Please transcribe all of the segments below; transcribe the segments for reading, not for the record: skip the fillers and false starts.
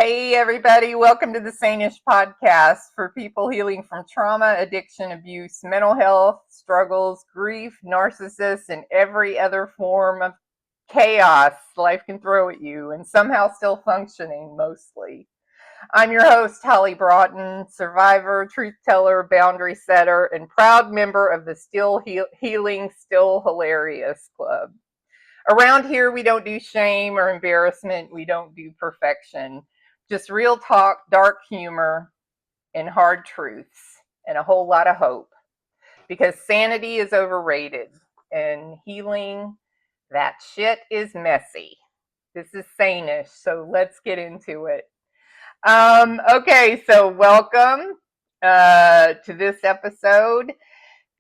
Hey, everybody, welcome to the Sane-ish podcast for people healing from trauma, addiction, abuse, mental health, struggles, grief, narcissists, and every other form of chaos life can throw at you and somehow still functioning mostly. I'm your host, Holly Broughton, survivor, truth teller, boundary setter, and proud member of the Still Healing, Still Hilarious Club. Around here, we don't do shame or embarrassment. We don't do perfection. Just real talk, dark humor, and hard truths, and a whole lot of hope. Because sanity is overrated, and healing, that shit is messy. This is Sane-ish, so let's get into it. Okay, so welcome to this episode.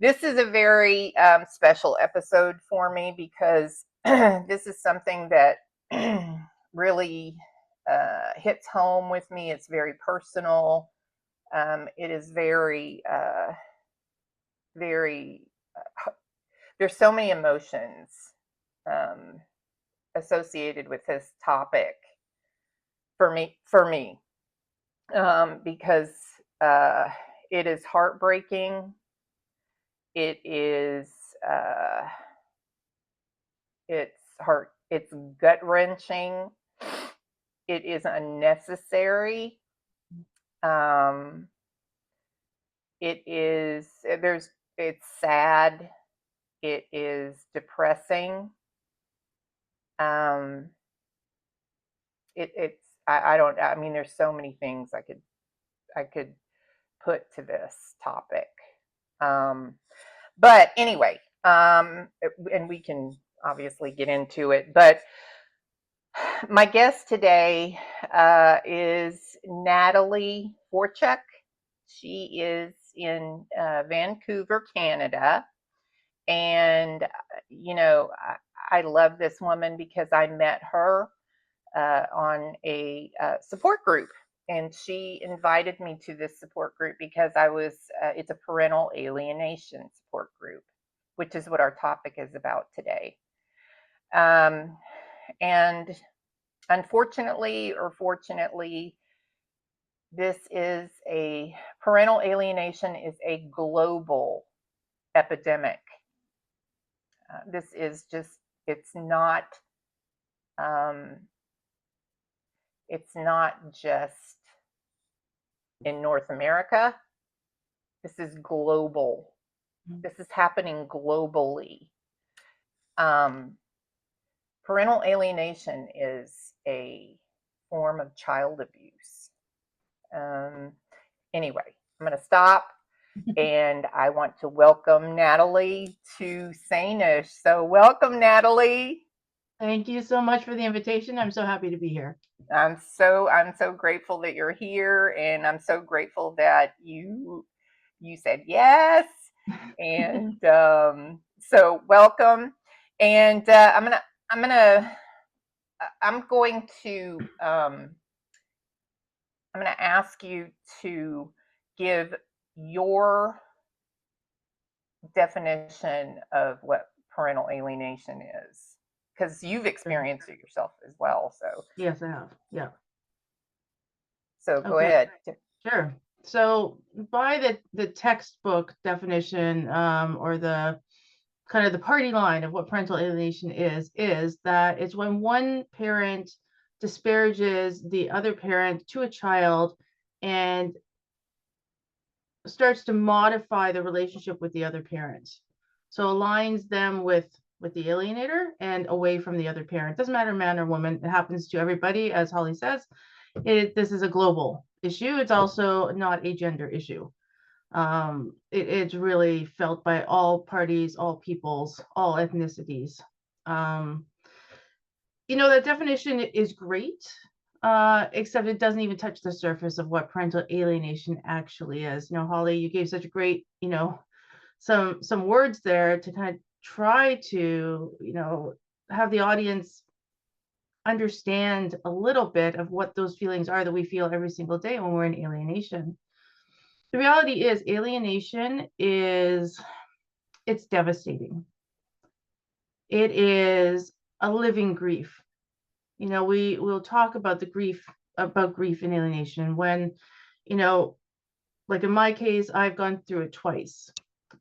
This is a very special episode for me because this is something that really hits home with me. It's very personal. It is very, there's so many emotions associated with this topic for me, because it is heartbreaking. It is it's gut wrenching. It is unnecessary. It's sad. It is depressing. I mean, there's so many things I could put to this topic. But anyway, and we can obviously get into it, but my guest today is Natalie Forchuk. She is in Vancouver, Canada. And, I love this woman because I met her on a support group. And she invited me to this support group because it's a parental alienation support group, which is what our topic is about today. And unfortunately or fortunately, parental alienation is a global epidemic. It's not just in North America. This is global. This is happening globally. Parental alienation is a form of child abuse. Anyway, I'm going to stop, and I want to welcome Natalie to Sane-ish. So welcome, Natalie. Thank you so much for the invitation. I'm so happy to be here. I'm so grateful that you're here, and I'm so grateful that you said yes. And so welcome. And I'm going to ask you to give your definition of what parental alienation is, because you've experienced it yourself as well. So yes, I have. Yeah. So go ahead. Sure. So by the textbook definition, or the kind of the party line of what parental alienation is that it's when one parent disparages the other parent to a child and starts to modify the relationship with the other parent. So aligns them with the alienator and away from the other parent. Doesn't matter man or woman. It happens to everybody, as Holly says. This is a global issue. It's also not a gender issue. It's really felt by all parties, all peoples, all ethnicities. That definition is great, except it doesn't even touch the surface of what parental alienation actually is. Holly, you gave such a great, some words there to kind of try to, have the audience understand a little bit of what those feelings are that we feel every single day when we're in alienation. The reality is alienation it's devastating. It is a living grief. We'll talk about the grief about grief and alienation when, like in my case, I've gone through it twice.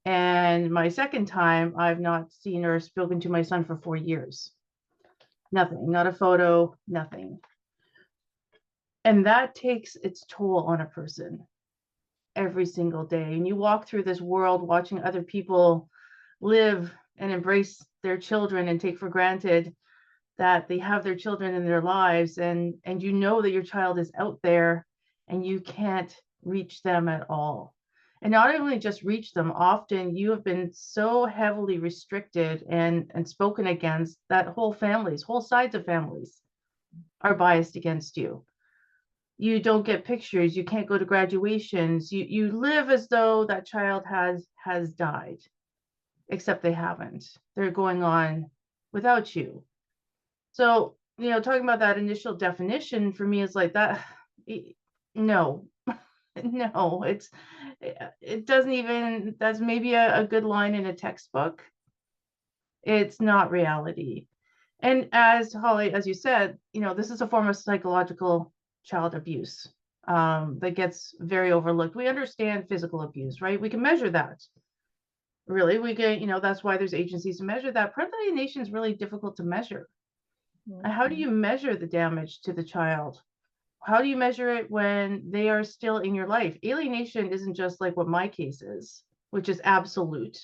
And my second time, I've not seen or spoken to my son for 4 years. Nothing, not a photo, nothing. And that takes its toll on a person every single day. And you walk through this world watching other people live and embrace their children and take for granted that they have their children in their lives, and you know that your child is out there and you can't reach them at all. And not only just reach them, often you have been so heavily restricted and spoken against that whole sides of families are biased against you. You don't get pictures, you can't go to graduations, you live as though that child has died, except they haven't. They're going on without you. So, talking about that initial definition for me is like that. No, no, it doesn't even, that's maybe a good line in a textbook. It's not reality. And as Holley, as you said, this is a form of psychological child abuse that gets very overlooked. We understand physical abuse, right? We can measure that. Really, we can, that's why there's agencies to measure that. Parental alienation is really difficult to measure. And how do you measure the damage to the child? How do you measure it when they are still in your life? Alienation isn't just like what my case is, which is absolute.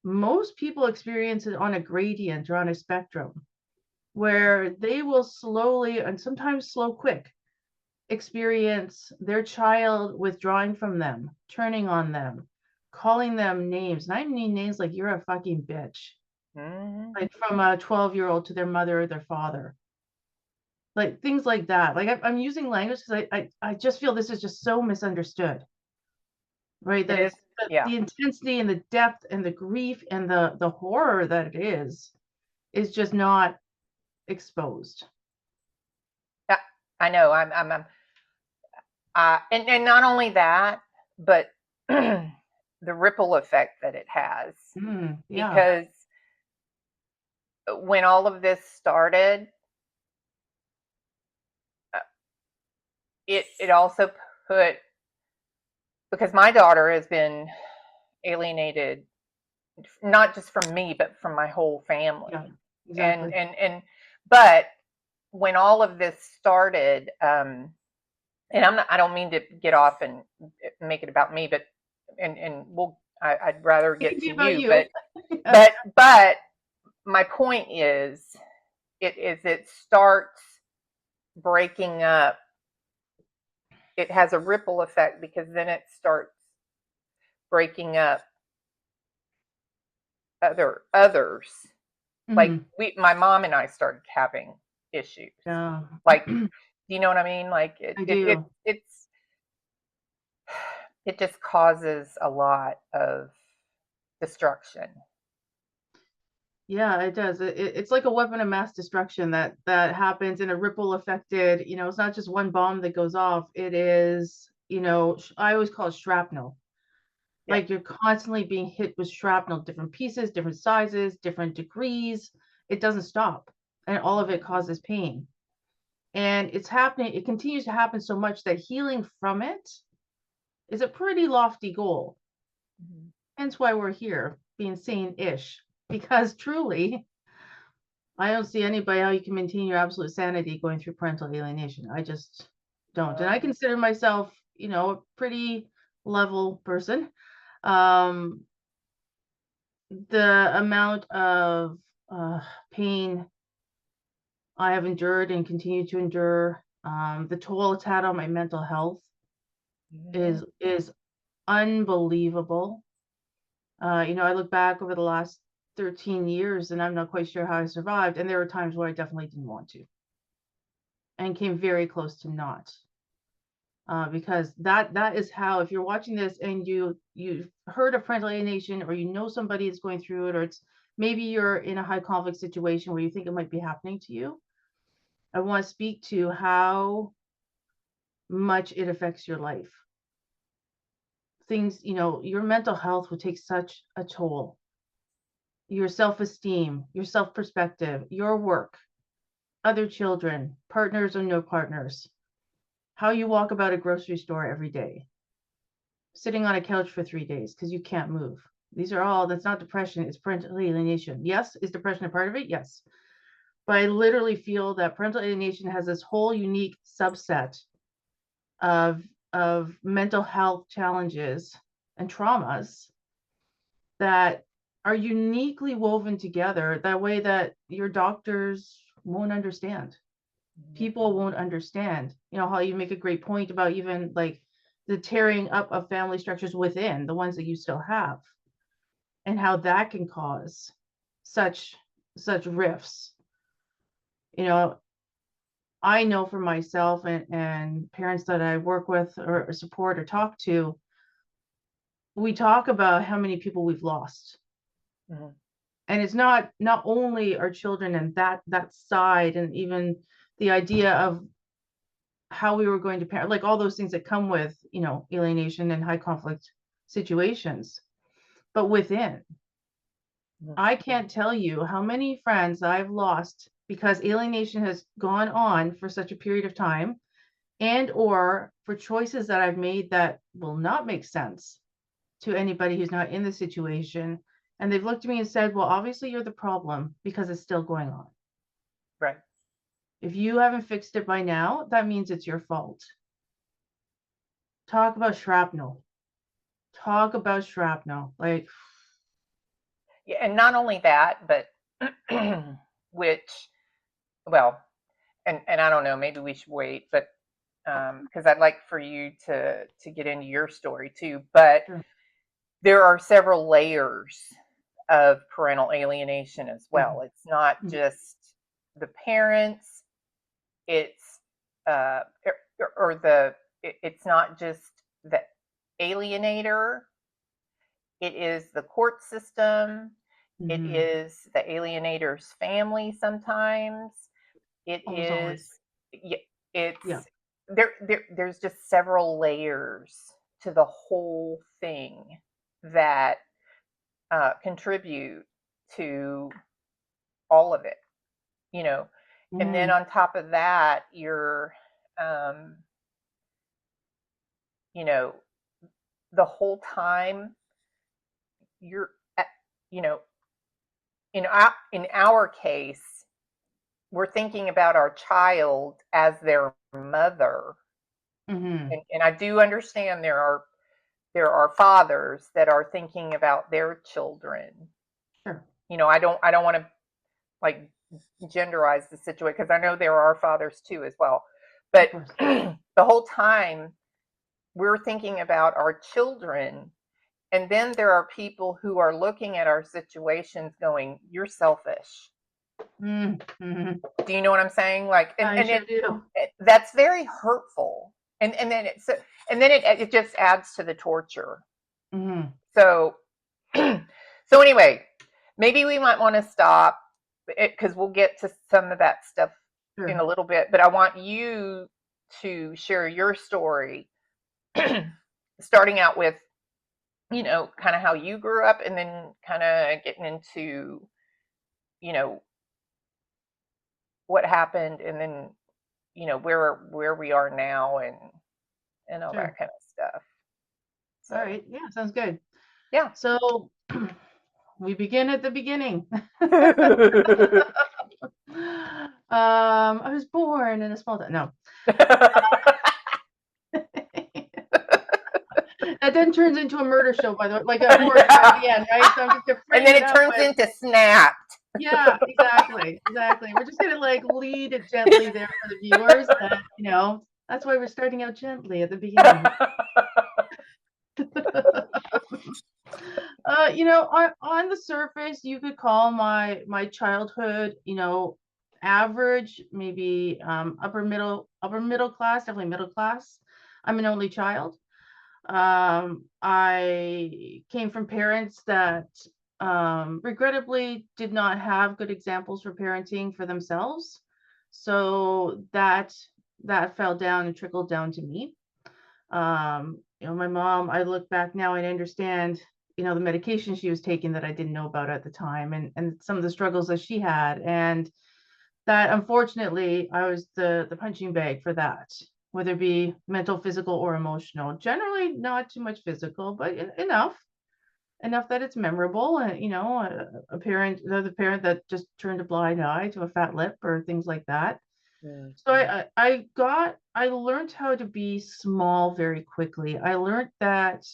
Most people experience it on a gradient or on a spectrum where they will slowly, and sometimes slow quick, experience their child withdrawing from them, turning on them, calling them names. And I mean names like "you're a fucking bitch." Like from a 12-year-old to their mother or their father. Like things like that. Like I'm using language because I just feel this is just so misunderstood. Right? That It is, yeah. The intensity and the depth and the grief and the horror that it is just not exposed. Yeah, I know. And not only that, but the ripple effect that it has. Yeah. Because when all of this started, it also put, because my daughter has been alienated, not just from me, but from my whole family. Yeah, exactly. But when all of this started, and I don't mean to get off and make it about me, but I'd rather get to you. But my point is, it starts breaking up. It has a ripple effect because then it starts breaking up others. Like my mom and I started having issues. Yeah. Like, do you know what I mean? Like I it just causes a lot of destruction. Yeah, it does. It's like a weapon of mass destruction that happens in a ripple affected, it's not just one bomb that goes off. It is, I always call it shrapnel. Yeah. Like you're constantly being hit with shrapnel, different pieces, different sizes, different degrees. It doesn't stop. And all of it causes pain. And it's happening, it continues to happen so much that healing from it is a pretty lofty goal. Hence why we're here, being sane-ish. Because truly, I don't see anybody how you can maintain your absolute sanity going through parental alienation. I just don't. And I consider myself, a pretty level person. The amount of pain I have endured and continue to endure, the toll it's had on my mental health is unbelievable. I look back over the last 13 years and I'm not quite sure how I survived. And there were times where I definitely didn't want to and came very close to not. Because that is how, if you're watching this and you've heard of parental alienation, or somebody is going through it, or it's maybe you're in a high conflict situation where you think it might be happening to you, I want to speak to how much it affects your life. Things, your mental health will take such a toll. Your self-esteem, your self-perspective, your work, other children, partners or no partners, how you walk about a grocery store every day, sitting on a couch for 3 days because you can't move. These are all, that's not depression, it's parental alienation. Yes, is depression a part of it? Yes. But I literally feel that parental alienation has this whole unique subset of mental health challenges and traumas that are uniquely woven together that way that your doctors won't understand. People won't understand. You know, how you make a great point about even like the tearing up of family structures within the ones that you still have, and how that can cause such rifts. You know, I know for myself and parents that I work with or support or talk to, we talk about how many people we've lost. Mhm. And it's not only our children and that side, and even the idea of how we were going to parent, like all those things that come with, you know, alienation and high conflict situations. But within, Mhm. I can't tell you how many friends I've lost because alienation has gone on for such a period of time, and or for choices that I've made that will not make sense to anybody who's not in the situation. And they've looked at me and said, well, obviously you're the problem because it's still going on. Right. If you haven't fixed it by now, that means it's your fault. Talk about shrapnel. Talk about shrapnel. Like, Yeah, and not only that, but which, well, and I don't know, maybe we should wait, but because I'd like for you to get into your story too. But sure. there are several layers of parental alienation as well. It's not Mhm. just the parents. It's uh, or the it's not just the alienator. It is the court system. It Mhm. is the alienator's family sometimes. It Almost always. is, it's Yeah. there's just several layers to the whole thing that contribute to all of it, you know. And then Mhm. on top of that, you're, um, you know, the whole time you're, you know, in our case, we're thinking about our child as their mother, Mhm. and I do understand there are fathers that are thinking about their children. Sure. I don't want to like genderize the situation because I know there are fathers too as well. Of But course. the whole time we're thinking about our children, and then there are people who are looking at our situations going, "You're selfish." Mhm. Do you know what I'm saying? Like, and I and sure do. that's very hurtful. And then it just adds to the torture. Mhm. So so anyway, maybe we might want to stop because we'll get to some of that stuff in Sure. a little bit. But I want you to share your story, starting out with kind of how you grew up, and then kind of getting into you know what happened, and then where we are now, and all Sure. that kind of stuff. All So right. Yeah, sounds good. yeah. So we begin at the beginning. I was born in a small town. No. That then turns into a murder show, by the way, like a horror show at Yeah. the end, right? So I'm just gonna And frame then it it up turns with, into Snapped. yeah, exactly, exactly. We're just gonna like lead it gently there for the viewers. That that's why we're starting out gently at the beginning. On the surface, you could call my childhood, average, maybe upper middle class, definitely middle class. I'm an only child. I came from parents that regrettably did not have good examples for parenting for themselves. So that fell down and trickled down to me. My mom, I look back now and understand, the medication she was taking that I didn't know about at the time, and some of the struggles that she had. And that unfortunately I was the punching bag for that whether it be mental, physical, or emotional. Generally not too much physical, but enough that it's memorable. And another parent that just turned a blind eye to a fat lip or things like that. So I learned how to be small very quickly. I learned that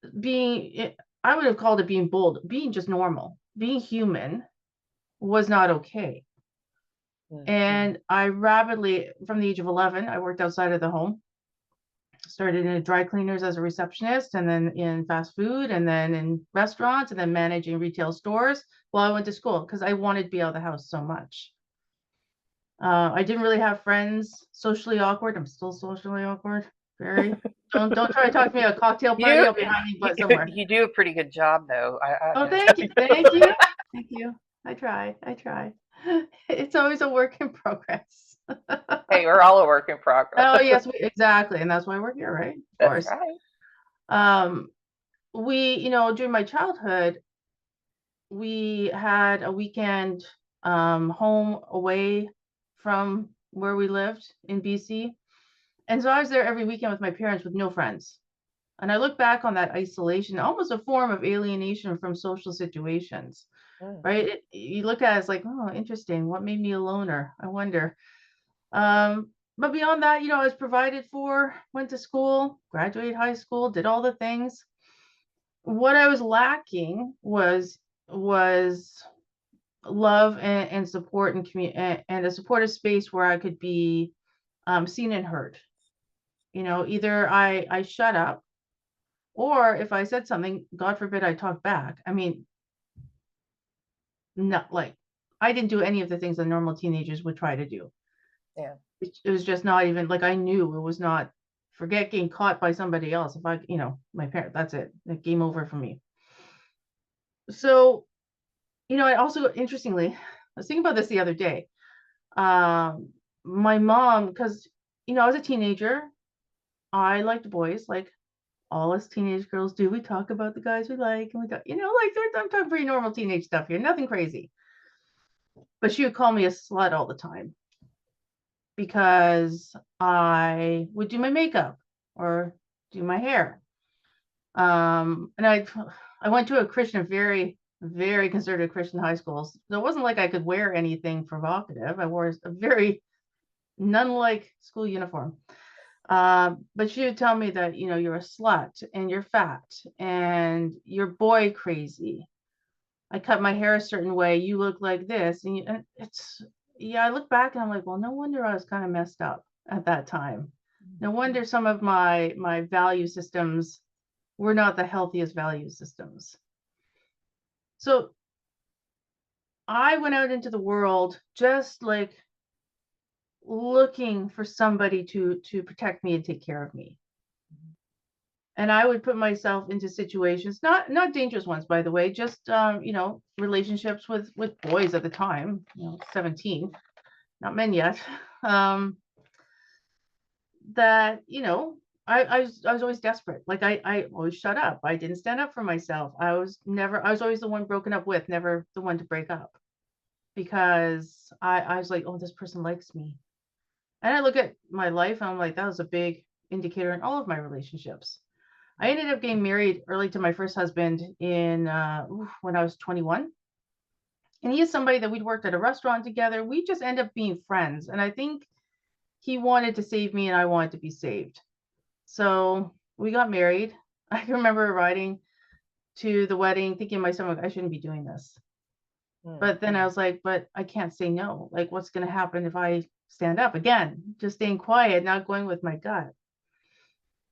I would have called it being bold, being just normal, being human was not okay. And I rapidly, from the age of 11, I worked outside of the home, started in dry cleaners as a receptionist, and then in fast food, and then in restaurants, and then managing retail stores while I went to school because I wanted to be out of the house so much. I didn't really have friends, socially awkward. I'm still socially awkward. Very. Don't try to talk to me at a cocktail party. I'll be hiding butt somewhere. You do a pretty good job, though. Oh, thank you. Thank you. Thank you. I try. It's always a work in progress. Hey, we're all a work in progress. Oh, yes, exactly. And that's why we're here, right? Of That's course. right. During my childhood, we had a weekend home away from where we lived in BC. And so I was there every weekend with my parents with no friends. And I look back on that isolation, almost a form of alienation from social situations, right? You look at it as like, oh, interesting. What made me a loner? I wonder. But beyond that, I was provided for, went to school, graduated high school, did all the things. What I was lacking was love and support and a supportive space where I could be seen and heard. Either I shut up, or if I said something, God forbid I talk back. I mean, not like I didn't do any of the things that normal teenagers would try to do. Yeah. It was just not even like I knew it was not. Forget getting caught by somebody else. If my parent, that's it. Like, game over for me. So, I also, interestingly, I was thinking about this the other day. My mom, because, I was a teenager. I liked boys, like all us teenage girls do. We talk about the guys we like, and we talk, I'm talking pretty normal teenage stuff here, nothing crazy. But she would call me a slut all the time because I would do my makeup or do my hair. And I went to a Christian, very, very conservative Christian high school. So it wasn't like I could wear anything provocative. I wore a very nun-like school uniform. But she would tell me that, you're a slut and you're fat and you're boy crazy. I cut my hair a certain way. You look like this. And I look back and I'm like, well, no wonder I was kind of messed up at that time. No wonder some of my value systems were not the healthiest value systems. So I went out into the world just like looking for somebody to protect me and take care of me. And I would put myself into situations, not dangerous ones, by the way, just relationships with boys at the time, 17, not men yet. That I was always desperate. Like I always shut up. I didn't stand up for myself. I was always the one broken up with, never the one to break up, because I was like, oh, this person likes me. And I look at my life and I'm like, that was a big indicator in all of my relationships. I ended up getting married early to my first husband when I was 21. And he is somebody that we'd worked at a restaurant together. We just end up being friends. And I think he wanted to save me and I wanted to be saved. So we got married. I can remember riding to the wedding thinking to myself, I shouldn't be doing this. But then I was like, but I can't say no. Like, what's going to happen if I stand up? Again, just staying quiet, not going with my gut.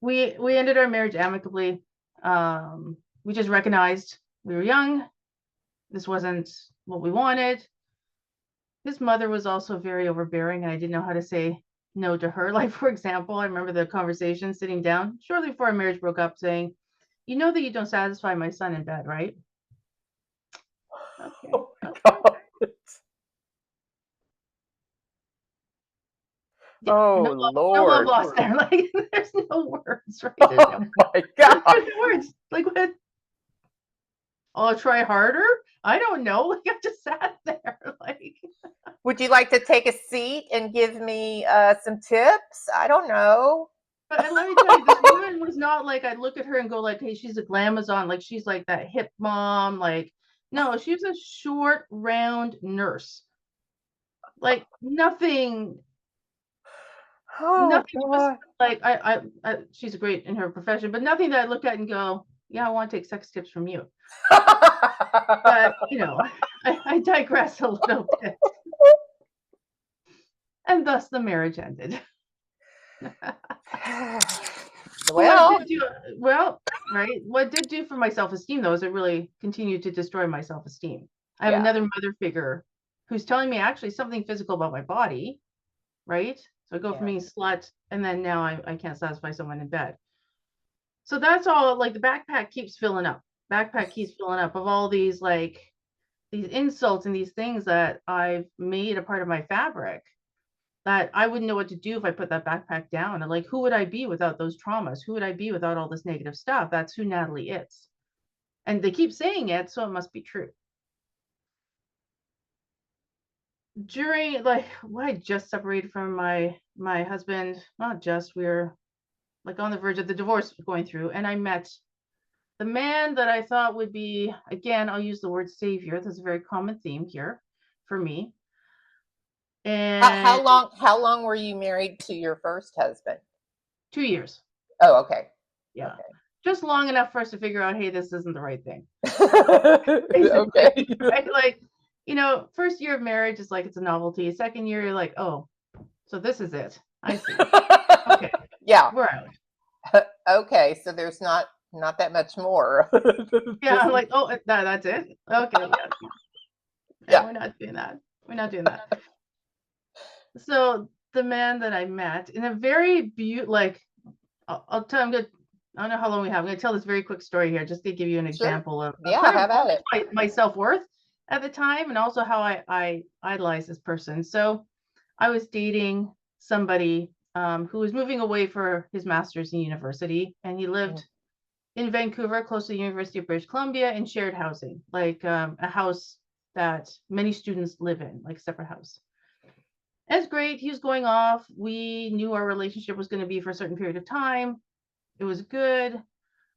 We ended our marriage amicably. We just recognized we were young. This wasn't what we wanted. His mother was also very overbearing, and I didn't know how to say no to her. Like, for example, I remember the conversation sitting down shortly before our marriage broke up saying, you know that you don't satisfy my son in bed, right? Okay. Oh my God. Yeah, Oh no love Lord. lost there. Like, there's no words, right? Oh my God. There's no words. Like, what? I'll try harder. I don't know. Like, I just sat there. Like, Would you like to take a seat and give me some tips? I don't know. but let me tell you, this woman was not like I'd look at her and go like, hey, she's a glamazon, like she's like that hip mom. Like, no, she was a short, round nurse. Like nothing, Oh nothing just God. like she's great in her profession, but nothing that I look at and go, yeah, I want to take sex tips from you. But I digress a little bit. And thus the marriage ended. What Well, did you well, right? What did do for my self-esteem though is it really continued to destroy my self-esteem. I have yeah, another mother figure who's telling me actually something physical about my body, right? So I go from yeah. being slut and then now I can't satisfy someone in bed. So that's all like the backpack keeps filling up. Backpack keeps filling up of all these like these insults and these things that I've made a part of my fabric that I wouldn't know what to do if I put that backpack down. And like, who would I be without those traumas? Who would I be without all this negative stuff? That's who Natalie is. And they keep saying it, so it must be true. During like when I just separated from my husband, not just, we were like on the verge of the divorce going through, and I met the man that I thought would be, again, I'll use the word savior. That's a very common theme here for me. And How long were you married to your first husband? 2 years. Oh, okay. Yeah. Okay. Just long enough for us to figure out, hey, this isn't the right thing. Basically, Okay. right? Like, first year of marriage is like it's a novelty. Second year, you're like, oh, so this is it. I see. Okay, Yeah. we're out. Okay. So there's not that much more. Yeah, Just I'm like, oh, that's it. Okay, yeah, yeah. we're not doing that. We're not doing that. So the man that I met in a very beautiful, like, I'll tell. I don't know how long we have. I'm gonna tell this very quick story here, just to give you an Sure. example of Yeah. kind How of about it? my self worth at the time, and also how I idolized this person. So I was dating somebody who was moving away for his master's in university, and he lived in Vancouver, close to the University of British Columbia, in shared housing, like a house that many students live in, like a separate house. It's great. He was going off. We knew our relationship was going to be for a certain period of time. It was good.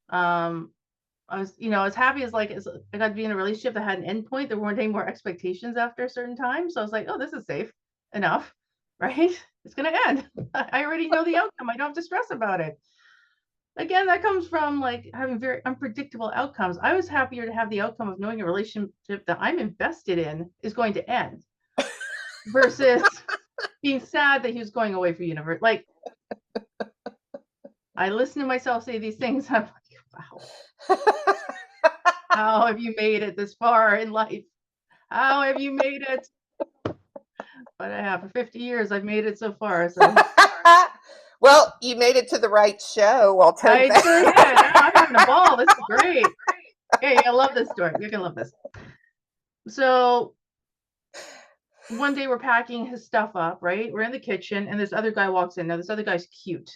Um, I was happy as like as I got to be in a relationship that had an end point. There weren't any more expectations after a certain time. So I was like, oh, this is safe enough, right? It's gonna end. I already know the outcome. I don't have to stress about it. Again, that comes from like having very unpredictable outcomes. I was happier to have the outcome of knowing a relationship that I'm invested in is going to end versus being sad that he was going away for university. Like, I listen to myself say these things. I'm like, wow, how have you made it this far in life? How have you made it? But I have for 50 years. I've made it so far. So Well, you made it to the right show. I'll tell you I sure did. that. I'm having a ball. This is great. Yeah, you're gonna love this story. You're gonna love this. So one day we're packing his stuff up, right? We're in the kitchen, and this other guy walks in. Now, this other guy's cute,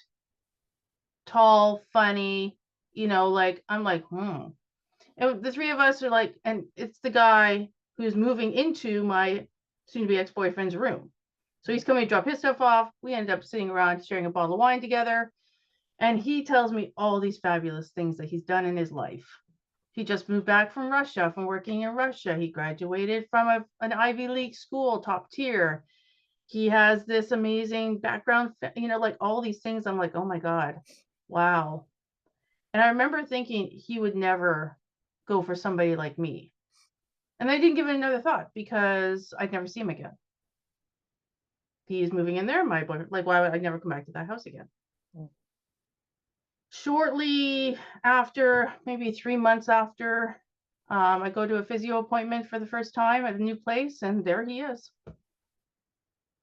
tall, funny, like I'm like, And the three of us are like, and it's the guy who's moving into my soon-to-be ex-boyfriend's room. So he's coming to drop his stuff off. We end up sitting around sharing a bottle of wine together. And he tells me all these fabulous things that he's done in his life. He just moved back from Russia, from working in Russia. He graduated from an Ivy League school, top tier. He has this amazing background, like all these things. I'm like, oh my God, wow. And I remember thinking he would never go for somebody like me. And I didn't give it another thought because I'd never see him again. He's moving in there, my boyfriend. Like, why would I never come back to that house again? Shortly after, maybe 3 months after, I go to a physio appointment for the first time at a new place, and there he is.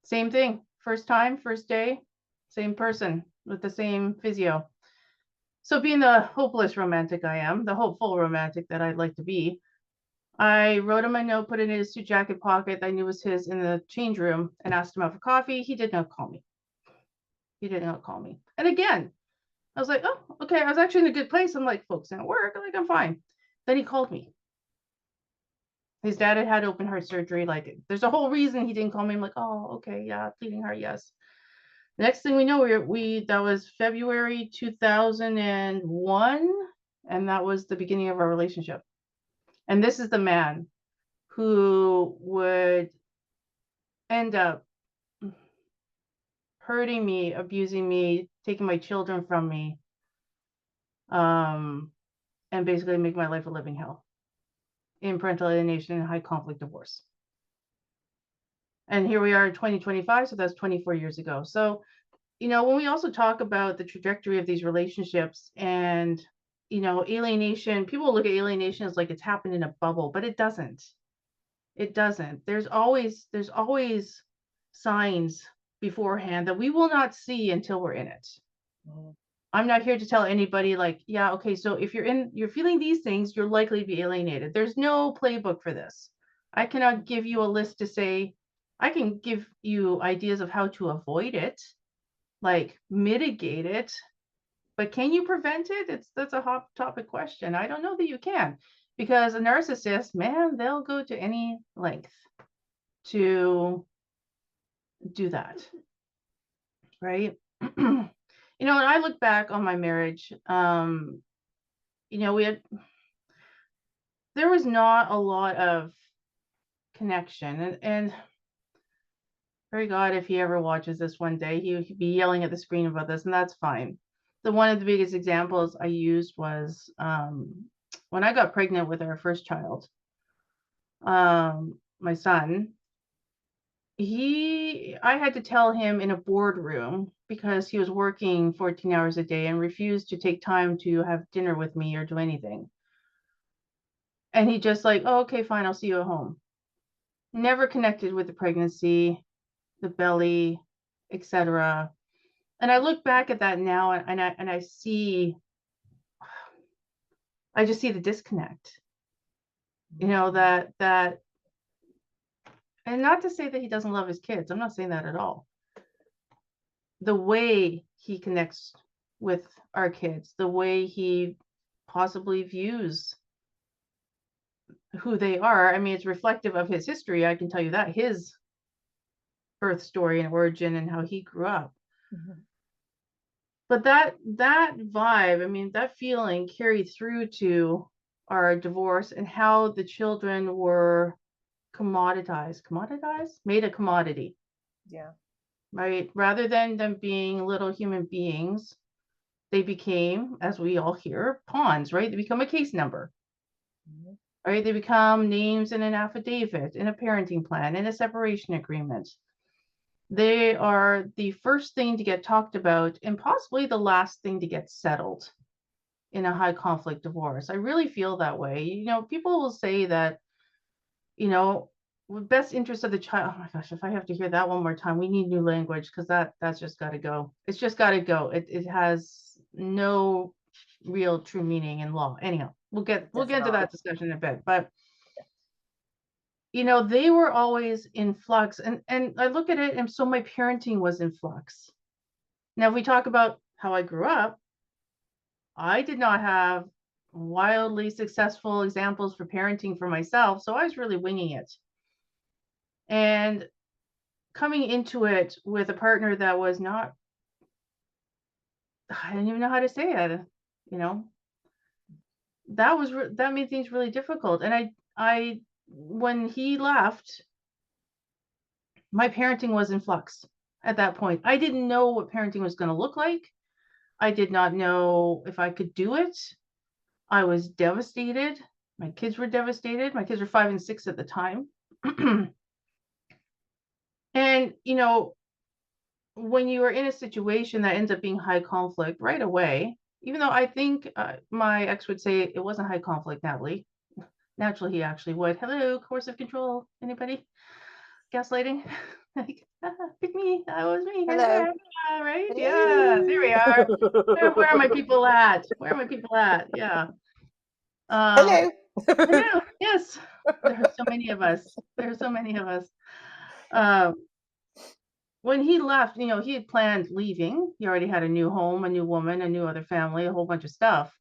Same thing. First time, first day, same person with the same physio. So being the hopeless romantic I am, the hopeful romantic that I'd like to be, I wrote him a note, put it in his suit jacket pocket that I knew was his in the change room, and asked him out for coffee. He did not call me. He did not call me. And again, I was like, oh, okay. I was actually in a good place. I'm like, focusing on work. Like, I'm fine. Then he called me. His dad had open heart surgery. Like, there's a whole reason he didn't call me. I'm like, oh, okay, yeah, bleeding heart, yes. Next thing we know, that was February 2001, and that was the beginning of our relationship. And this is the man who would end up hurting me, abusing me, taking my children from me, and basically make my life a living hell in parental alienation and high conflict divorce. And here we are in 2025, so that's 24 years ago. So, when we also talk about the trajectory of these relationships and, alienation, people look at alienation as like it's happened in a bubble, but it doesn't. It doesn't. There's always signs beforehand that we will not see until we're in it. Mm-hmm. I'm not here to tell anybody like, yeah, okay, so if you're feeling these things, you're likely to be alienated. There's no playbook for this. I cannot give you a list to say, I can give you ideas of how to avoid it, like mitigate it, but can you prevent it? That's a hot topic question. I don't know that you can, because a narcissist, man, they'll go to any length to do that, right? When I look back on my marriage, there was not a lot of connection, and pray God, if he ever watches this one day, he'd be yelling at the screen about this, and that's fine. One of the biggest examples I used was when I got pregnant with our first child, my son. I had to tell him in a boardroom because he was working 14 hours a day and refused to take time to have dinner with me or do anything. And he just like, oh, okay, fine, I'll see you at home. Never connected with the pregnancy, the belly, etc. And I look back at that now and I just see the disconnect. That and not to say that he doesn't love his kids. I'm not saying that at all. The way he connects with our kids, the way he possibly views who they are. I mean, it's reflective of his history. I can tell you that, his birth story and origin and how he grew up. Mm-hmm. But that vibe, I mean, that feeling carried through to our divorce and how the children were commoditized, made a commodity. Yeah. Right. Rather than them being little human beings, they became, as we all hear, pawns, right? They become a case number. Mm-hmm. Right? They become names in an affidavit, in a parenting plan, in a separation agreement. They are the first thing to get talked about and possibly the last thing to get settled in a high conflict divorce. I really feel that way. People will say that, with best interest of the child. Oh my gosh, if I have to hear that one more time, we need new language, because that's just got to go. It's just got to go. It has no real true meaning in law. Anyhow, we'll get into that discussion in a bit. But they were always in flux, and I look at it, and so my parenting was in flux. Now, if we talk about how I grew up, I did not have wildly successful examples for parenting for myself, so I was really winging it. And coming into it with a partner that was not, I didn't even know how to say it, that made things really difficult. And I when he left, my parenting was in flux at that point. I didn't know what parenting was going to look like. I did not know if I could do it. I was devastated. My kids were devastated. My kids were 5 and 6 at the time. And, when you are in a situation that ends up being high conflict right away, even though I think my ex would say it wasn't high conflict, Natalie. Naturally, he actually would. Hello, coercive control. Anybody? Gaslighting? Like, pick me. That was me. Hello. Right? Yeah, there we are. Where are my people at? Yeah. Hello. Hello. Yes. There are so many of us. When he left, he had planned leaving. He already had a new home, a new woman, a new other family, a whole bunch of stuff.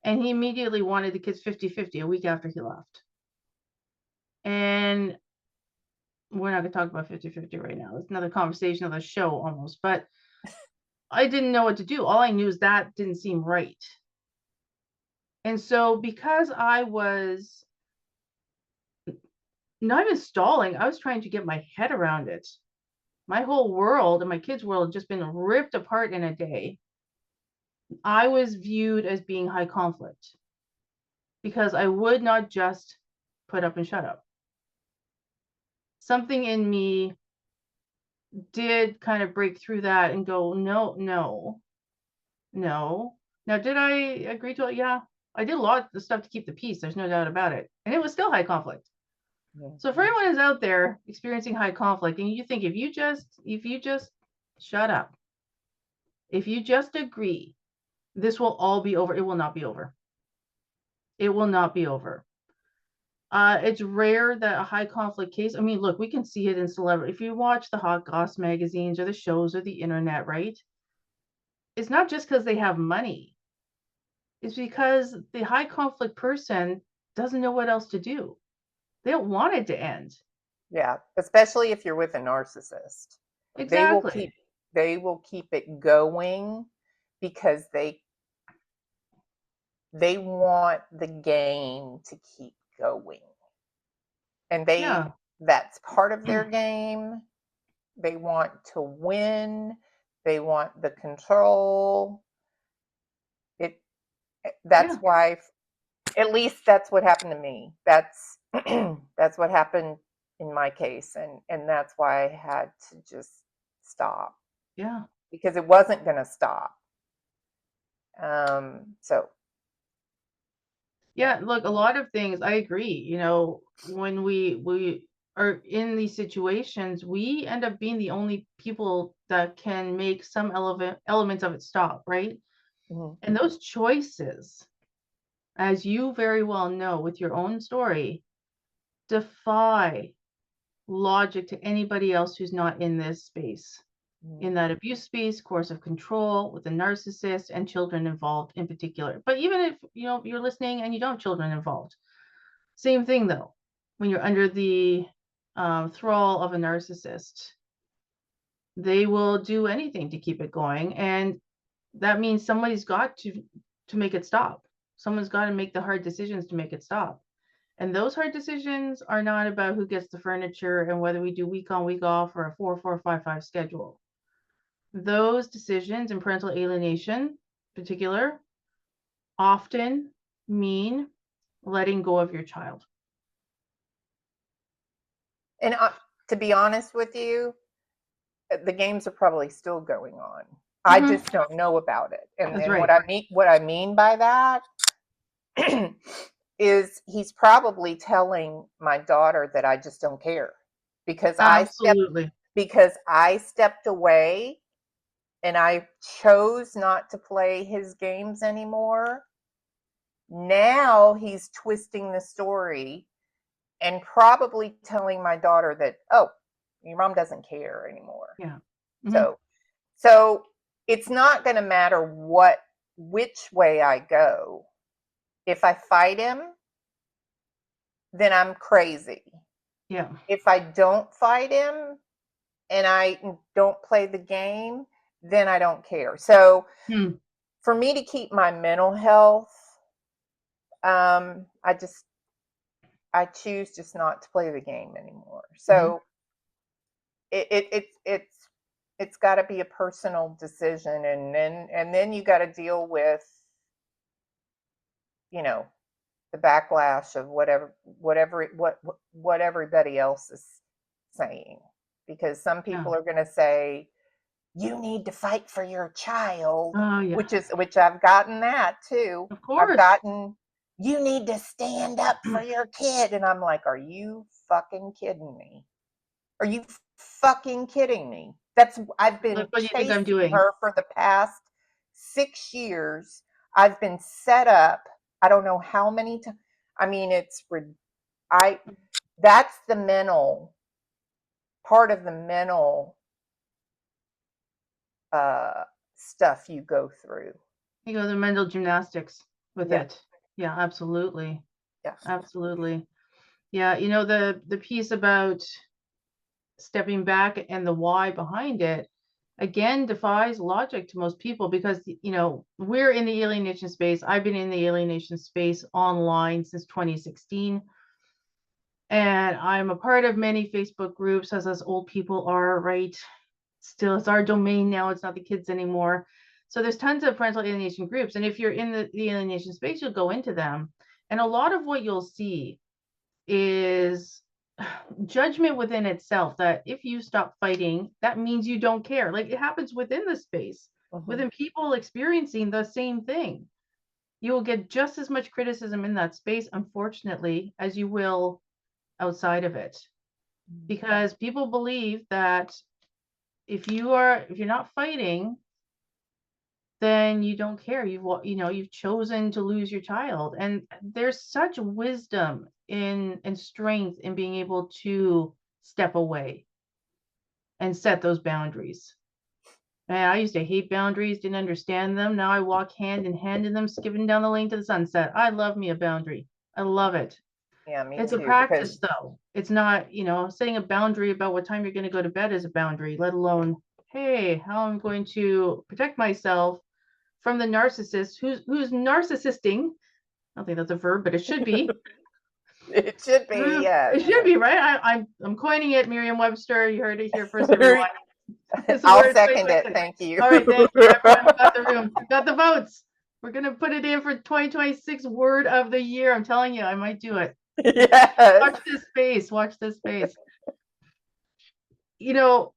And he immediately wanted the kids 50-50 a week after he left. And we're not going to talk about 50-50 right now. It's another conversation of the show almost, but I didn't know what to do. All I knew is that didn't seem right. And so because I was not even stalling, I was trying to get my head around it. My whole world and my kids' world had just been ripped apart in a day. I was viewed as being high conflict because I would not just put up and shut up. Something in me did kind of break through that and go, no, no, no. Now, did I agree to it? Yeah, I did a lot of stuff to keep the peace. There's no doubt about it. And it was still high conflict. So if anyone is out there experiencing high conflict and you think if you just shut up, if you just agree, this will all be over. It will not be over. It will not be over. It's rare that a high conflict case, I mean, look, we can see it in celebrity. If you watch the hot goss magazines or the shows or the internet, right? It's not just because they have money. It's because the high conflict person doesn't know what else to do. They don't want it to end. Yeah, especially if you're with a narcissist. Exactly. They will keep it going because they want the game to keep going. And Yeah. that's part of their game. They want to win. They want the control. It that's Yeah. why, at least that's what happened to me. That's that's what happened in my case, and that's why I had to just stop Yeah. because it wasn't going to stop. So yeah. Yeah, look, a lot of things I agree. When we are in these situations, we end up being the only people that can make some elements of it stop, right? Mhm. And those choices, as you very well know with your own story, defy logic to anybody else who's not in this space, in Mhm. that abuse space, course of control with a narcissist and children involved in particular. But even if you're listening and you don't have children involved, same thing though. When you're under the thrall of a narcissist, they will do anything to keep it going, and that means somebody's got to make it stop. Someone's got to make the hard decisions to make it stop. And those hard decisions are not about who gets the furniture and whether we do week on, week off, or a 4-4-5-5 schedule. Those decisions in parental alienation, in particular, often mean letting go of your child. And to be honest with you, the games are probably still going on. I just don't know about it. And That's then right. what I mean by that is he's probably telling my daughter that I just don't care because Absolutely. I stepped away and I chose not to play his games anymore. Now he's twisting the story and probably telling my daughter that, oh, your mom doesn't care anymore. Yeah. Mm-hmm. So it's not going to matter which way I go. If I fight him, then I'm crazy. Yeah. If I don't fight him and I don't play the game, then I don't care. So for me to keep my mental health, I choose just not to play the game anymore. So it's got to be a personal decision, and then you got to deal with you know the backlash of what everybody else is saying, because some Yeah. people are going to say you need to fight for your child, Oh, yeah. which I've gotten that too. Of I've course. gotten, you need to stand up for your kid, and I'm like, are you fucking kidding me? Are you fucking kidding me? I've been Look what you think I'm chasing doing. her for the past 6 years. I've been set up. I don't know how many times. I mean, I, that's the mental part of the mental uh, stuff you go through. You go the mental gymnastics with Yeah. it. Yeah, absolutely. Yeah. Absolutely. Yeah, you know, the piece about stepping back and the why behind it again defies logic to most people because you know we're in the alienation space. I've been in the alienation space online since 2016, and I'm a part of many Facebook groups, as us old people are, right? Still, it's our domain now, it's not the kids anymore. So there's tons of parental alienation groups, and if you're in the alienation space, you'll go into them, and a lot of what you'll see is judgment within itself, that if you stop fighting, that means you don't care. Like, it happens within the space, within people experiencing the same thing. You will get just as much criticism in that space, unfortunately, as you will outside of it, because people believe that if you're not fighting, then you don't care. You've chosen to lose your child, and there's such wisdom in and strength in being able to step away and set those boundaries. And I used to hate boundaries, didn't understand them. Now I walk hand in hand in them, skipping down the lane to the sunset. I love me a boundary. I love it. Yeah, me It's a too. practice, though. It's not, setting a boundary about what time you're going to go to bed is a boundary, let alone, hey, how I'm going to protect myself from the narcissist who's narcissisting. I don't think that's a verb, but it should be. It should be, yes. It should be, right? I'm coining it, Merriam-Webster. You heard it here first, everyone. I'll second it. Thank you. All right, thank you. Everyone who got the room, who got the votes. We're gonna put it in for 2026 word of the year. I'm telling you, I might do it. Yes. Watch this space. Watch this space. You know,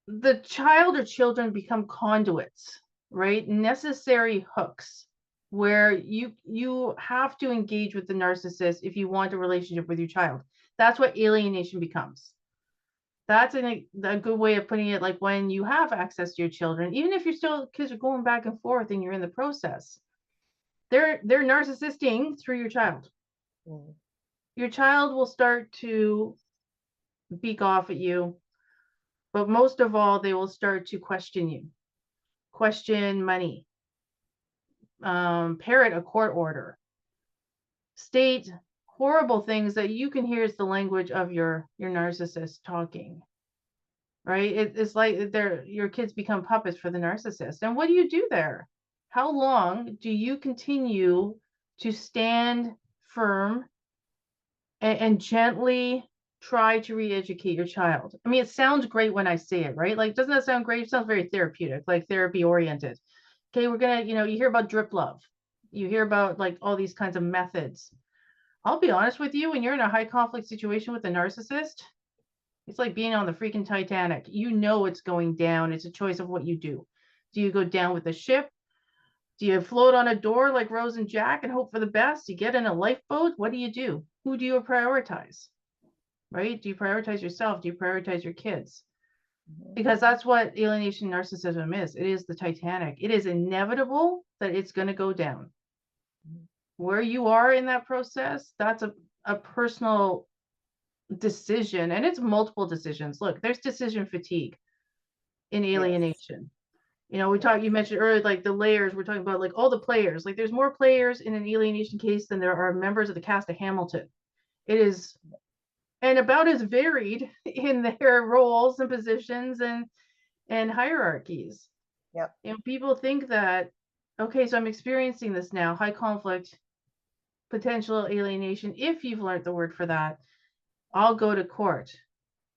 the child or children become conduits, right? Necessary hooks where you have to engage with the narcissist if you want a relationship with your child. That's what alienation becomes. That's a good way of putting it. Like, when you have access to your children, even if kids are going back and forth and you're in the process, they're narcissisting through your child. Your child will start to beak off at you, but most of all, they will start to question you, question money, parrot a court order, state horrible things that you can hear is the language of your narcissist talking, right? It's like your kids become puppets for the narcissist. And what do you do there? How long do you continue to stand firm and gently try to re-educate your child? I mean, it sounds great when I say it, right? Like, doesn't that sound great? It sounds very therapeutic, like therapy oriented. Okay, we're gonna, you hear about drip love. You hear about like all these kinds of methods. I'll be honest with you, when you're in a high conflict situation with a narcissist, it's like being on the freaking Titanic. You know it's going down. It's a choice of what you do. Do you go down with the ship? Do you float on a door like Rose and Jack and hope for the best? Do you get in a lifeboat? What do you do? Who do you prioritize? Right? Do you prioritize yourself? Do you prioritize your kids? Because that's what alienation narcissism is. It is the Titanic. It is inevitable that it's going to go down. Where you are in that process, that's a personal decision, and it's multiple decisions. Look, there's decision fatigue in alienation. Yes. You mentioned earlier, like the layers. We're talking about like all the players. Like, there's more players in an alienation case than there are members of the cast of Hamilton. It is, and about as varied in their roles and positions and hierarchies. Yep. People think that, okay, so I'm experiencing this now, high conflict, potential alienation. If you've learned the word for that, I'll go to court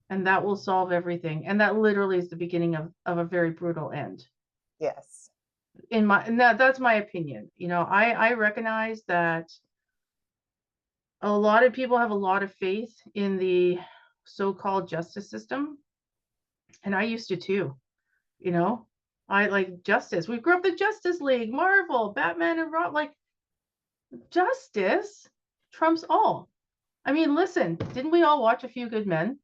and that will solve everything. And that literally is the beginning of a very brutal end. Yes. That's my opinion. I recognize that a lot of people have a lot of faith in the so-called justice system. And I used to too. I like justice. We grew up the Justice League, Marvel, Batman, and Rob. Like, justice trumps all. I mean, listen, didn't we all watch A Few Good Men?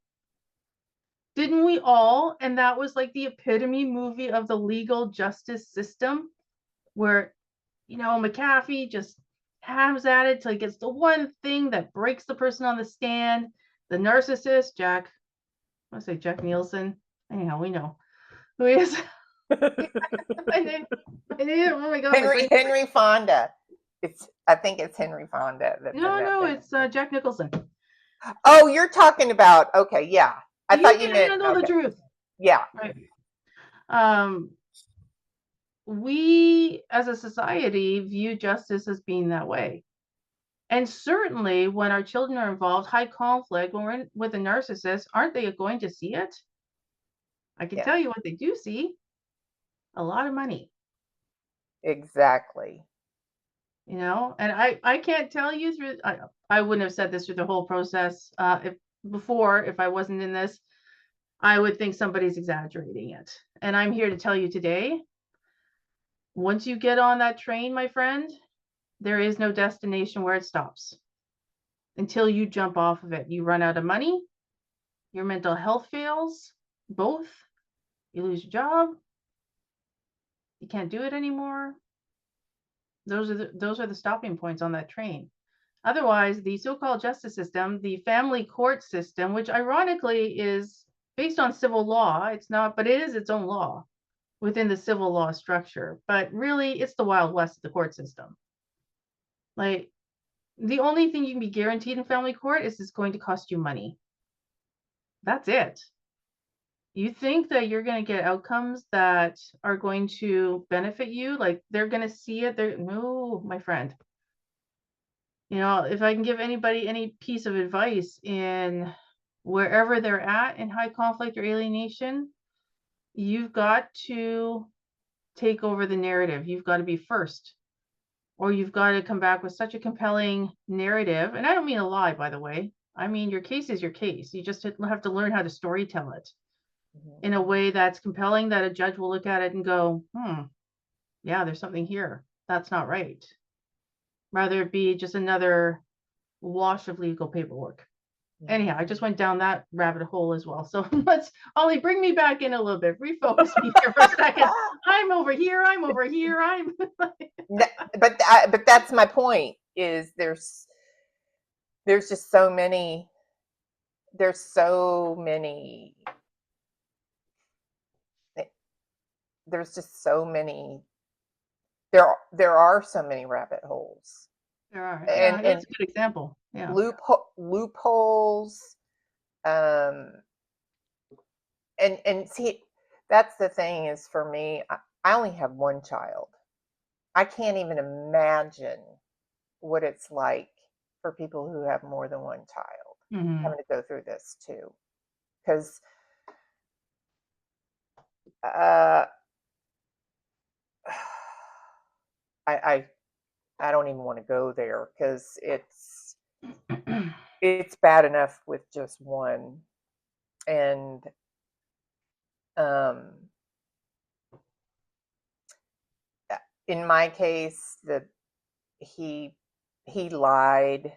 Didn't we all? And that was like the epitome movie of the legal justice system, where, McAfee just hams at it till he gets the one thing that breaks the person on the stand. The narcissist, I want to say Jack Nielsen. Anyhow, we know who he is. Oh my God, Henry Fonda. I think it's Henry Fonda that's in that No, thing. it's Jack Nicholson. Oh, you're talking about, okay, yeah. I You thought you can meant, handle the okay, truth. yeah. Right. We as a society view justice as being that way. And certainly when our children are involved, high conflict, when we're with a narcissist, aren't they going to see it? I can Yeah, tell you what they do see, a lot of money, exactly. and I can't tell you through, I wouldn't have said this through the whole process, if I wasn't in this, I would think somebody's exaggerating it. And I'm here to tell you today, once you get on that train, my friend, there is no destination where it stops until you jump off of it. You run out of money, your mental health fails, both, you lose your job, you can't do it anymore. Those are the stopping points on that train. Otherwise, the so-called justice system, the family court system, which ironically is based on civil law, it's not, but it is its own law within the civil law structure. But really, it's the Wild West of the court system. Like, the only thing you can be guaranteed in family court is it's going to cost you money. That's it. You think that you're going to get outcomes that are going to benefit you, like they're going to see it. No, my friend. If I can give anybody any piece of advice in wherever they're at in high conflict or alienation, you've got to take over the narrative. You've got to be first, or you've got to come back with such a compelling narrative. And I don't mean a lie, by the way. I mean, your case is your case. You just have to learn how to storytell it in a way that's compelling, that a judge will look at it and go, yeah, there's something here. That's not right. Rather it be just another wash of legal paperwork. Anyhow, I just went down that rabbit hole as well. So let's, Ollie, bring me back in a little bit. Refocus me here for a second. I'm over here. But that's my point, is there's just so many, there's so many, there's just so many, there are so many rabbit holes. There are. Yeah, that's a good example. Yeah. Loopholes. And see, that's the thing, is for me, I only have one child. I can't even imagine what it's like for people who have more than one child, having to go through this too. Because I don't even want to go there, because it's bad enough with just one. And in my case, that he lied,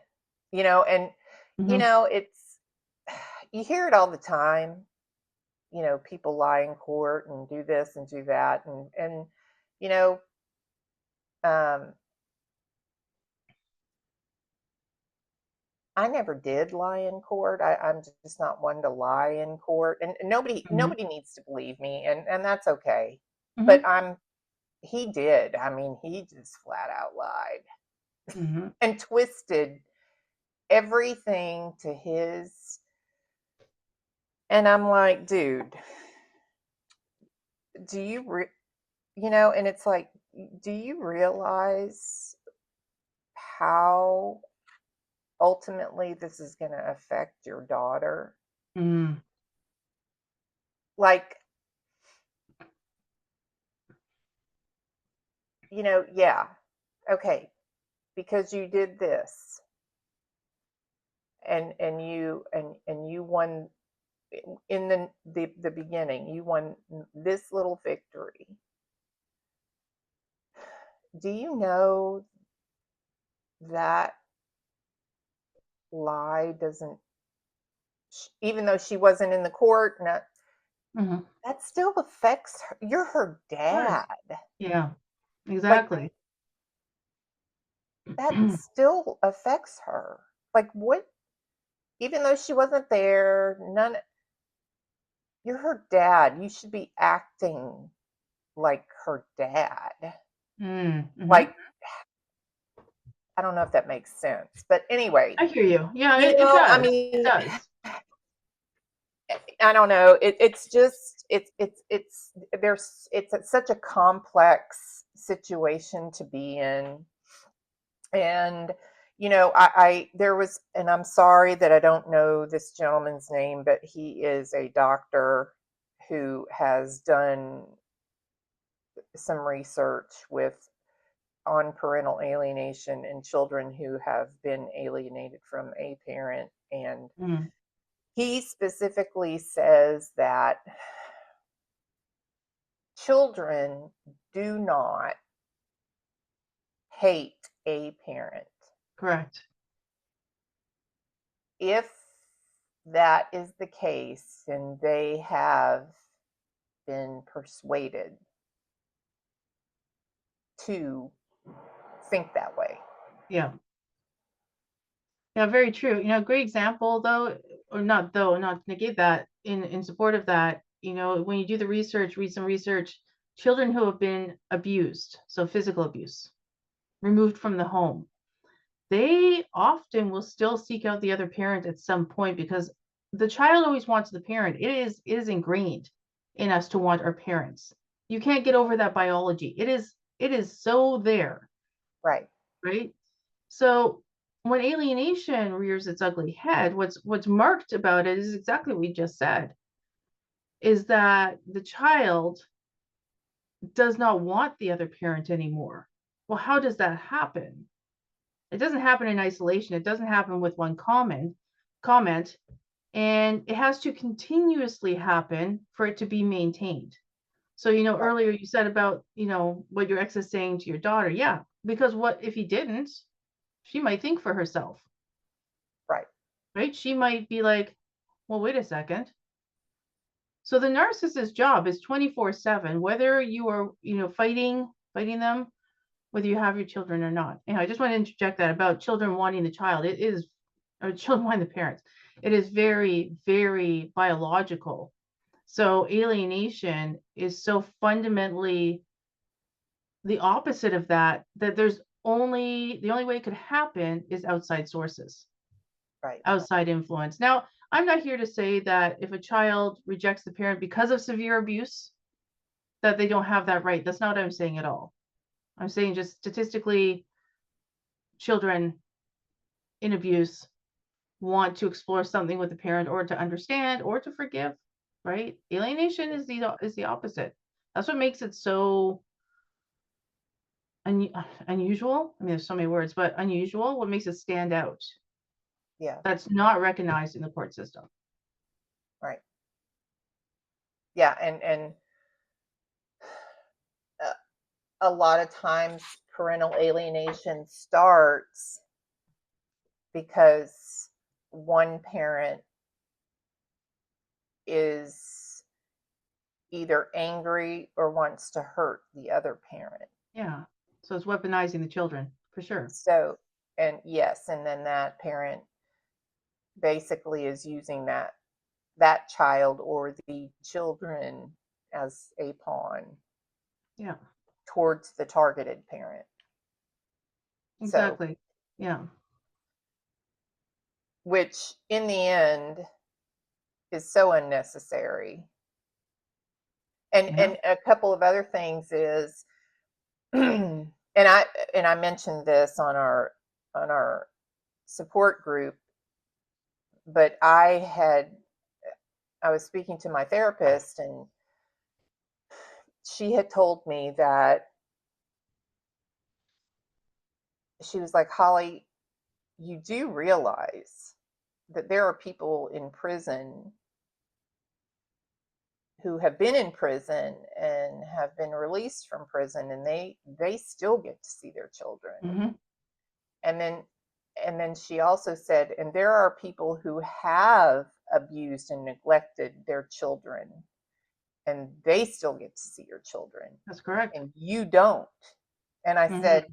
and it's, you hear it all the time, people lie in court and do this and do that, and you know I never did lie in court. I'm just not one to lie in court, and nobody needs to believe me, and that's okay. But he did. I mean, he just flat out lied and twisted everything to his. And I'm like, dude, do you and it's like, do you realize how ultimately this is going to affect your daughter? Like, yeah, okay, because you did this, and you won in the beginning, you won this little victory. Do you know that lie doesn't, even though she wasn't in the court, that still affects her. You're her dad. Yeah, exactly. That still affects her. Like, what? Even though she wasn't there, you're her dad. You should be acting like her dad. Like, I don't know if that makes sense, but anyway, I hear you. Yeah, you it know, I does. It mean, does. I don't know. It's just it's such a complex situation to be in, and I there was, and I'm sorry that I don't know this gentleman's name, but he is a doctor who has done some research with on parental alienation and children who have been alienated from a parent, and Mm, he specifically says that children do not hate a parent. correct. If that is the case, and they have been persuaded to think that way. Yeah. Yeah, very true. Great example though, or not though, not to negate that, in support of that, when you do the research, read some research, children who have been abused, so physical abuse, removed from the home, they often will still seek out the other parent at some point because the child always wants the parent. It is ingrained in us to want our parents. You can't get over that biology. It is so there, Right, right? So when alienation rears its ugly head, what's marked about it is exactly what we just said, is that the child does not want the other parent anymore. Well, how does that happen? It doesn't happen in isolation. It doesn't happen with one comment, and it has to continuously happen for it to be maintained. So, right, earlier you said about, what your ex is saying to your daughter. Yeah, because what if he didn't? She might think for herself, right, right? She might be like, well, wait a second. So the narcissist's job is 24/7, whether you are, fighting them, whether you have your children or not. And I just want to interject that about children wanting the child. It is, or children wanting the parents. It is very, very biological. So alienation is so fundamentally the opposite of that, that the only way it could happen is outside sources, right, outside influence. Now, I'm not here to say that if a child rejects the parent because of severe abuse, that they don't have that right. That's not what I'm saying at all. I'm saying just statistically, children in abuse want to explore something with the parent, or to understand, or to forgive, right? Alienation is the opposite. That's what makes it so unusual. I mean, there's so many words, but unusual. What makes it stand out? yeah, That's not recognized in the court system. right, yeah, and uh, a lot of times parental alienation starts because one parent is either angry or wants to hurt the other parent. Yeah. So it's weaponizing the children for sure. So, and yes, and then that parent basically is using that child or the children as a pawn Yeah. towards the targeted parent. So, Exactly. Yeah. which in the end is so unnecessary. Yeah. And a couple of other things is and I mentioned this on our support group, but I was speaking to my therapist, and she had told me that she was like, Holly, you do realize that there are people in prison who have been in prison and have been released from prison, and they still get to see their children. Hmm. And then she also said, and there are people who have abused and neglected their children, and they still get to see your children, That's correct. and you don't. And I said,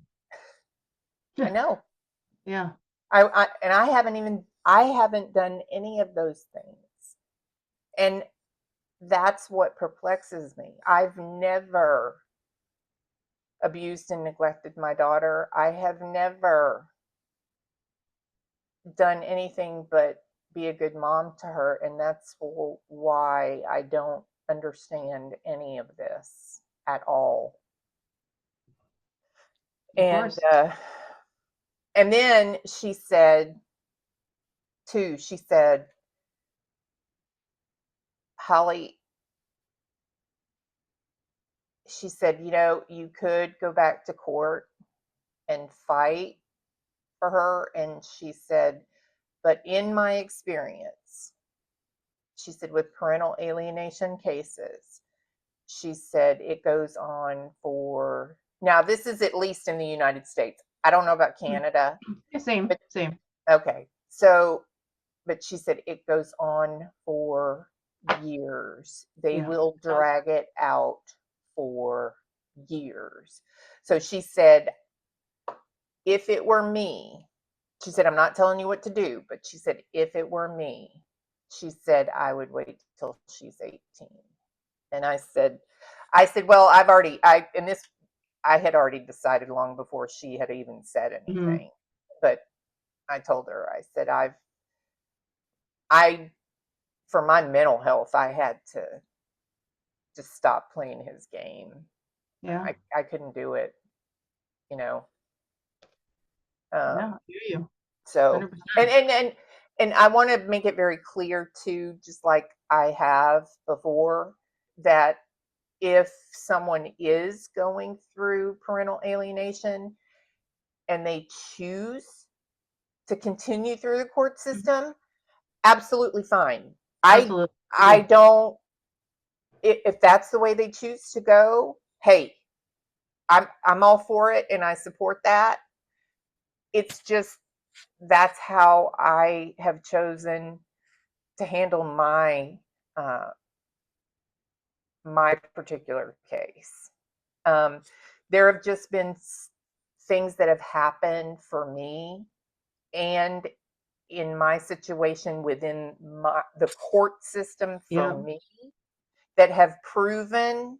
Hmm. I know. Yeah. And I haven't done any of those things. And that's what perplexes me. I've never abused and neglected my daughter. I have never done anything but be a good mom to her, and that's why I don't understand any of this at all. Of And course. and then she said too, she said, Holly, she said, you could go back to court and fight for her. And she said, but in my experience, she said, with parental alienation cases, she said it goes on for, now this is at least in the United States. I don't know about Canada. Yeah, same, But same. okay. So, but she said it goes on for years. They Yeah. will drag it out for years. So she said, if it were me, she said, I'm not telling you what to do, but she said, if it were me, she said, I would wait till she's 18. And I said, well, I had already decided long before she had even said Mhm. anything. But I told her, I said, I, for my mental health, I had to just stop playing his game. Yeah. I couldn't do it, you know. Yeah, Um, I hear you. so, and 100%. and and and I want to make it very clear too, just like I have before, that if someone is going through parental alienation and they choose to continue through the court Mhm. system, absolutely fine. I Absolutely. I don't, if that's the way they choose to go, hey, I'm all for it and I support that. It's just that's how I have chosen to handle uh, my particular case. Um, there have just been things that have happened for me and in my situation within the court system Yeah. for me that have proven,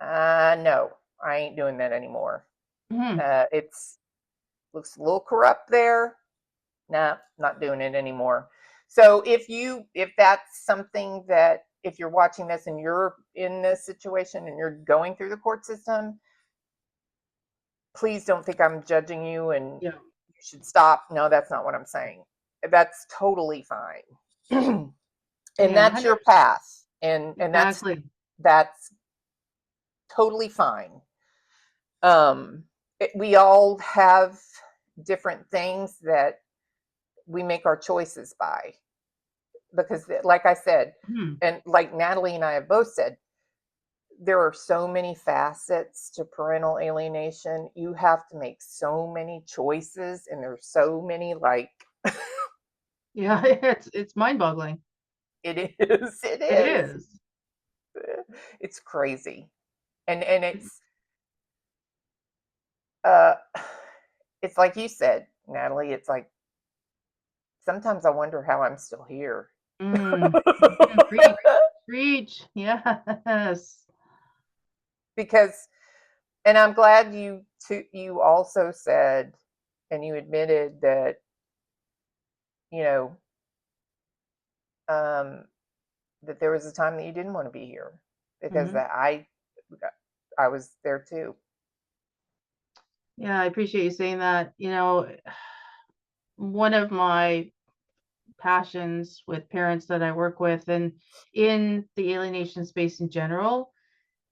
no, I ain't doing that anymore. Mhm. It's looks a little corrupt there. Nah, not doing it anymore. So if that's something that, if you're watching this and you're in this situation and you're going through the court system, please don't think I'm judging you and Yeah. you should stop. No, that's not what I'm saying. That's totally fine. And Yeah, that's your 100%. path. And Exactly. that's totally fine. We all have different things that we make our choices by, because like I said, Mhm. and like Natalie and I have both said, there are so many facets to parental alienation. You have to make so many choices and there's so many, like, Yeah, it's mind-boggling. it is, it It is. is. It's crazy. And uh it's like you said, Natalie, it's like sometimes I wonder how I'm still here. Mm. Mhm. Preach. Preach. Yes. Because, and I'm glad you also said and you admitted that, you know, um that there was a time that you didn't want to be here, because Mhm. that I was there too. Yeah, I appreciate you saying that. One of my passions with parents that I work with and in the alienation space in general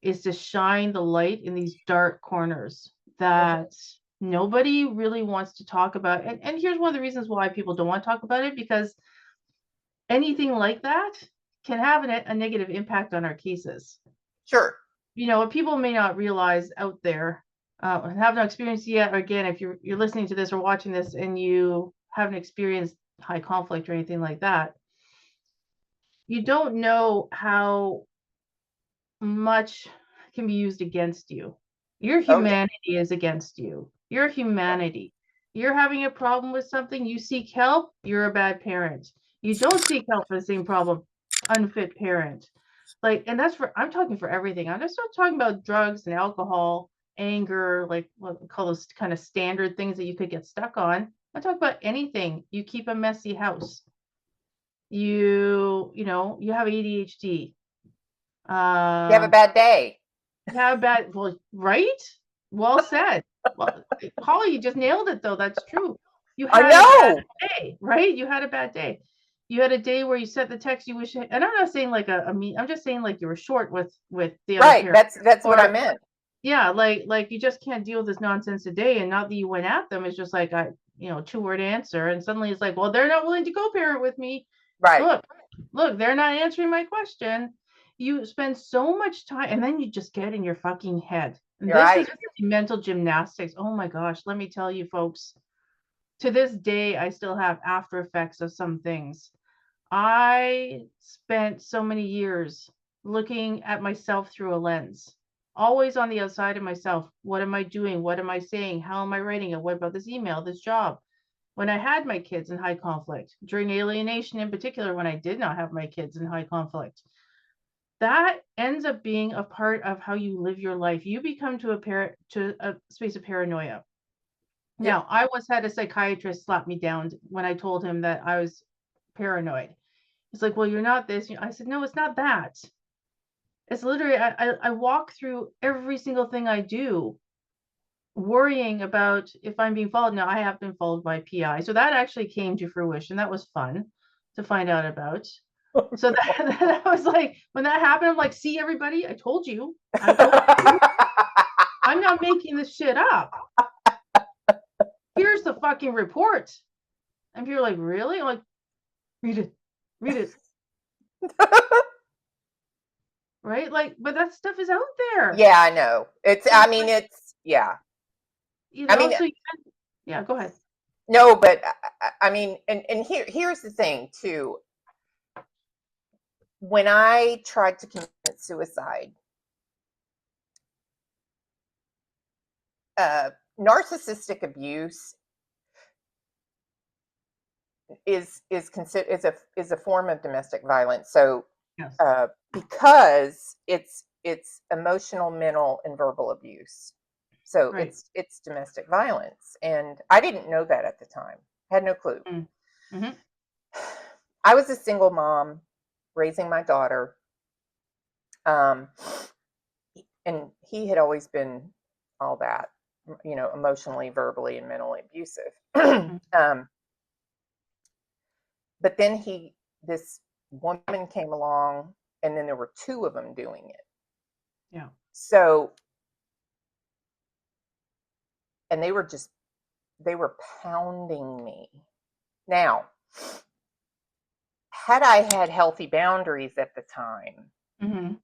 is to shine the light in these dark corners Mhm. that nobody really wants to talk about. And here's one of the reasons why people don't want to talk about it, because anything like that can have a negative impact on our cases. Sure. What people may not realize out there, have not experienced yet, or again, if you're listening to this or watching this and you haven't experienced high conflict or anything like that, you don't know how much can be used against you. Your Oh yeah. humanity is against you. Your humanity. You're having a problem with something, you seek help, you're a bad parent. You don't seek help for the same problem, unfit parent. Like, and that's for, I'm talking for everything. I'm just not talking about drugs and alcohol. anger, like what we call those kind of standard things that you could get stuck on. I talk about anything. You keep a messy house. You have ADHD. You have a bad day. Yeah, bad. Well, right? Well said. Well, Holly, you just nailed it, though. That's true. You I had a bad know. day, right? You had a bad day. You had a day where you sent the text you wish, and I'm not saying like a mean. I'm just saying like you were short with the other Right. parent, That's what I or meant. yeah, like you just can't deal with this nonsense today. And not that you went at them. It's just like a 2-word answer, and suddenly it's like, well, they're not willing to co-parent with me. Right. Look, they're not answering my question. You spend so much time, and then you just get in your fucking head. And You're this is right. mental gymnastics. Oh my gosh, let me tell you, folks. To this day, I still have after effects of some things. I spent so many years looking at myself through a lens, always on the outside of myself. What am I doing? What am I saying? How am I writing it? What about this email, this job? When I had my kids in high conflict, during alienation in particular, when I did not have my kids in high conflict, that ends up being a part of how you live your life. You become to a space of paranoia. Yep. Now, I once had a psychiatrist slap me down when I told him that I was paranoid. He's like, well, you're not this. I said, no, it's not that. It's literally, I walk through every single thing I do worrying about if I'm being followed. Now, I have been followed by PI. So that actually came to fruition. That was fun to find out about. So that was like, when that happened, I'm like, see, everybody, I told you. I told you. I'm not making this shit up. Here's the fucking report. And people are like, really? I'm like, read it. Read it. Right? Like, but that stuff is out there. Yeah, I know. Yeah. I mean, So yeah, go ahead. no, but I mean, and here's the thing too. When I tried to commit suicide, narcissistic abuse is a form of domestic violence. So Yes. because it's emotional, mental, and verbal abuse. So Right. it's domestic violence, and I didn't know that at the time. Had no clue. Mm-hmm. I was a single mom raising my daughter, and he had always been all that, emotionally, verbally, and mentally abusive. But then this woman came along, and then there were two of them doing it. Yeah. So, and they were pounding me. Now, had I had healthy boundaries at the time, Mm-hmm.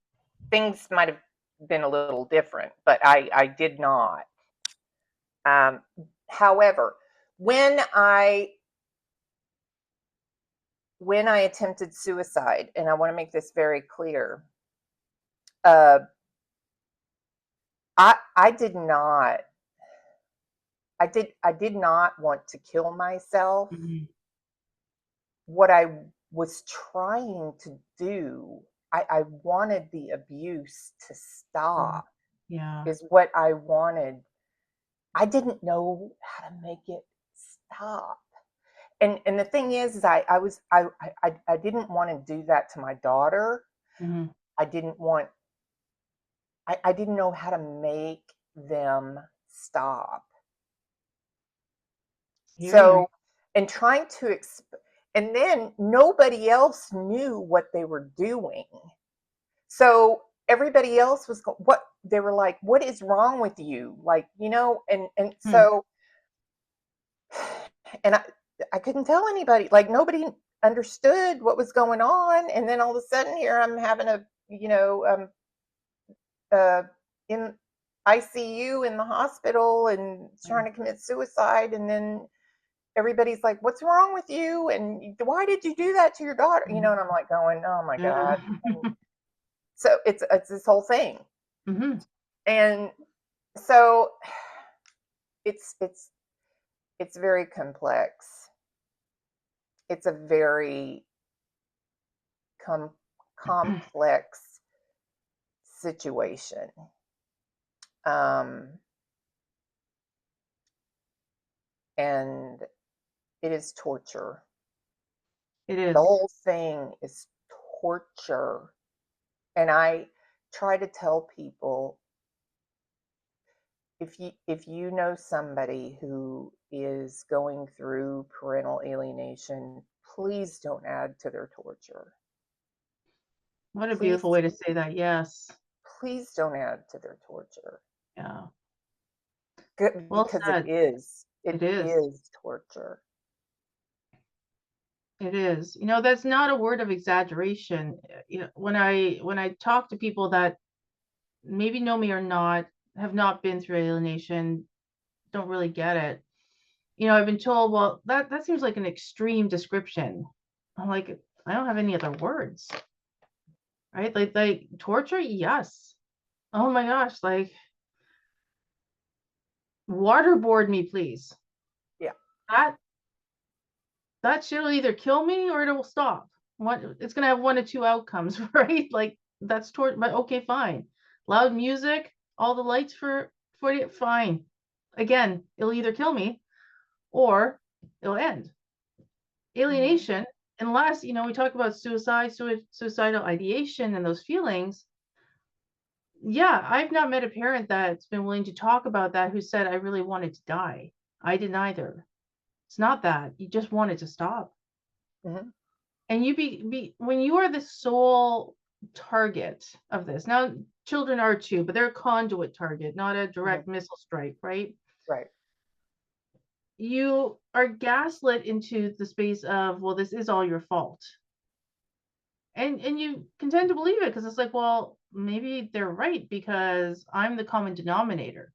things might have been a little different, but I did not. However, when I attempted suicide, and I want to make this very clear, I did not. I did not want to kill myself. Mm-hmm. What I was trying to do, I wanted the abuse to stop. Yeah. Is what I wanted. I didn't know how to make it stop. And the thing is I didn't want to do that to my daughter. Mm-hmm. I didn't want I didn't know how to make them stop. Hearing. So, and trying to and then nobody else knew what they were doing. So everybody else was what they were like, what is wrong with you? Like, and so and I couldn't tell anybody. Like nobody understood what was going on. And then all of a sudden here I'm having uh in ICU in the hospital and trying to commit suicide, and then everybody's like, what's wrong with you? And why did you do that to your daughter? And I'm like going, oh my God. So it's this whole thing. Mm-hmm. And so it's very complex. It's a very complex situation. and it is torture. It The is. whole thing is torture. And I try to tell people, if you know somebody who is going through parental alienation, please don't add to their torture. What a Please, beautiful way to say that. Yes. please don't add to their torture. Yeah. Well Because said. it It is. is torture. It is. You know, that's not a word of exaggeration. You know, when I talk to people that maybe know me or not, have not been through alienation, don't really get it. You know, I've been told, well, that seems like an extreme description. I'm like, I don't have any other words. Right? Like torture, yes. Oh my gosh, like waterboard me, please. Yeah. That that shit will either kill me or it will stop. It's gonna have one of two outcomes, right? Like that's torture, but okay, fine. Loud music, all the lights for it, fine. Again, it'll either kill me or it'll end. Alienation, unless, you know, we talk about suicidal ideation and those feelings. Yeah, I've not met a parent that's been willing to talk about that who said, I really wanted to die. I didn't either. It's not that. You just wanted to stop. Mm-hmm. And you be when you are the sole target of this. Now, children are too, but they're a conduit target, not a direct missile strike, right? Right. You are gaslit into the space of, well, this is all your fault. And you can tend to believe it because it's like, well, maybe they're right because I'm the common denominator.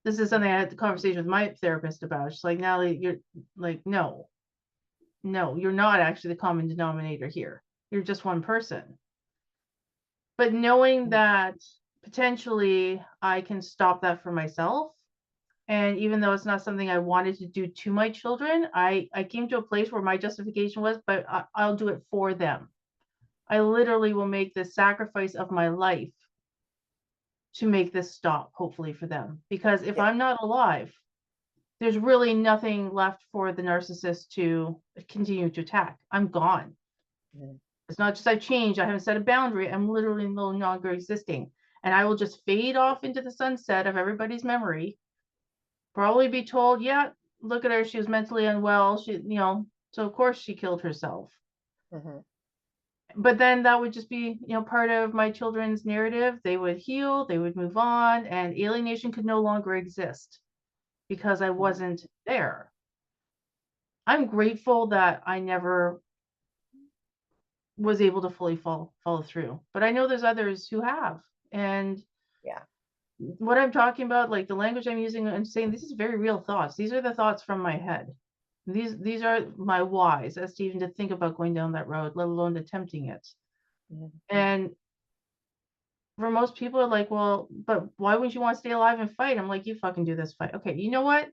This is something I had the conversation with my therapist about. She's like, Natalie, you're like, no, you're not actually the common denominator here. You're just one person. But knowing that potentially I can stop that for myself, and even though it's not something I wanted to do to my children, I came to a place where my justification was, but I'll do it for them. I literally will make the sacrifice of my life to make this stop, hopefully for them. Because if Yeah. I'm not alive, there's really nothing left for the narcissist to continue to attack. I'm gone. Mm-hmm. It's not just I've changed, I haven't set a boundary, I'm literally no longer existing. And I will just fade off into the sunset of everybody's memory. Probably be told, yeah, look at her, she was mentally unwell. She, you know, so of course she killed herself. Mm-hmm. But then that would just be, you know, part of my children's narrative. They would heal, they would move on, and alienation could no longer exist because I wasn't there. I'm grateful that I never was able to fully follow through, but I know there's others who have. And Yeah. what I'm talking about, like the language I'm using, I'm saying this is very real thoughts. These are the thoughts from my head. These are my whys as to even to think about going down that road, let alone attempting it. Mm-hmm. And for most people are like, well, but why wouldn't you want to stay alive and fight? I'm like, you fucking do this fight. Okay, you know what?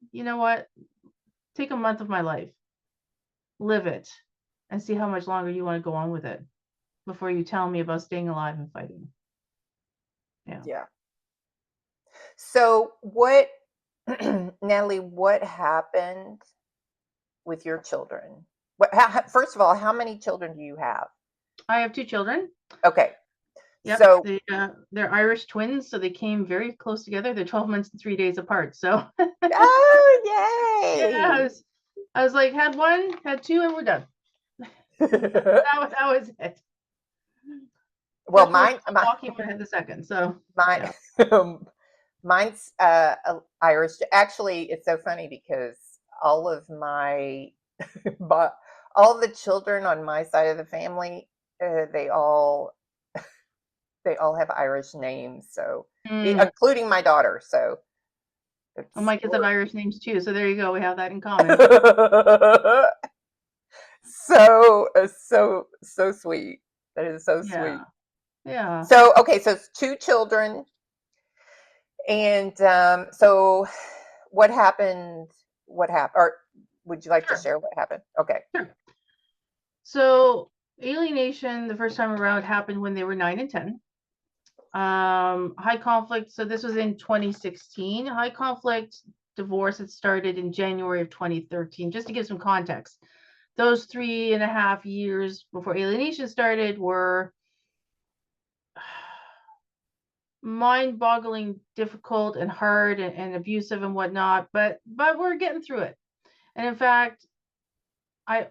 Take a month of my life, live it, and see how much longer you want to go on with it before you tell me about staying alive and fighting. Yeah. Yeah. So what, Natalie, what happened with your children? First of all, how many children do you have? I have two children. Okay. Yep. So, They're Irish twins, so they came very close together. They're 12 months and 3 days apart. So oh, yeah, yay. I was like, had one, had two, and we're done. That was it. Well, Walking when I had the second. So mine, mine's Irish. Actually, it's so funny because all of my, all the children on my side of the family, they all have Irish names. So, including my daughter. So, my kids have Irish names too. So there you go. We have that in common. so sweet. That is so sweet. Yeah. So, okay, so it's two children. And so what happened? Or would you like to share what happened? Okay. Sure. So alienation the first time around happened when they were 9 and 10. High conflict. So this was in 2016. High conflict divorce had started in January of 2013, just to give some context. Those 3.5 years before alienation started were mind-boggling, difficult and hard and abusive and whatnot, but we're getting through it. And in fact, I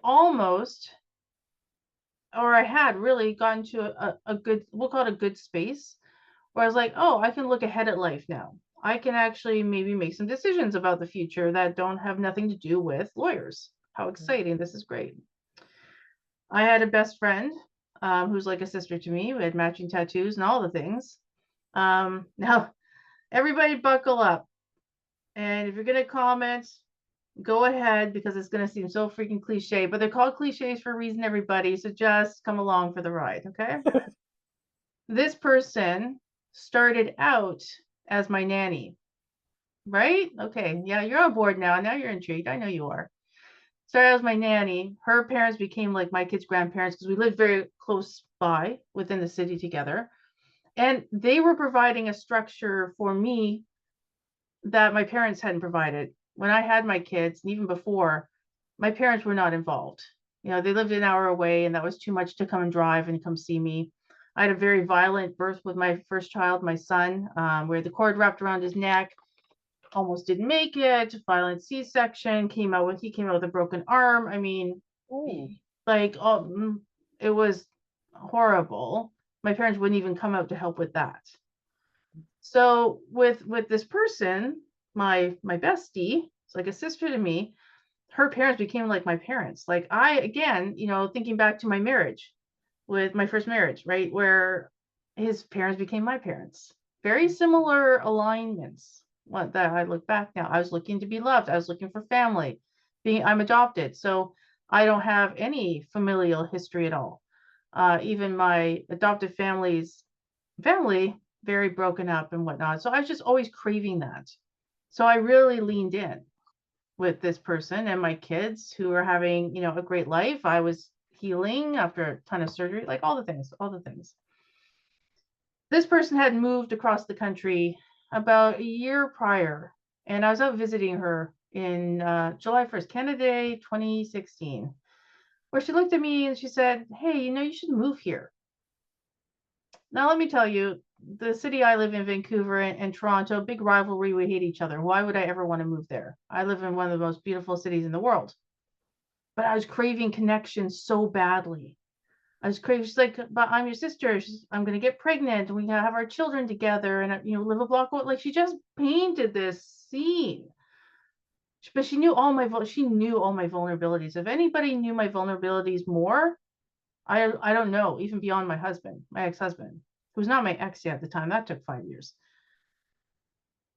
had really gotten to a good, we'll call it a good space, where I was like, oh, I can look ahead at life now. I can actually maybe make some decisions about the future that don't have nothing to do with lawyers. How exciting. This is great. I had a best friend who's like a sister to me. We had matching tattoos and all the things. Now, everybody buckle up. And if you're going to comment, go ahead, because it's going to seem so freaking cliche, but they're called cliches for a reason, everybody. So just come along for the ride, okay? This person started out as my nanny, right? Okay, yeah, you're on board now. Now you're intrigued. I know you are. Started out as my nanny. Her parents became like my kids' grandparents because we lived very close by within the city together. And they were providing a structure for me that my parents hadn't provided. When I had my kids, and even before, my parents were not involved. You know, they lived an hour away, and that was too much to come and drive and come see me. I had a very violent birth with my first child, my son, where the cord wrapped around his neck, almost didn't make it, violent C-section, he came out with a broken arm. I mean, like, it was horrible. My parents wouldn't even come out to help with that. So with this person, my bestie, it's like a sister to me, her parents became like my parents. Like, I, again, you know, thinking back to my marriage, with my first marriage, right, where his parents became my parents. Very similar alignments. What that I look back now, I was looking to be loved. I was looking for family. I'm adopted, so I don't have any familial history at all. Even my adopted family, very broken up and whatnot. So I was just always craving that. So I really leaned in with this person and my kids, who were having, you know, a great life. I was healing after a ton of surgery, like all the things. This person had moved across the country about a year prior, and I was out visiting her in July 1st, Canada Day 2016, where she looked at me and she said, hey, you know, you should move here. Now, let me tell you, the city I live in, Vancouver and Toronto, big rivalry. We hate each other. Why would I ever want to move there? I live in one of the most beautiful cities in the world. But I was craving connection so badly. I was craving, she's like, but I'm your sister. I'm going to get pregnant. And we have our children together and, you know, live a block away. Like, she just painted this scene. But she knew all my vulnerabilities. If anybody knew my vulnerabilities more, I don't know, even beyond my husband, my ex-husband, who's not my ex yet at the time. That took 5 years.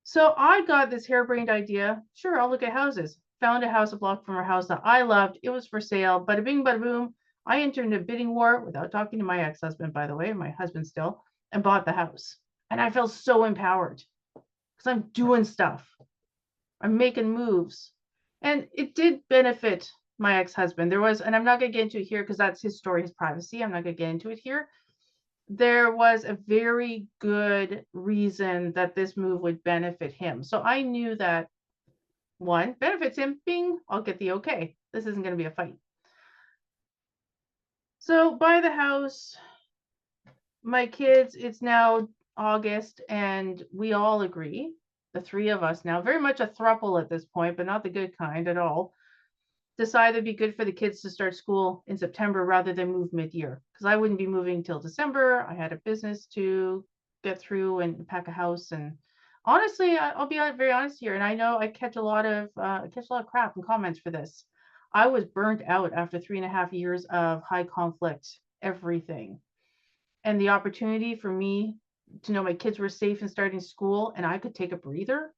So I got this harebrained idea. Sure, I'll look at houses. Found a house a block from our house that I loved. It was for sale. Bada bing, bada boom. I entered into a bidding war without talking to my ex-husband, by the way, my husband still, and bought the house. And I felt so empowered because I'm doing stuff. I'm making moves. And it did benefit my ex-husband. There was, and I'm not going to get into it here because that's his story, his privacy. I'm not going to get into it here. There was a very good reason that this move would benefit him. So I knew that, one, benefits him, bing, I'll get the okay. This isn't going to be a fight. So buy the house, my kids, it's now August, and we all agree, the three of us now, very much a throuple at this point, but not the good kind at all, decide it'd be good for the kids to start school in September rather than move mid-year, because I wouldn't be moving till December. I had a business to get through and pack a house. And honestly, I'll be very honest here, and I know I catch a lot of crap and comments for this. I was burnt out after 3.5 years of high conflict, everything. And the opportunity for me to know my kids were safe and starting school and I could take a breather.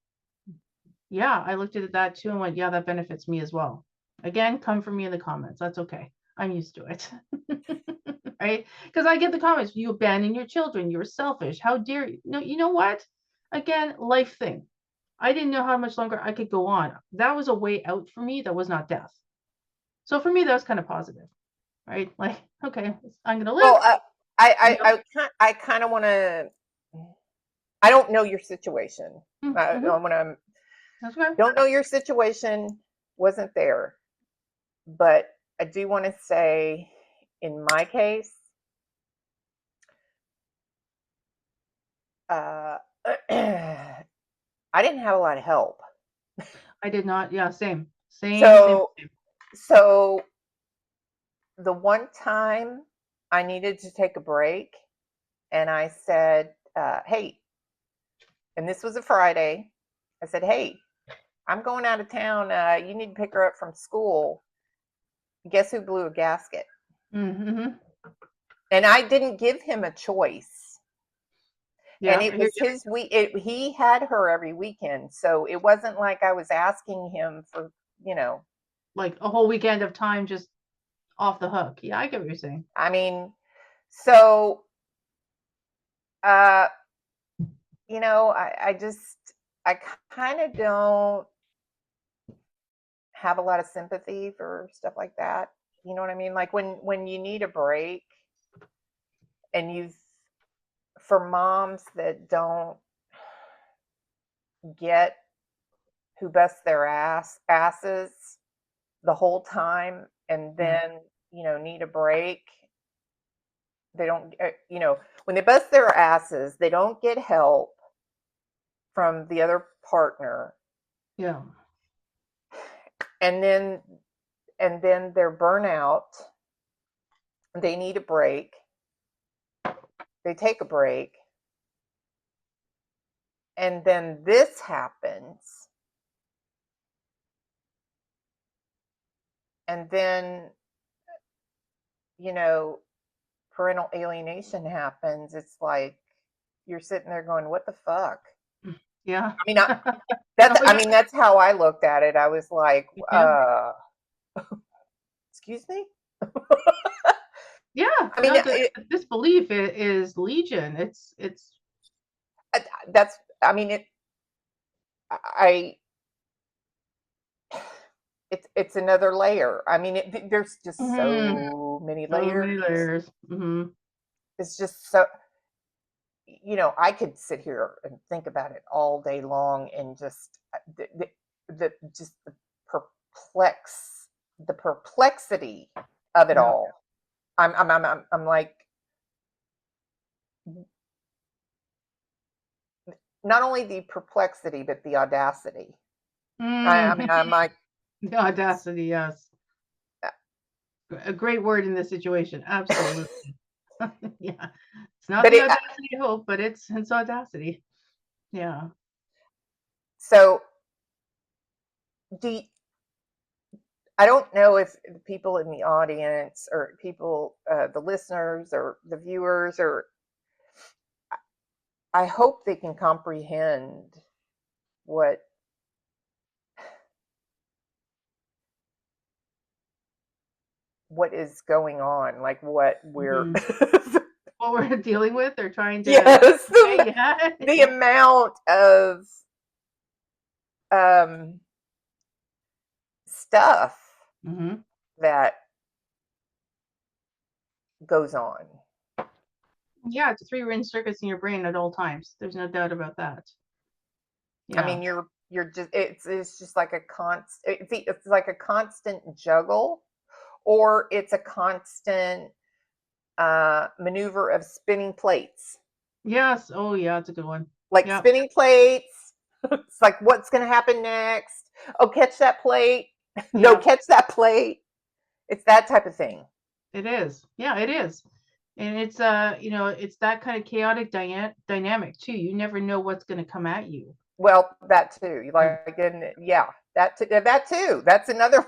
Yeah, I looked at that too and went, yeah, that benefits me as well. Again, come for me in the comments. That's okay. I'm used to it. Right? Because I get the comments, you abandon your children, you're selfish. How dare you? No, you know what? Again, life thing. I didn't know how much longer I could go on. That was a way out for me. That was not death. So for me, that was kind of positive, right? Like, okay, I'm going to live. Well, I kind of want to. I don't know your situation. Mm-hmm. I want to Okay. Don't know your situation, wasn't there. But I do want to say, in my case, uh, I didn't have a lot of help. I did not. Yeah, same. So, Same. so the one time I needed to take a break, and I said, "Hey," and this was a Friday. I said, "Hey, I'm going out of town. You need to pick her up from school." Guess who blew a gasket? Mm-hmm. And I didn't give him a choice. And Yeah, I it hear was his week. He had her every weekend, so it wasn't like I was asking him for, you know. like a whole weekend of time just off the hook. Yeah, I get what you're saying. I mean, so uh, I just I kind of don't have a lot of sympathy for stuff like that. You know what I mean? Like when you need a break, and you've for moms that don't get who busts their asses the whole time, and Yeah. then need a break. They don't, when they bust their asses, they don't get help from the other partner, Yeah. and then they're burnout. They need a break. They take a break, and then this happens, and then you know parental alienation happens. It's like you're sitting there going, "What the fuck?" Yeah. I mean, that's Oh I yeah. mean that's how I looked at it. I was like, Yeah. "Excuse me." Yeah. I mean, No, the disbelief is legion. It's that's. I mean, I. It's another layer. I mean, there's just mhm, so many so layers. many layers. Hmm. It's just so. I could sit here and think about it all day long, and just just the perplexity of it Yeah. all. I'm like, not only the perplexity but the audacity. I Mm. mean, I'm like, The audacity, yes. A great word in this situation. Absolutely. Yeah. It's not but the it audacity I hope, but it's audacity. Yeah. so do you, I don't know if the people in the audience, or people, the listeners or the viewers, or I hope they can comprehend what what is going on, like what we're Hmm. What we're dealing with or trying to yes, convey. Yeah. the Yeah. amount of um, stuff Hmm. that goes on. Yeah, it's a three-ring circus in your brain at all times. There's no doubt about that. I Yeah. mean, you're just it's just like a it's like a constant juggle, or it's a constant maneuver of spinning plates. Yes. Oh, yeah, it's a good one. Like Yep. spinning plates. It's like, what's going to happen next? Oh, catch that plate. No, Yep. catch that plate. It's that type of thing. It is. Yeah, it is. And it's it's that kind of chaotic dynamic too. You never know what's going to come at you. Well, that too. And Like, and yeah, that too. That's another.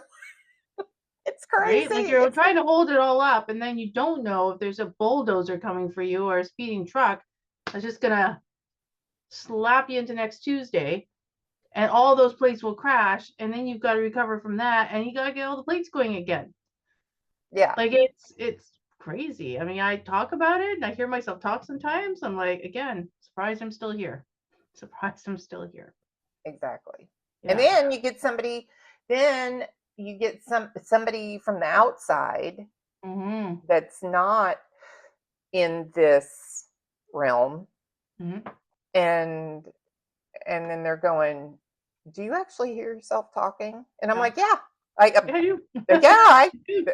It's right? Like crazy. you're It's trying to hold it all up and then you don't know if there's a bulldozer coming for you or a speeding truck that's just going to slap you into next Tuesday and all those plates will crash and then you've got to recover from that and you got to get all the plates going again. yeah, Like it's crazy. I mean, I talk about it and I hear myself talk sometimes. I'm like, again, surprised I'm still here. Surprised I'm still here. exactly. And Yeah. then you get somebody. Then you get somebody from the outside Mm-hmm. that's not in this realm, Mm-hmm. and then they're going, do you actually hear yourself talking? And I'm Yeah. like, yeah, I, Yeah, you. yeah, I. You.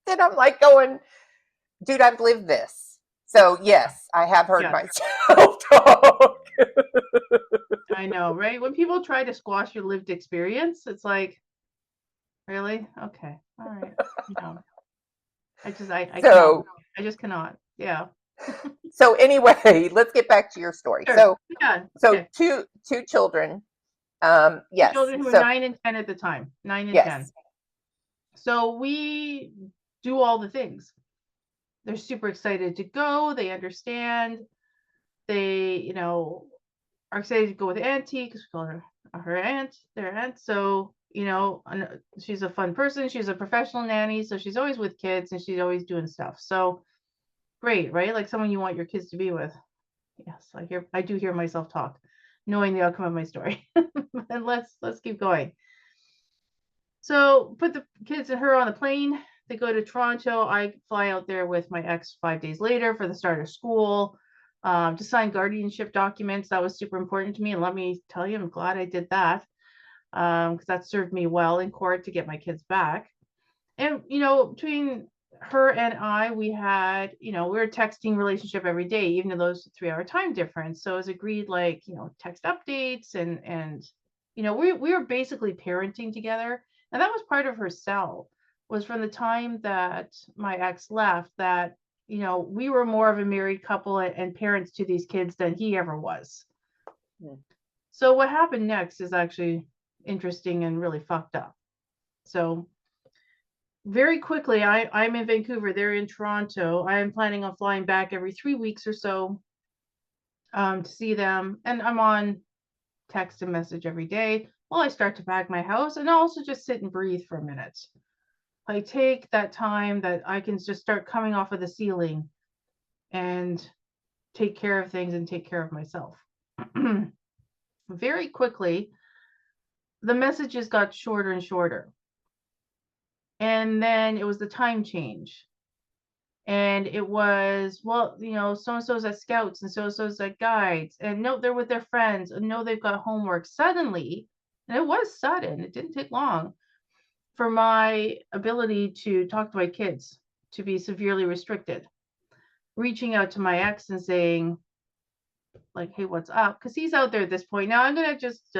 And I'm like going, dude, I've lived this. So yes, I have heard Yes, myself talk. I know, right? When people try to squash your lived experience, it's like, really? Okay. All right. No. I cannot. So I just cannot. Yeah. so anyway, let's get back to your story. Sure. So Yeah. so Okay. two children. Two Yes. children who were So 9 and 10 at the time. 9 and 10. yes. So we do all the things. They're super excited to go. They understand. They, are excited to go with Auntie because we call her aunt, their aunt. So, she's a fun person. She's a professional nanny. So she's always with kids and she's always doing stuff. So great, right? Like someone you want your kids to be with. Yes, I do hear myself talk, knowing the outcome of my story. And let's keep going. So put the kids and her on the plane. They go to Toronto. I fly out there with my ex 5 days later for the start of school, to sign guardianship documents. That was super important to me. And let me tell you, I'm glad I did that, because that served me well in court to get my kids back. And, between her and I, we had, we were a texting relationship every day, even though those 3 hour time difference. So it was agreed, like, text updates and, we were basically parenting together. And that was part of her sell, was from the time that my ex left, that, we were more of a married couple and parents to these kids than he ever was. Hmm. So what happened next is actually interesting and really fucked up. So very quickly, I'm in Vancouver, they're in Toronto. I am planning on flying back every 3 weeks or so, to see them. And I'm on text and message every day while I start to pack my house and also just sit and breathe for a minute. I take that time that I can just start coming off of the ceiling and take care of things and take care of myself. Very quickly, the messages got shorter and shorter. And then it was the time change. And it was, well, so and so's at scouts and so and so's at guides, and no, they're with their friends, and no, they've got homework. Suddenly, and it was sudden, it didn't take long for my ability to talk to my kids to be severely restricted. Reaching out to my ex and saying, like, hey, what's up? Because he's out there at this point. Now I'm gonna just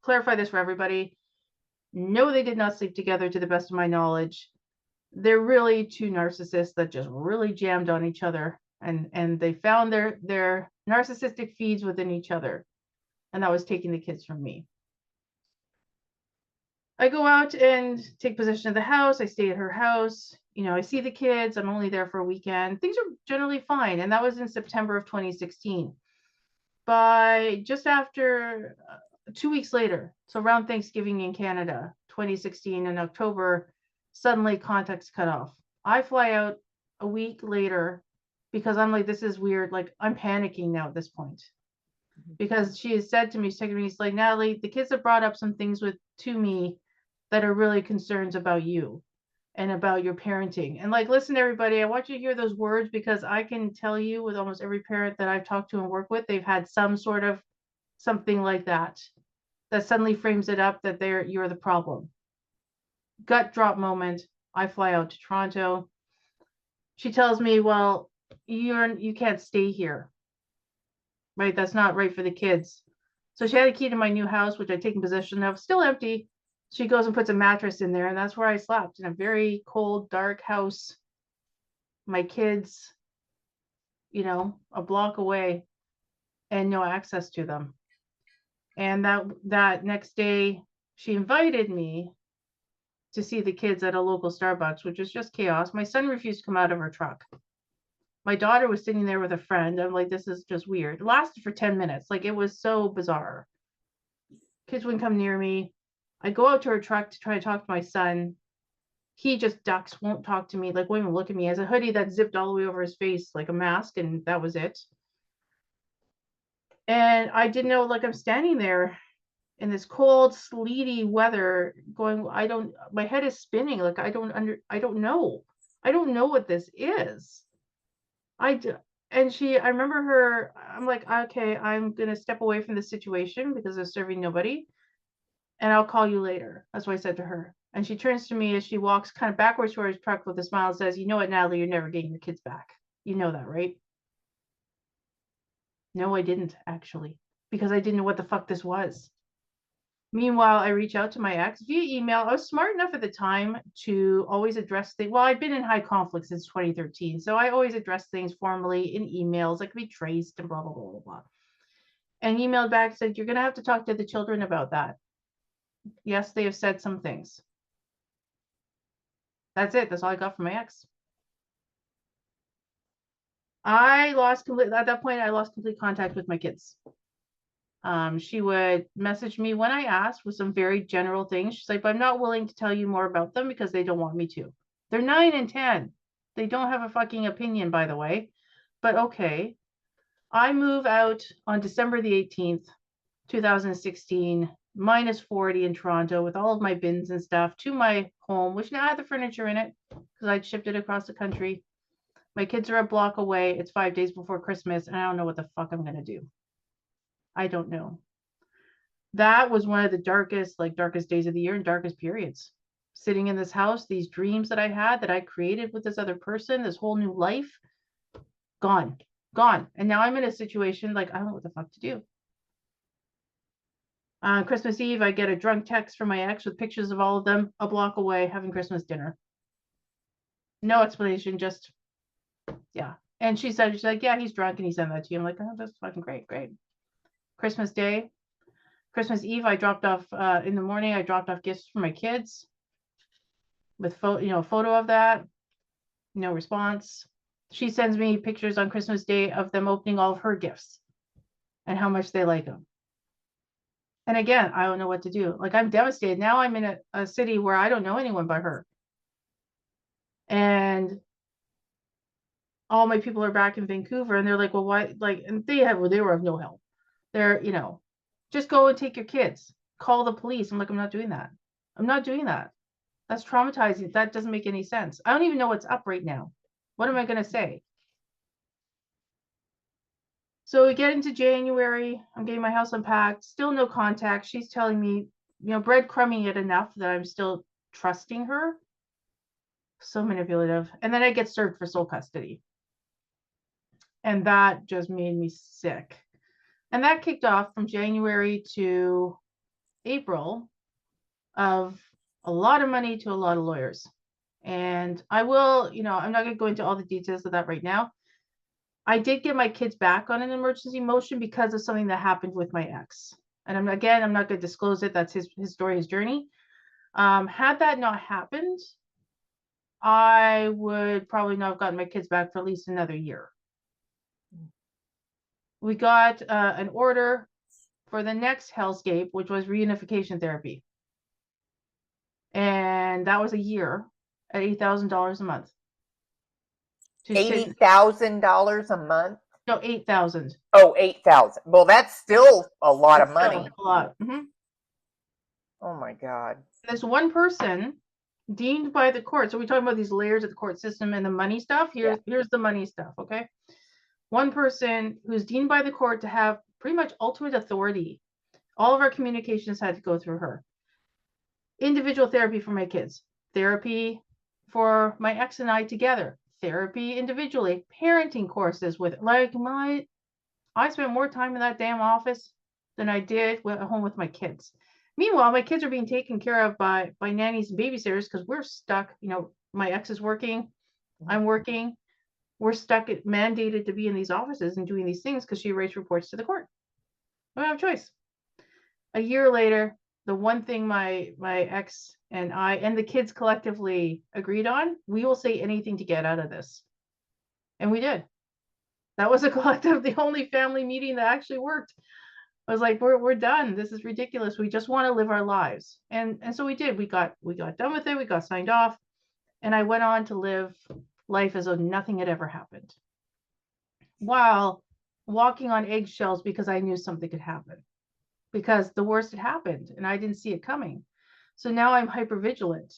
clarify this for everybody. No, they did not sleep together to the best of my knowledge. They're really two narcissists that just really jammed on each other, and they found their narcissistic feeds within each other, and that was taking the kids from me. I go out and take possession of the house. I stay at her house. I see the kids. I'm only there for a weekend. Things are generally fine, and that was in September of 2016. By just after 2 weeks later, so around Thanksgiving in Canada, 2016 in October, suddenly contact's cut off. I fly out a week later because I'm like, this is weird. Like, I'm panicking now at this point, because she has said to me, she's taken me, she's like, Natalie, the kids have brought up some things to me that are really concerns about you and about your parenting. And like, listen, everybody, I want you to hear those words, because I can tell you with almost every parent that I've talked to and worked with, they've had some sort of something like that suddenly frames it up that you're the problem. Gut drop moment. I fly out to Toronto. She tells me, well, you can't stay here. Right? That's not right for the kids. So she had a key to my new house, which I'd taken possession of, still empty. She goes and puts a mattress in there, and that's where I slept, in a very cold, dark house. My kids, a block away, and no access to them. And that next day, she invited me to see the kids at a local Starbucks, which was just chaos. My son refused to come out of her truck. My daughter was sitting there with a friend. I'm like, this is just weird. It lasted for 10 minutes. Like, it was so bizarre. Kids wouldn't come near me. I go out to her truck to try to talk to my son. He just ducks, won't talk to me, like, won't even look at me. He has a hoodie that zipped all the way over his face, like a mask, and that was it. And I didn't know, like, I'm standing there in this cold, sleety weather going, my head is spinning. Like, I don't know what this is. I remember her, I'm like, okay, I'm gonna step away from the situation because it's serving nobody, and I'll call you later. That's what I said to her. And she turns to me as she walks kind of backwards towards her truck with a smile and says, "You know what, Natalie, you're never getting your kids back. You know that, right?" No, I didn't actually, because I didn't know what the fuck this was. Meanwhile, I reach out to my ex via email. I was smart enough at the time to always address things. Well, I'd been in high conflict since 2013, so I always address things formally in emails that could be traced and blah, blah, blah, blah, blah. And emailed back, said, "You're going to have to talk to the children about that. Yes, they have said some things." That's it. That's all I got from my ex. At that point, I lost complete contact with my kids. She would message me when I asked with some very general things. She's like, "But I'm not willing to tell you more about them because they don't want me to." They're 9 and 10. They don't have a fucking opinion, by the way. But okay. I move out on December the 18th, 2016, minus 40 in Toronto with all of my bins and stuff to my home, which now had the furniture in it because I'd shipped it across the country. My kids are a block away. It's 5 days before Christmas, and I don't know what the fuck I'm going to do. I don't know. That was one of the darkest days of the year and darkest periods. Sitting in this house, these dreams that I had that I created with this other person, this whole new life, gone, gone. And now I'm in a situation like I don't know what the fuck to do. On Christmas Eve, I get a drunk text from my ex with pictures of all of them a block away having Christmas dinner. No explanation, just yeah. And she's like, "Yeah, he's drunk and he sent that to you." I'm like, "Oh, that's fucking great, great." Christmas Day, Christmas Eve, I dropped off in the morning. I dropped off gifts for my kids with photo of that. No response. She sends me pictures on Christmas Day of them opening all of her gifts and how much they like them. And again, I don't know what to do. Like, I'm devastated. Now I'm in a city where I don't know anyone but her. And all my people are back in Vancouver, and they're like, "Well, why?" Like, and they were of no help. They're, just go and take your kids. Call the police. I'm like, I'm not doing that. I'm not doing that. That's traumatizing. That doesn't make any sense. I don't even know what's up right now. What am I going to say? So we get into January. I'm getting my house unpacked. Still no contact. She's telling me, breadcrumbing it enough that I'm still trusting her. So manipulative. And then I get served for sole custody. And that just made me sick. And that kicked off from January to April of a lot of money to a lot of lawyers. And I will, I'm not going to go into all the details of that right now. I did get my kids back on an emergency motion because of something that happened with my ex. And I'm not going to disclose it. That's his story, his journey. Had that not happened, I would probably not have gotten my kids back for at least another year. We got an order for the next hellscape, which was reunification therapy. And that was a year at $8,000 a month. $80,000 a month? No, 8,000. Oh, 8,000. Well, that's still a lot of money. A lot. Mm-hmm. Oh my God. This one person deemed by the court. So we're talking about these layers of the court system and the money stuff. Here's the money stuff. Okay. One person who's deemed by the court to have pretty much ultimate authority. All of our communications had to go through her. Individual therapy for my kids, therapy for my ex and I together, therapy individually, parenting courses with I spent more time in that damn office than I did at home with my kids. Meanwhile, my kids are being taken care of by nannies and babysitters because we're stuck. My ex is working, I'm working. We're stuck mandated to be in these offices and doing these things because she writes reports to the court. We don't have a choice. A year later, the one thing my ex and I and the kids collectively agreed on, we will say anything to get out of this. And we did. That was the only family meeting that actually worked. I was like, we're done. This is ridiculous. We just want to live our lives. And so we did. We got done with it. We got signed off. And I went on to live life as though nothing had ever happened, while walking on eggshells because I knew something could happen, because the worst had happened and I didn't see it coming. So now I'm hyper vigilant.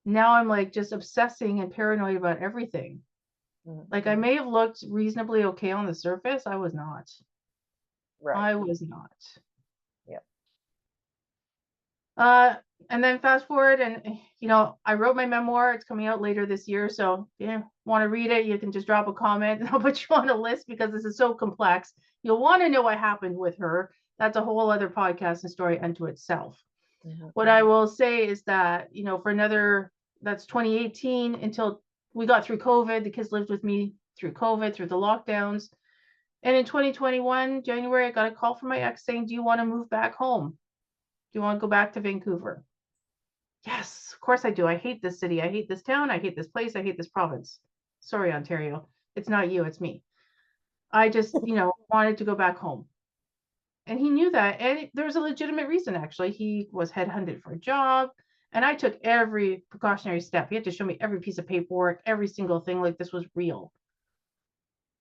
Now I'm like just obsessing and paranoid about everything. Like I may have looked reasonably okay on the surface. I was not. Right. I was not. Yep. And then fast forward, and I wrote my memoir. It's coming out later this year. So if you want to read it, you can just drop a comment and I'll put you on a list because this is so complex. You'll want to know what happened with her. That's a whole other podcast and story unto itself. What I will say is that, that's 2018 until we got through COVID. The kids lived with me through COVID, through the lockdowns. And in 2021, January, I got a call from my ex saying, do you want to move back home? Do you want to go back to Vancouver? Yes, of course I do. I hate this city. I hate this town. I hate this place. I hate this province. Sorry, Ontario. It's not you, it's me. I just, wanted to go back home. And he knew that. And there was a legitimate reason, actually. He was headhunted for a job. And I took every precautionary step. He had to show me every piece of paperwork, every single thing, like this was real,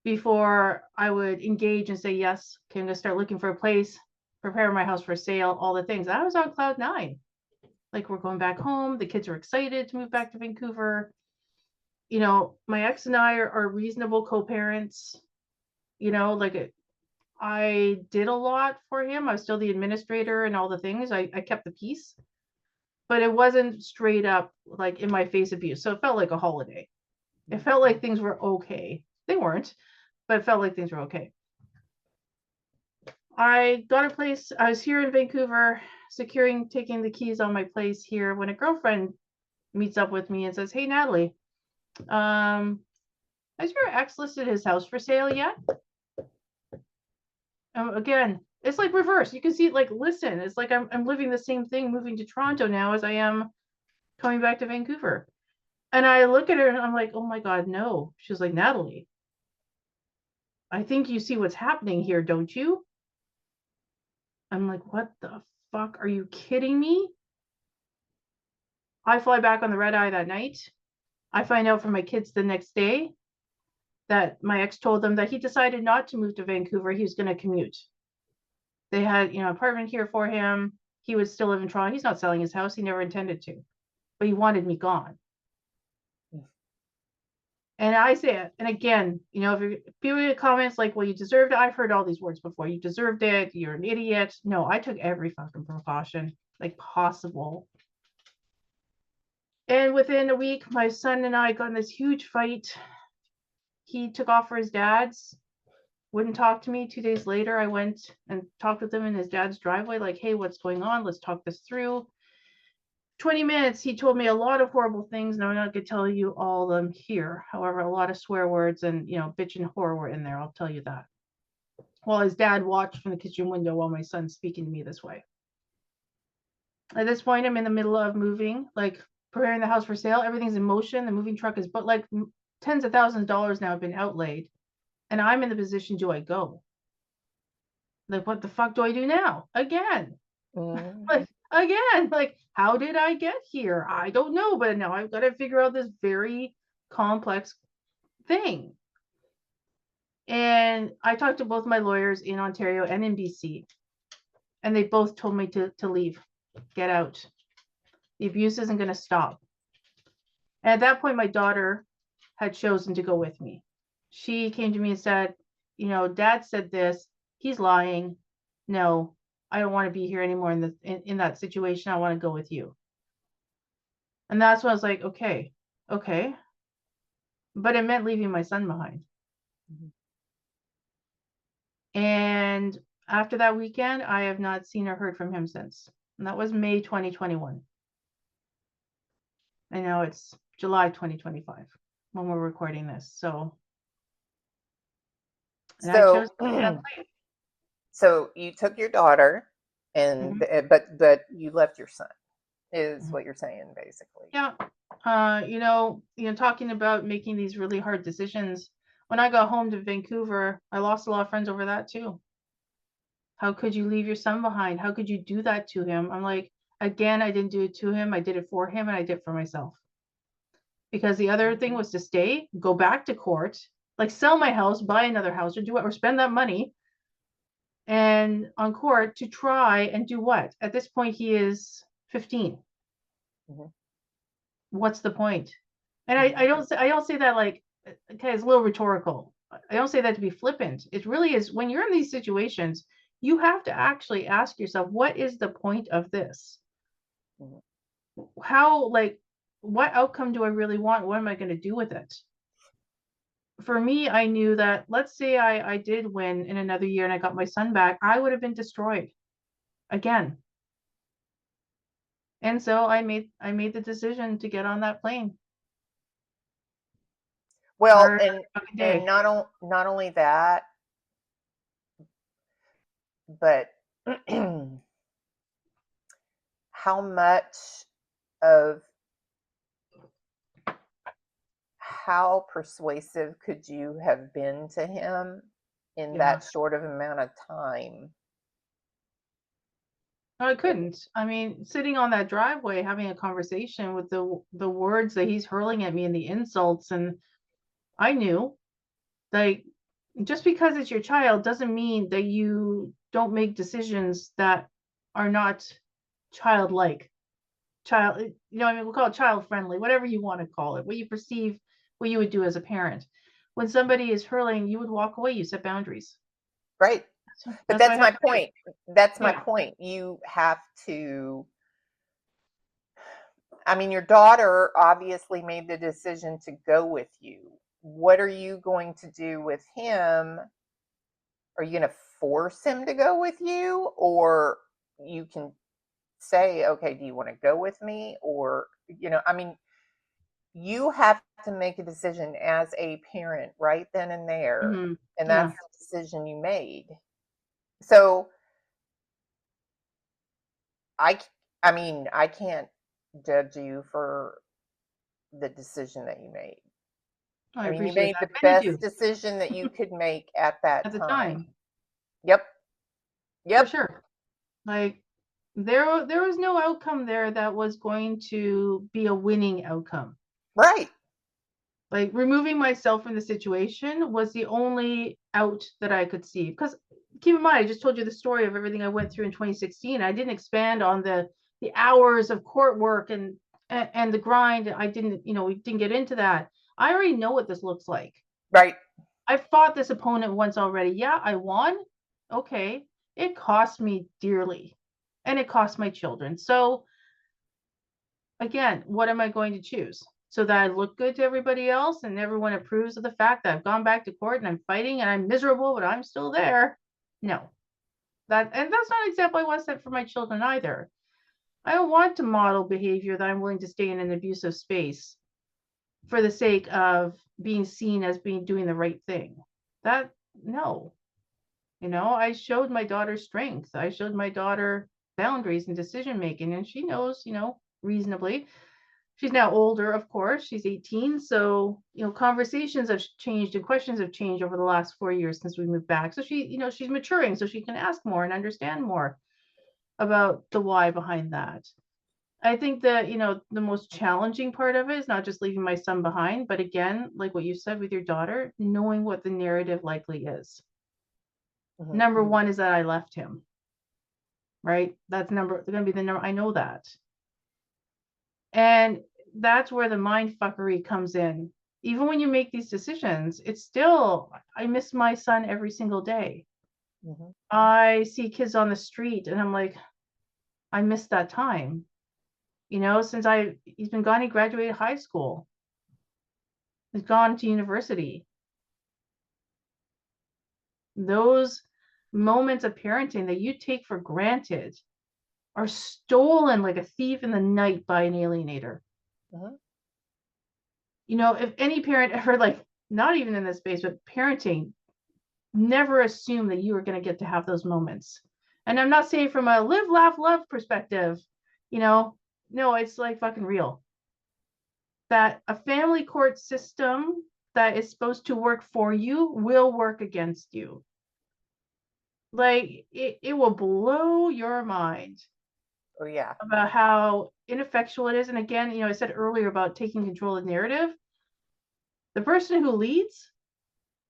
before I would engage and say, yes, okay, I'm going to start looking for a place, prepare my house for sale, all the things. I was on cloud 9. Like, we're going back home. The kids are excited to move back to Vancouver. My ex and I are reasonable co-parents. I did a lot for him. I was still the administrator and all the things. I kept the peace, but it wasn't straight up like in my face abuse. So it felt like a holiday. It felt like things were okay. They weren't, but it felt like things were okay. I got a place. I was here in Vancouver, taking the keys on my place here, when a girlfriend meets up with me and says, hey, Natalie, has your ex listed his house for sale yet? Again, it's like reverse. You can see, like, listen, it's like I'm living the same thing moving to Toronto now as I am coming back to Vancouver. And I look at her and I'm like, oh my God, no. She's like, Natalie, I think you see what's happening here, don't you? I'm like, what the fuck? Are you kidding me? I fly back on the red eye that night. I find out from my kids the next day that my ex told them that he decided not to move to Vancouver. He was going to commute. They had, an apartment here for him. He would still live in Toronto. He's not selling his house. He never intended to, but he wanted me gone. And I say it, and again, if people get comments like, well, you deserved it. I've heard all these words before. You deserved it. You're an idiot. No, I took every fucking precaution like possible. And within a week, my son and I got in this huge fight. He took off for his dad's, wouldn't talk to me. 2 days later, I went and talked with him in his dad's driveway, like, hey, what's going on? Let's talk this through. 20 minutes, he told me a lot of horrible things, and I'm not going to tell you all of them here. However, a lot of swear words and, bitch and whore were in there. I'll tell you that. While his dad watched from the kitchen window while my son's speaking to me this way. At this point, I'm in the middle of moving, like preparing the house for sale. Everything's in motion. The moving truck is, but like tens of thousands of dollars now have been outlaid. And I'm in the position, do I go? Like, what the fuck do I do now? Again. Like, how did I get here? I don't know, but now I've got to figure out this very complex thing. And I talked to both my lawyers in Ontario and in BC, and they both told me to leave, get out. The abuse isn't going to stop. And at that point, my daughter had chosen to go with me. She came to me and said, Dad said this, he's lying. No, I don't want to be here anymore in that situation. I want to go with you. And that's when I was like, okay. But it meant leaving my son behind. And after that weekend, I have not seen or heard from him since. And that was May 2021. I know it's July 2025 when we're recording this. So I chose that life. So you took your daughter, and but you left your son, is what you're saying, basically. Yeah. Talking about making these really hard decisions. When I got home to Vancouver, I lost a lot of friends over that too. How could you leave your son behind? How could you do that to him? I'm like, again, I didn't do it to him. I did it for him, and I did it for myself. Because the other thing was to stay, go back to court, like sell my house, buy another house, or do what, or spend that money and on court to try and do what? At this point, he is 15. What's the point? And I don't say that like okay, it's a little rhetorical. I don't say that to be flippant. It really is, when you're in these situations, you have to actually ask yourself, what is the point of this? Mhm. How, like, what outcome do I really want? What am I going to do with it? For me, I knew that, let's say I did win in another year and I got my son back, I would have been destroyed again. And so I made the decision to get on that plane. Well, Hard fucking and day. not only that, but how much of how persuasive could you have been to him in Yeah. that short of amount of time? No, I couldn't. I mean, sitting on that driveway having a conversation with the words that he's hurling at me and the insults, and I knew, like, just because it's your child doesn't mean that you don't make decisions that are not childlike. I mean, we'll call it child friendly, whatever you want to call it, what you perceive, what you would do as a parent. When somebody is hurling, you would walk away, you set boundaries. Right. But That's what I that's have my to do. point. That's my Yeah. point. You have to, I mean, your daughter obviously made the decision to go with you. What are you going to do with him? Are you going to force him to go with you? Or you can say, okay, do you want to go with me? Or, I mean, you have to make a decision as a parent right then and there. Hmm. And that's Yeah. the decision you made. So I, I mean, I can't judge you for the decision that you made. I I mean, you appreciate made that. the Many do best decision that you could make at that at the time. time, Yep. for Yep. sure. Like, there was no outcome there that was going to be a winning outcome. Right. Like, removing myself from the situation was the only out that I could see. Because keep in mind, I just told you the story of everything I went through in 2016. I didn't expand on the hours of court work and the grind. I didn't, we didn't get into that. I already know what this looks like. Right. I fought this opponent once already. Yeah, I won. Okay. It cost me dearly. And it cost my children. So again, what am I going to choose? So that I look good to everybody else and everyone approves of the fact that I've gone back to court and I'm fighting and I'm miserable, but I'm still there. No. That's not an example I want to set for my children either. I don't want to model behavior that I'm willing to stay in an abusive space for the sake of being seen as being doing the right thing. That no. I showed my daughter strength. I showed my daughter boundaries and decision making, and she knows, reasonably. She's now older, of course. She's 18. So, conversations have changed and questions have changed over the last 4 years since we moved back. So she's maturing so she can ask more and understand more about the why behind that. I think that, the most challenging part of it is not just leaving my son behind, but again, like what you said with your daughter, knowing what the narrative likely is. Mm-hmm. Number one is that I left him, right? That's going to be the number. I know that. And that's where the mind fuckery comes in. Even when you make these decisions, it's still, I miss my son every single day. Mm-hmm. I see kids on the street and I'm like, I miss that time. Since he's been gone, he graduated high school. He's gone to university. Those moments of parenting that you take for granted are stolen like a thief in the night by an alienator. Mm-hmm. If any parent ever, like, not even in this space, but parenting, never assume that you are going to get to have those moments. And I'm not saying from a live, laugh, love perspective, no, it's like fucking real. That a family court system that is supposed to work for you will work against you. Like, it will blow your mind Oh, yeah. about how ineffectual it is. And again, I said earlier about taking control of the narrative. The person who leads,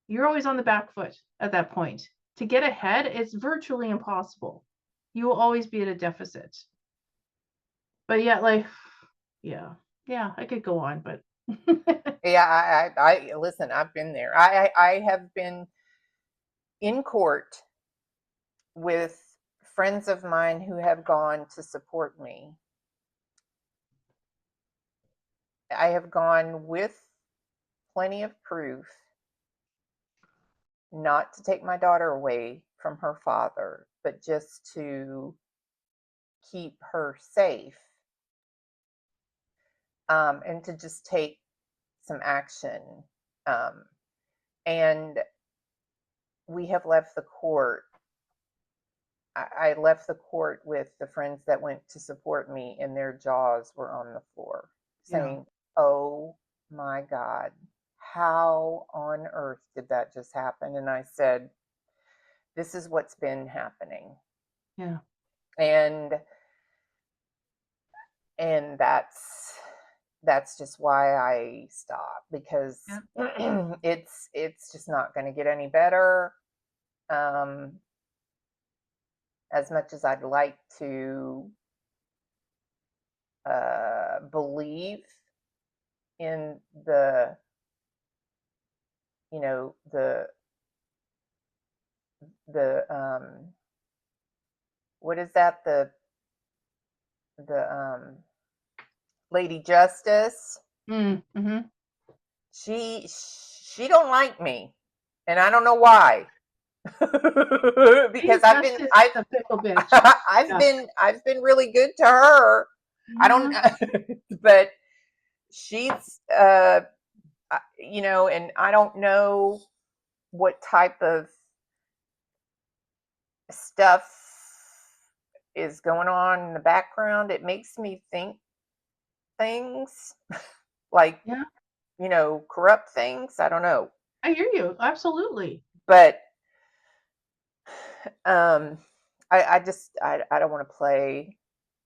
you're always on the back foot at that point. To get ahead, it's virtually impossible. You will always be at a deficit. But yeah, like, yeah, I could go on, but Yeah, I listen, I've been there. I have been in court with friends of mine who have gone to support me. I have gone with plenty of proof not to take my daughter away from her father, but just to keep her safe, and to just take some action. Um, and we have left the court. I left the court with the friends that went to support me, and their jaws were on the floor, Yeah. saying, "Oh my God, how on earth did that just happen?" And I said, "This is what's been happening." Yeah. And that's just why I stopped, because Yeah. it's just not going to get any better. Um, as much as I'd like to believe in the, you know, the what is that, the Lady Justice, Mm-hmm. she don't like me, and I don't know why. Because Lady Justice is a fickle bitch. Yeah. I've been really good to her. I don't, Yeah. but she's you know, and I don't know what type of stuff is going on in the background. It makes me think things like, Yeah. you know, corrupt things. I don't know, I hear you. Absolutely. but um, I just I don't want to play.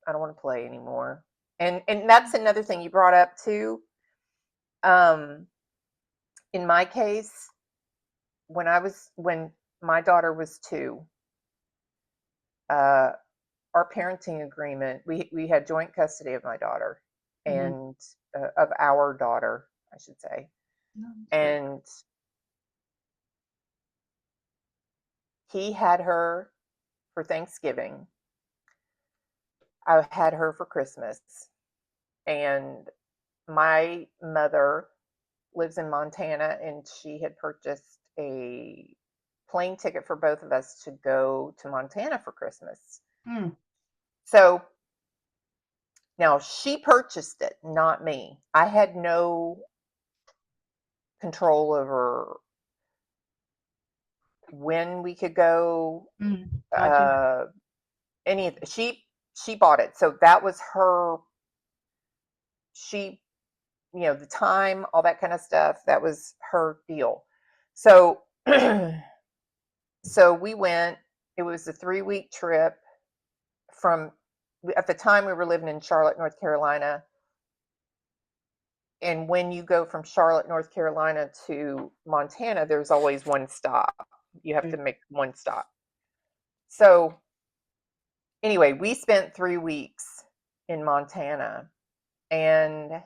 I don't want to play anymore. And that's another thing you brought up too. Um, in my case, when my daughter was 2, uh, our parenting agreement, we had joint custody of my daughter, Mm-hmm. and of our daughter, I should say. No, that's great. And he had her for Thanksgiving. I had her for Christmas. And my mother lives in Montana, and she had purchased a plane ticket for both of us to go to Montana for Christmas. Mm. So now she purchased it, not me. I had no control over when we could go. Mm. Gotcha. Uh, any she bought it, so that was her. She, you know, the time, all that kind of stuff. That was her deal. So so we went. It was a 3-week trip from, at the time we were living in Charlotte, North Carolina. And when you go from Charlotte, North Carolina to Montana, there's always one stop. You have to Right. make one stop. So anyway, we spent 3 weeks in Montana, and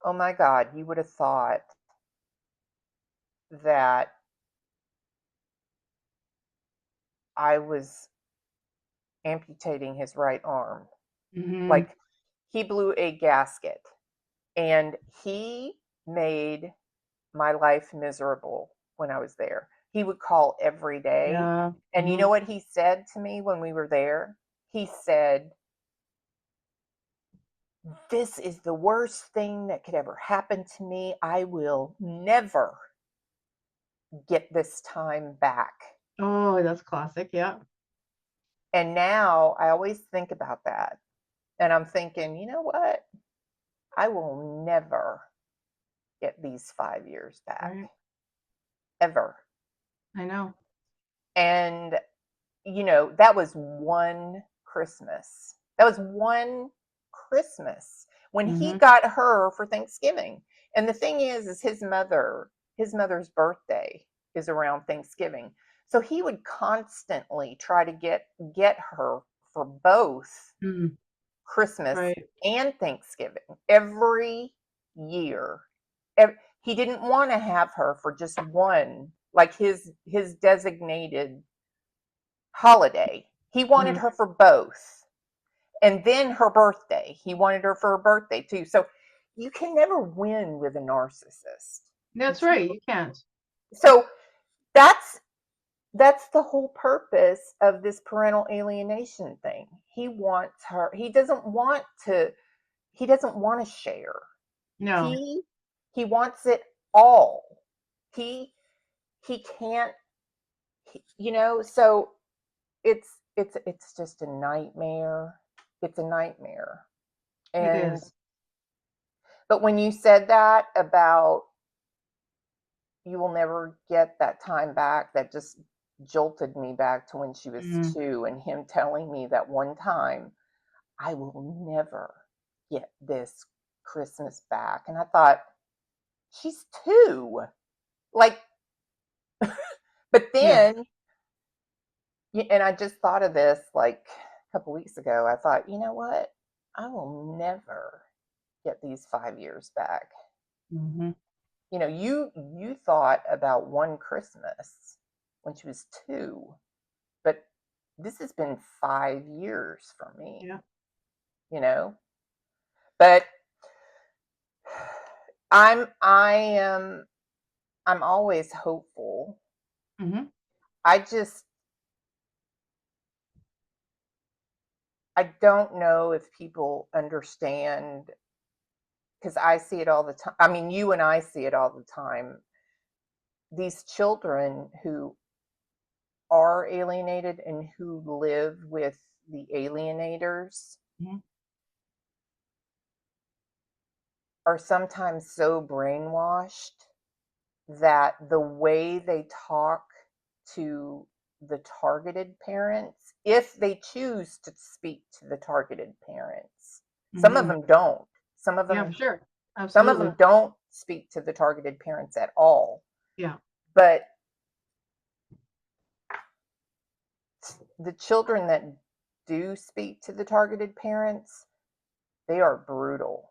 oh my God, you would have thought that I was amputating his right arm. Mm-hmm. Like, he blew a gasket, and he made my life miserable when I was there. He would call every day. Yeah. And you Mm-hmm. know what he said to me when we were there? He said, "This is the worst thing that could ever happen to me. I will never get this time back." Oh, that's classic. Yeah. And now I always think about that. And I'm thinking, you know what? I will never get these 5 years back, Right. ever. I know. And, you know, that was one Christmas. That was one Christmas when he Mm-hmm. got her for Thanksgiving. And the thing is his mother's birthday is around Thanksgiving. So he would constantly try to get her for both Mm. Christmas Right. and Thanksgiving every year. He didn't want to have her for just one, like his designated holiday. He wanted her for both. And then her birthday. He wanted her for her birthday too. So you can never win with a narcissist. That's right. You can't. So that's the whole purpose of this parental alienation thing. He wants her. He doesn't want to share. No. He wants it all. He he can't so it's just a nightmare. It's a nightmare. It And is. but when you said that about you will never get that time back, that just jolted me back to when she was Mm. 2 and him telling me that one time, I will never get this Christmas back. And I thought, she's 2. Like, but Yeah. then, and I just thought of this like a couple weeks ago. I thought, you know what? I will never get these 5 years back. Mm-hmm. You thought about one Christmas when she was 2, but this has been 5 years for me, Yeah. you know. But I am I'm always hopeful. Mm-hmm. I just I don't know if people understand, because I see it all the time. I mean, you and I see it all the time. These children who are alienated and who live with the alienators Mm-hmm. are sometimes so brainwashed that the way they talk to the targeted parents, if they choose to speak to the targeted parents, some of Mm-hmm. them don't. Some of Yeah, them for sure. some of them Absolutely. don't speak to the targeted parents at all. Yeah. But the children that do speak to the targeted parents, they are brutal.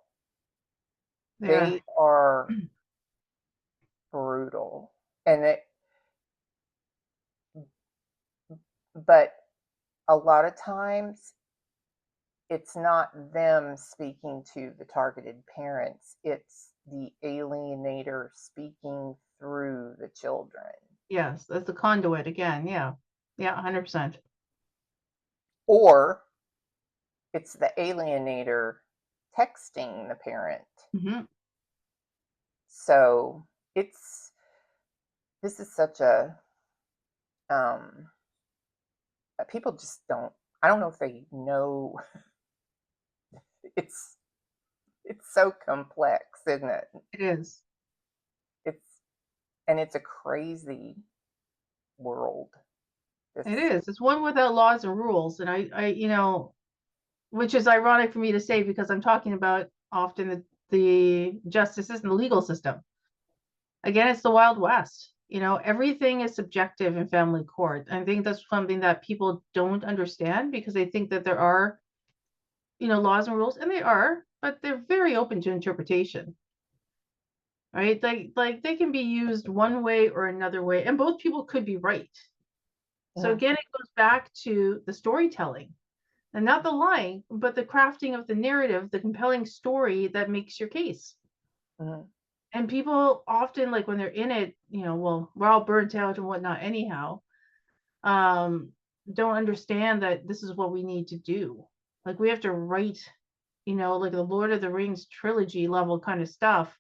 There. They are brutal. And it but a lot of times it's not them speaking to the targeted parents, it's the alienator speaking through the children. Yes, that's the conduit again. Yeah. Yeah, 100%. Or it's the alienator texting the parent. Mm-hmm. So it's this is such a um people just don't, I don't know if they know. it's it's so complex, isn't it? It is. It's and it's a crazy world. This It is. It's one without laws and rules. And which is ironic for me to say because I'm talking about often the justice system, the legal system. Again, it's the Wild West. Everything is subjective in family court. I think that's something that people don't understand because they think that there are, laws and rules, and they are, but they're very open to interpretation. Right? Like they can be used one way or another way, and both people could be right. So Mhm, again, it goes back to the storytelling. And not the lying, but the crafting of the narrative, the compelling story that makes your case. mhm, And people often, like when they're in it, well, we're all burnt out and whatnot anyhow, um, don't understand that this is what we need to do. Like we have to write, like the Lord of the Rings trilogy level kind of stuff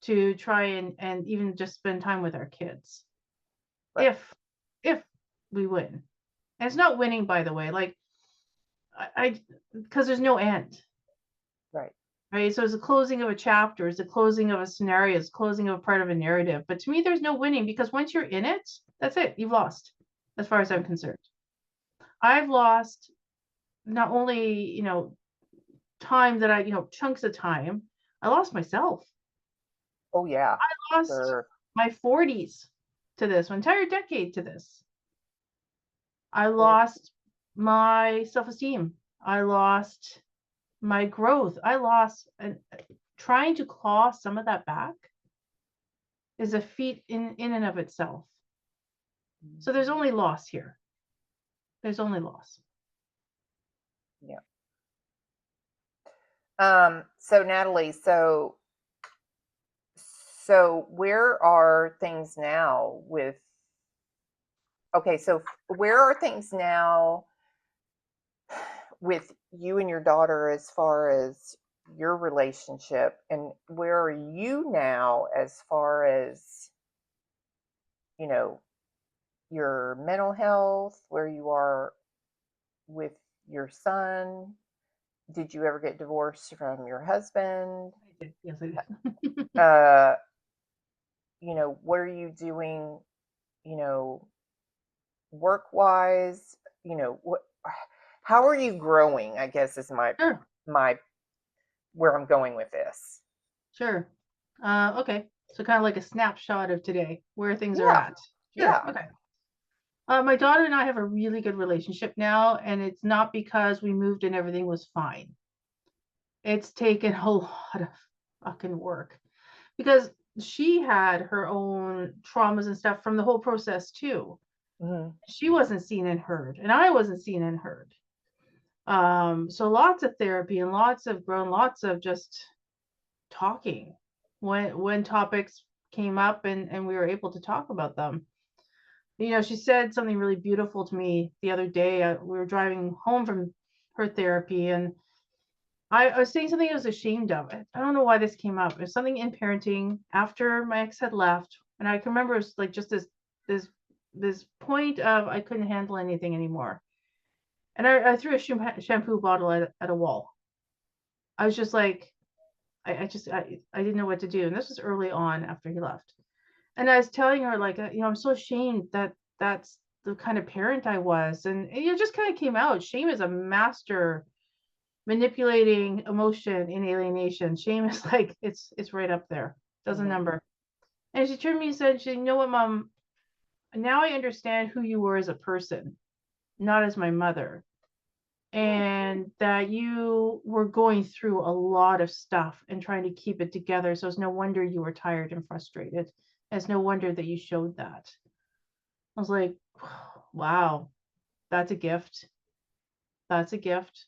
to try and even just spend time with our kids. right, If we win. And it's not winning, by the way, like I because there's no end. right. Right? So it's the closing of a chapter, it's the closing of a scenario, it's closing of a part of a narrative. But to me, there's no winning because once you're in it, that's it. You've lost, as far as I'm Mhm. concerned. I've lost not only, time that chunks of time, I lost myself. Oh yeah, I lost sure. my 40s to this, my entire decade to this. I Well, lost my self-esteem. I lost my growth. I lost trying to claw some of that back is a feat in and of itself. So there's only loss here. There's only loss. Yeah. So Natalie, so where are things now with, okay, so where are things now with you and your daughter as far as your relationship, and where are you now as far as, you know, your mental health, where you are with your son? Did you ever get divorced from your husband? I did. Yes, I did. You know, what are you doing, you know, work wise? You know, how are you growing, I guess is Sure. my where I'm going with this. Sure. Okay. So kind of like a snapshot of today, where things are Yeah. at. Sure. Yeah. Okay. My daughter and I have a really good relationship now, and it's not because we moved and everything was fine. It's taken a lot of fucking work because she had her own traumas and stuff from the whole process too. Mm-hmm. She wasn't seen and heard, and I wasn't seen and heard. So lots of therapy and lots of growth, lots of just talking when topics came up and we were able to talk about them. You know, she said something really beautiful to me the other day. We were driving home from her therapy, and I was saying something I was ashamed of. I don't know why this came up. It was something in parenting after my ex had left, and I can remember it's like just this this point of I couldn't handle anything anymore, and I threw a shampoo bottle at a wall. I was just like, I didn't know what to do, and this was early on after he left. And I was telling her like, you know, I'm so ashamed that that's the kind of parent I was, and it just kind of came out. Shame is a master manipulating emotion in alienation. Shame is like it's right up there, does a Mm-hmm. number. And she turned to me and said, "You know what, Mom? Now I understand who you were as a person, not as my mother, and that you were going through a lot of stuff and trying to keep it together. So it's no wonder you were tired and frustrated. It's no wonder that you showed that." I was like, wow, that's a gift. That's a gift.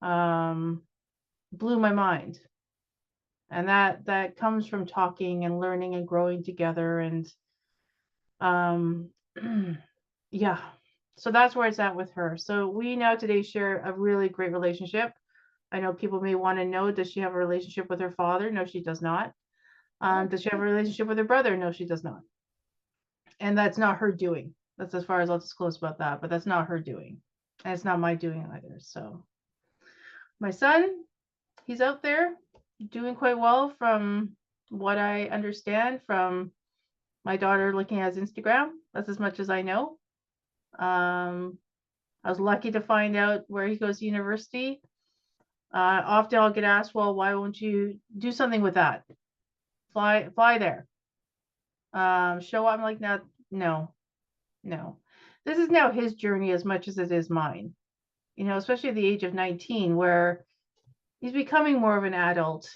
Um, Blew my mind. And that comes from talking and learning and growing together. And um, yeah, so that's where it's at with her. So we now today share a really great relationship. I know people may want to know, does she have a relationship with her father? No, she does not. Does she have a relationship with her brother? No, she does not. And that's not her doing. That's as far as I'll disclose about that, but that's not her doing. And it's not my doing either. So my son, he's out there doing quite well from what I understand from my daughter looking at his Instagram. That's as much as I know. I was lucky to find out where he goes to university. Often I'll get asked, well, why won't you do something with that? Fly there. Show up. I'm like, no. This is now his journey as much as it is mine. You know, especially at the age of 19, where he's becoming more of an adult,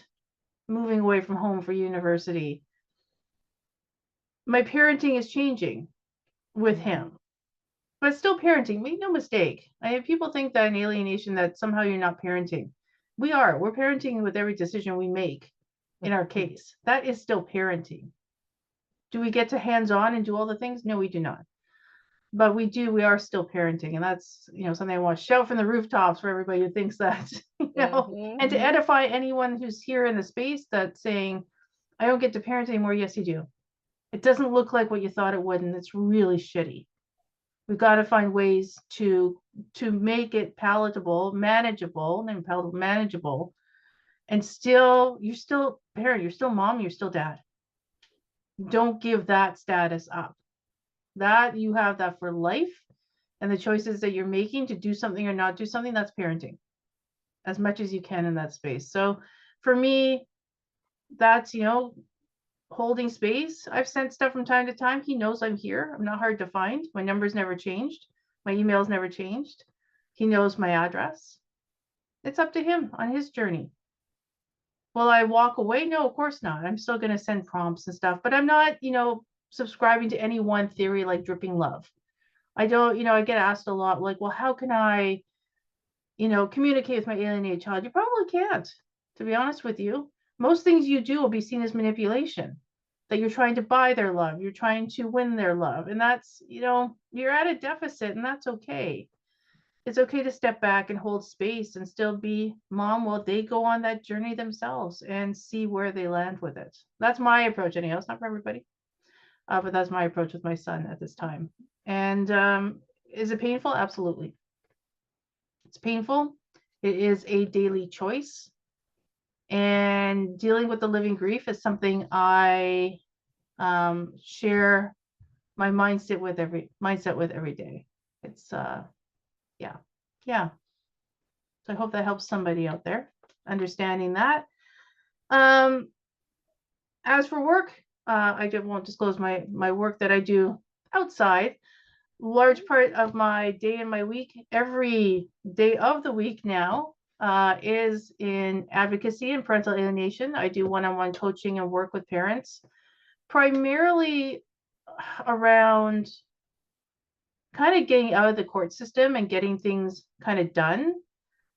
moving away from home for university. My parenting is changing with him, but still parenting. Make no mistake. People think that in alienation that somehow you're not parenting. We are. We're parenting with every decision we make in our case. That is still parenting. Do we get to hands-on and do all the things? No, we do not. But we are still parenting. And that's, you know, something I want to shout from the rooftops for everybody who thinks that, you know, and to edify anyone who's here in the space that's saying, I don't get to parent anymore. Yes, you do. It doesn't look like what you thought it would, and it's really shitty. We've got to find ways to make it palatable, manageable, and still, you're still parent, you're still mom, you're still dad. Don't give that status up. That you have that for life, and the choices that you're making to do something or not do something, that's parenting as much as you can in that space. So for me, that's, you know, holding space. I've sent stuff from time to time. He knows I'm here. I'm not hard to find. My number's never changed. My email's never changed. He knows my address. It's up to him on his journey. Will I walk away? No, of course not. I'm still going to send prompts and stuff, but I'm not, subscribing to any one theory like dripping love. I don't, I get asked a lot like, well, how can I, communicate with my alienated child? You probably can't, to be honest with you. Most things you do will be seen as manipulation, that you're trying to buy their love, you're trying to win their love. And that's, you're at a deficit, and that's okay. It's okay to step back and hold space and still be mom while they go on that journey themselves and see where they land with it. That's my approach, anyhow. It's not for everybody, but that's my approach with my son at this time. And is it painful? Absolutely. It's painful. It is a daily choice. And dealing with the living grief is something I share my mindset with every day. It's yeah. So I hope that helps somebody out there understanding that. As for work, I won't disclose my work that I do outside. Large part of my day and my week, every day of the week now, is in advocacy and parental alienation. I do one-on-one coaching and work with parents, primarily around kind of getting out of the court system and getting things kind of done,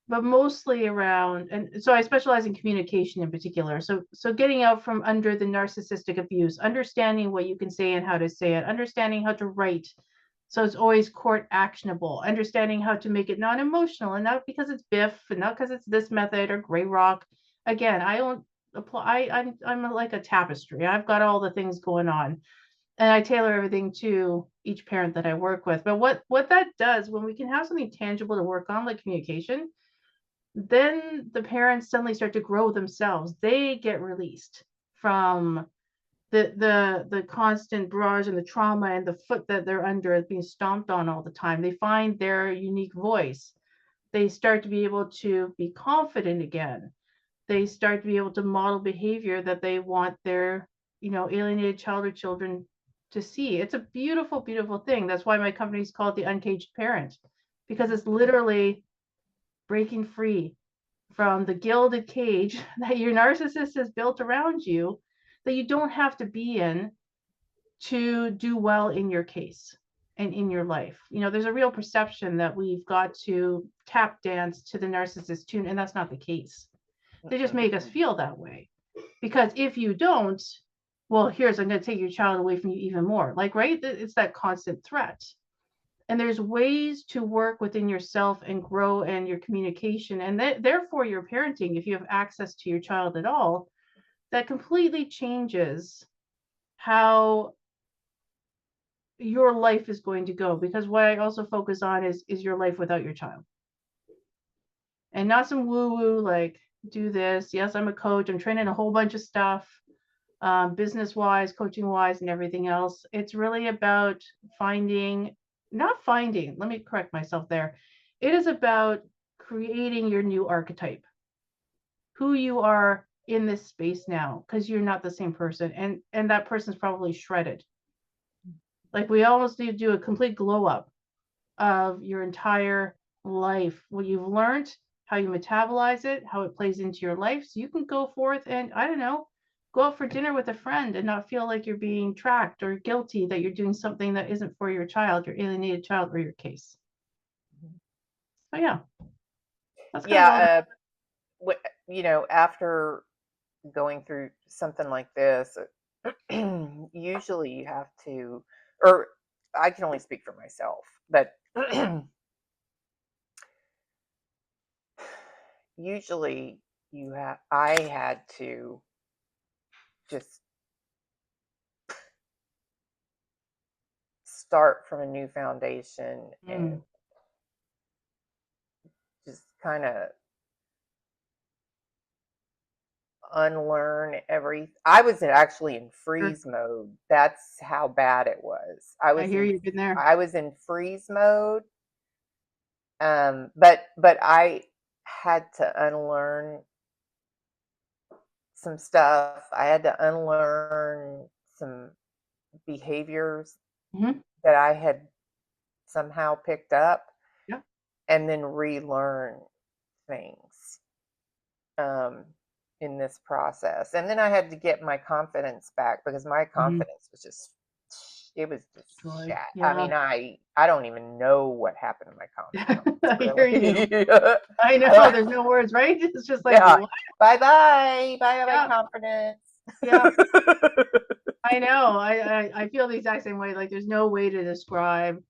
but mostly around, and so I specialize in communication in particular. So getting out from under the narcissistic abuse, understanding what you can say and how to say it, understanding how to write so it's always court actionable, understanding how to make it non-emotional, and not because it's Biff and not because it's this method or Grey Rock. Again, I don't apply. I'm like a tapestry. I've got all the things going on, and I tailor everything to each parent that I work with. But what that does, when we can have something tangible to work on, like communication, then the parents suddenly start to grow themselves. They get released from the constant barrage and the trauma and the foot that they're under being stomped on all the time. They find their unique voice. They start to be able to be confident again. They start to be able to model behavior that they want their, alienated child or children to see. It's a beautiful, beautiful thing. That's why my company is called the Uncaged Parent, because it's literally breaking free from the gilded cage that your narcissist has built around you, that you don't have to be in to do well in your case and in your life. There's a real perception that we've got to tap dance to the narcissist tune, and that's not the case. They just make us feel that way, because if you don't, well, I'm going to take your child away from you even more. Like, right? It's that constant threat. And there's ways to work within yourself and grow and your communication, and therefore your parenting, if you have access to your child at all, that completely changes how your life is going to go. Because what I also focus on is your life without your child, and not some woo-woo like do this. Yes, I'm a coach, I'm training a whole bunch of stuff, business wise, coaching wise, and everything else. It's really about let me correct myself there. It is about creating your new archetype, who you are in this space now, because you're not the same person, and that person's probably shredded. Like, we almost need to do a complete glow up of your entire life, what you've learned, how you metabolize it, how it plays into your life, so you can go forth and, I don't know, go out for dinner with a friend and not feel like you're being tracked or guilty that you're doing something that isn't for your child, your alienated child, or your case. So yeah, that's yeah. After going through something like this, usually you have to, or I can only speak for myself, but usually I had to just start from a new foundation and just kind of unlearn I was actually in freeze mode. That's how bad it was. I hear you've been there. I was in freeze mode. But I had to unlearn some stuff. I had to unlearn some behaviors that I had somehow picked up, and then relearn things. in this process. And then I had to get my confidence back because my confidence was just, it was just Destroyed. shat. I Yeah. mean, I don't even know what happened to my confidence, I hear you. really. I know. There's no words, right? It's just like, Yeah. what? Bye bye. Bye bye Yeah. confidence. Yeah. I know. I feel the exact same way. Like, there's no way to describe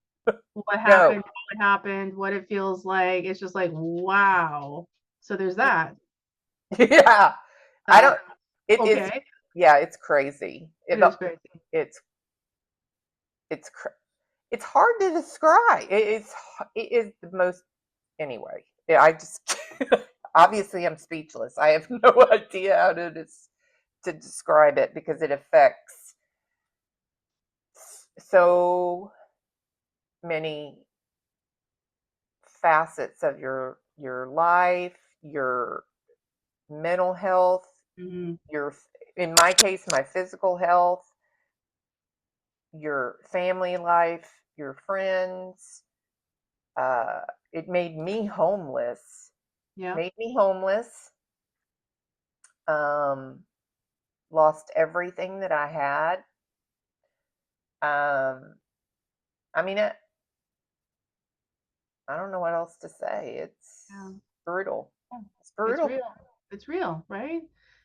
what No. happened, how it happened, what it feels like. It's just like, wow. So there's that. Yeah. I don't, it is, Okay. yeah, it's crazy. It is crazy. It's, it's, it's hard to describe. It is the most, anyway. Yeah, I just, obviously I'm speechless. I have no idea how to describe it because it affects so many facets of your life, your mental health, Mhm. your, in my case, my physical health, your family life, your friends. It made me homeless. Yeah. Made me homeless. Um, Lost everything that I had. Um, I mean, I don't know what else to say. It's Yeah. brutal. Yeah. It's It's brutal. real. It's real, right?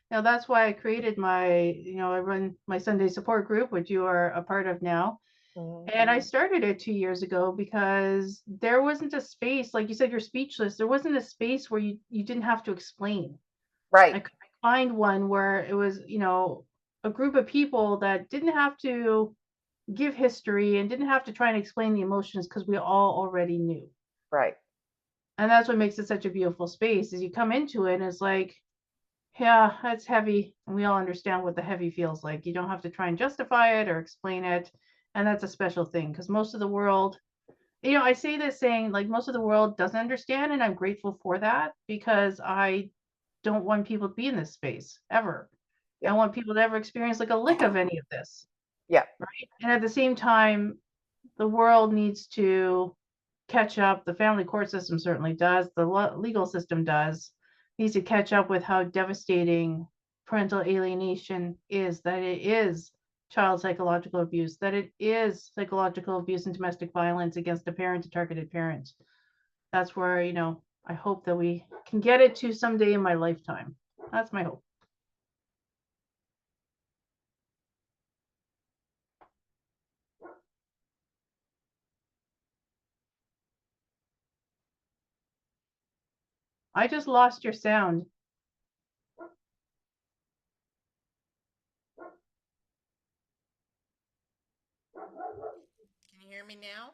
Now that's why I created I run my Sunday support group, which you are a part of now. Mhm. And I started it 2 years ago because there wasn't a space, like you said, you're speechless. There wasn't a space where you didn't have to explain. Right. I couldn't find one where it was, a group of people that didn't have to give history and didn't have to try and explain the emotions because we all already knew. Right. And that's what makes it such a beautiful space is you come into it and it's like, yeah, that's heavy. And we all understand what the heavy feels like. You don't have to try and justify it or explain it. And that's a special thing because most of the world, I say this saying like most of the world doesn't understand. And I'm grateful for that because I don't want people to be in this space ever. I Yeah. want people to ever experience like a lick of any of this. Yeah. Right. And at the same time, the world needs to catch up. The family court system certainly does. The legal system does. Needs to catch up with how devastating parental alienation is. That it is child psychological abuse. That it is psychological abuse and domestic violence against a parent, a targeted parent. That's where I hope that we can get it to someday in my lifetime. That's my hope. I just lost your sound. Can you hear me now?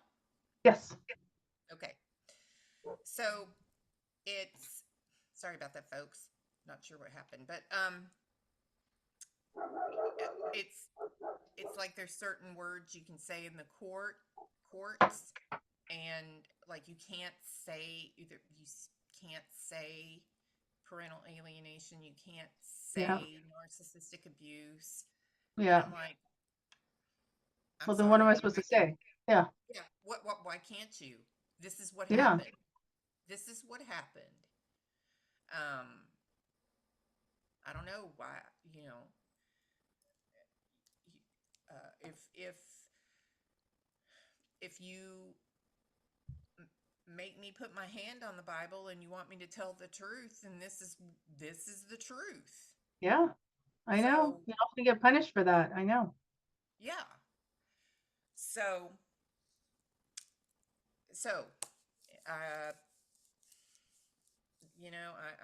Yes. Okay. So it's, sorry about that, folks. Not sure what happened, but it's it's like there's certain words you can say in the courts, and like you can't say either. Can't say parental alienation. You can't Yeah. say narcissistic abuse, and Yeah. I'm like, I'm Well, then what am I sorry. supposed to say? Yeah. Yeah. What? Why can't you? This is what Yeah. happened. This is what happened. Um, I don't know why. You know, if you make me put my hand on the Bible and you want me to tell the truth, and this is the truth. Yeah. I know. So You often get punished for that. I know. yeah. So uh,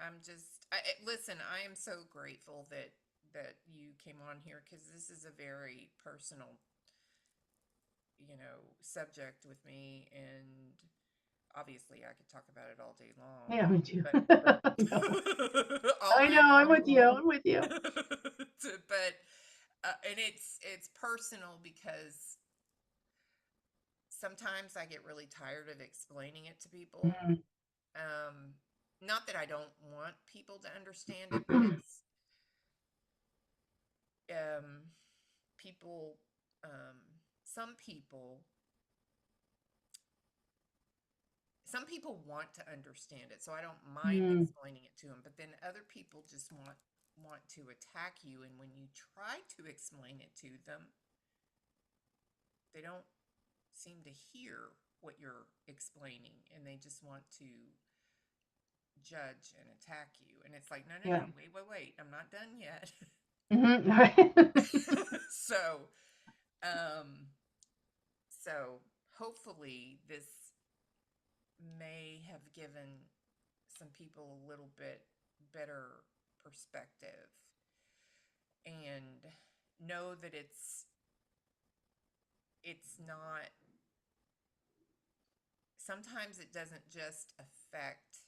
I'm just listen. I am so grateful that you came on here because this is a very personal, subject with me, and obviously I could talk about it all day long, Yeah, me too. but I know. all I night know. I'm with you. long. I'm with you. But and it's personal because sometimes I get really tired of explaining it to people. Mhm. Not that I don't want people to understand it, but it's um, people. Some people some people want to understand it, so I don't mind Mm. explaining it to them. But then other people just want to attack you, and when you try to explain it to them, they don't seem to hear what you're explaining, and they just want to judge and attack you. And it's like, no, no, Yeah. no, wait, I'm not done yet. Right. So, um, so hopefully this may have given some people a little bit better perspective, and know that it's not, sometimes it doesn't just affect,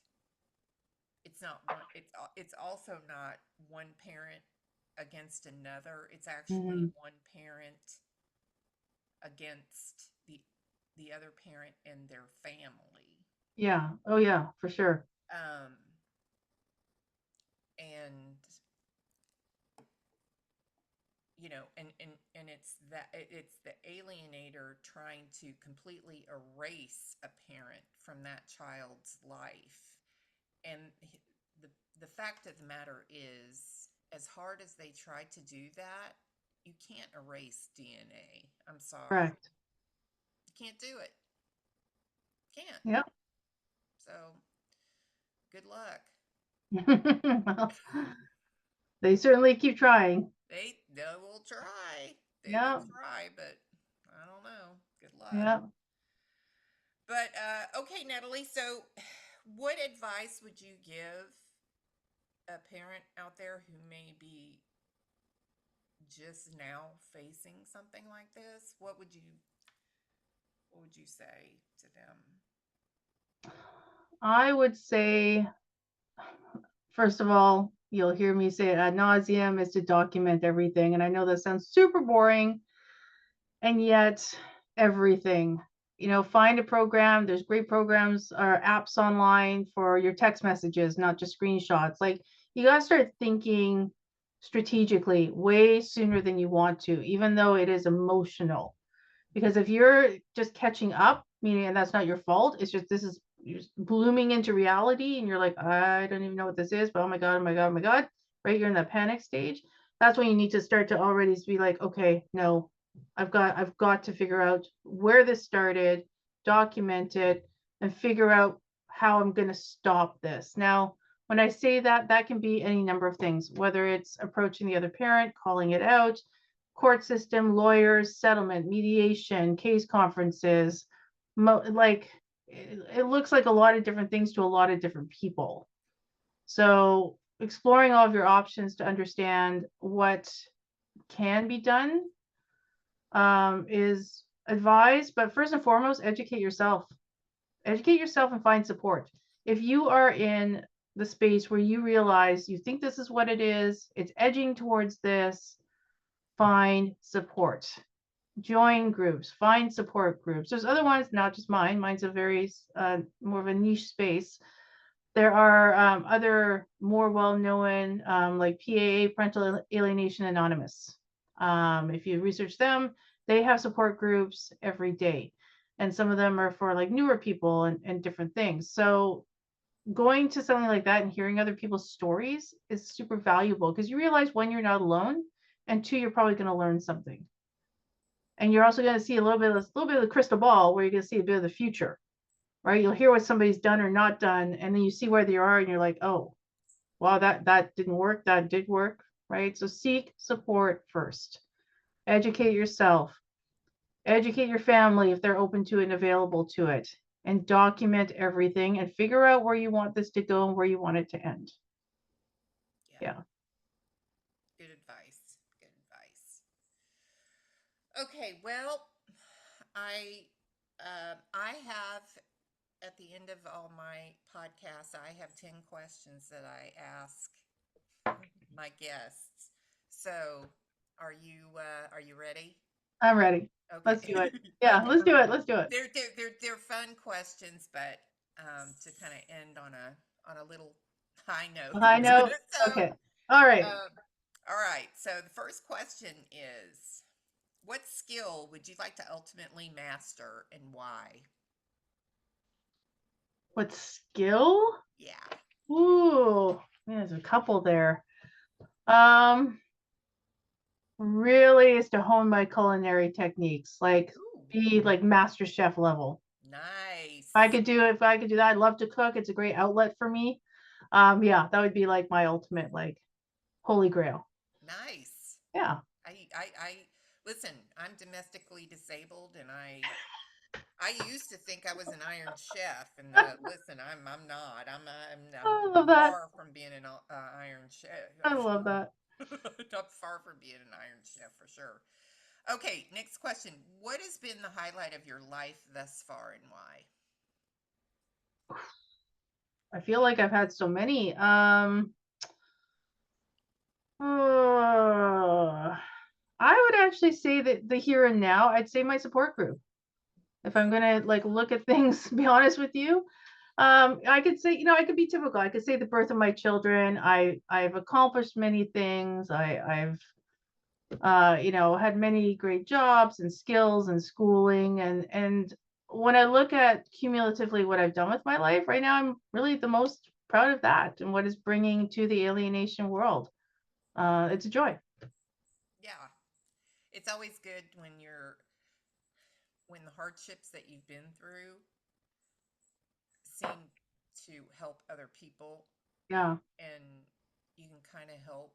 it's not one, it's also not one parent against another. It's actually Mhm. one parent against the other parent and their family. Yeah. Oh yeah, for sure. Um, and and it's the alienator trying to completely erase a parent from that child's life. And the the fact of the matter is, as hard as they try to do that, you can't erase DNA. I'm sorry. Correct. You can't do it. Can't. Yeah. So, good luck. Well, they certainly keep trying. They will try. They will Yeah. try, but I don't know. Good luck. Yeah. But okay, Natalie. So, what advice would you give a parent out there who may be just now facing something like this? What would you say to them? I would say, first of all, you'll hear me say it ad nauseum, is to document everything. And I know that sounds super boring, and yet everything. Find a program. There's great programs or apps online for your text messages, not just screenshots. Like, you got to start thinking strategically way sooner than you want to, even though it is emotional. Because if you're just catching up, meaning, and that's not your fault, it's just this is you're just blooming into reality, and you're like, I don't even know what this is, but oh my god, oh my god, oh my god, right? You're in that panic stage. That's when you need to start to already be like, okay, no, I've got to figure out where this started, document it, and figure out how I'm going to stop this. Now, when I say that, that can be any number of things, whether it's approaching the other parent, calling it out, court system, lawyers, settlement, mediation, case conferences. Like, it looks like a lot of different things to a lot of different people. So exploring all of your options to understand what can be done is advised. But first and foremost, educate yourself. Educate yourself and find support. If you are in the space where you realize you think this is what it is, it's edging towards this, find support. Join groups, find support groups. There's other ones, not just mine. Mine's a very more of a niche space. There are other more well-known, like PAA, Parental Alienation Anonymous. If you research them, they have support groups every day. And some of them are for like newer people and different things. So going to something like that and hearing other people's stories is super valuable, because you realize, one, you're not alone, and two, you're probably going to learn something. And you're also going to see a little bit of the crystal ball, where you're going to see a bit of the future, right? You'll hear what somebody's done or not done, and then you see where they are, and you're like, oh, wow, that didn't work, that did work, right? So seek support first. Educate yourself. Educate your family if they're open to it and available to it, and document everything and figure out where you want this to go and where you want it to end. Yeah, Yeah. good advice. Good advice. Okay, well, I have, at the end of all my podcasts, I have 10 questions that I ask my guests. So, are you ready? I'm ready. Okay. Let's do it. Yeah, Okay. let's do it. Let's do it. They're fun questions, but to kind of end on a little high note. High note. So, Okay. All right. um, all right. So the first question is, what skill would you like to ultimately master, and why? What skill? Yeah. Ooh, there's a couple there. Um, really is to hone my culinary techniques, like Ooh, be like master chef level. nice. If I could do that, I'd love to cook. It's a great outlet for me. Yeah, that would be like my ultimate like holy grail. Nice. Yeah. I listen, I'm domestically disabled and I used to think I was an iron chef and listen, I'm not. I'm I love that. far from being an iron chef. I love that. I'm far from being an iron chef for sure. Okay, next question. What has been the highlight of your life thus far and why? I feel like I've had so many. Uh, I would actually say that the here and now, I'd say my support group. If I'm gonna like look at things, be honest with you, I could say, I could be typical. I could say the birth of my children. I've accomplished many things. I've had many great jobs and skills and schooling, and when I look at cumulatively what I've done with my life right now, I'm really the most proud of that and what is bringing to the alienation world. It's a joy. Yeah. It's always good when the hardships that you've been through seem to help other people Yeah, and you can kind of help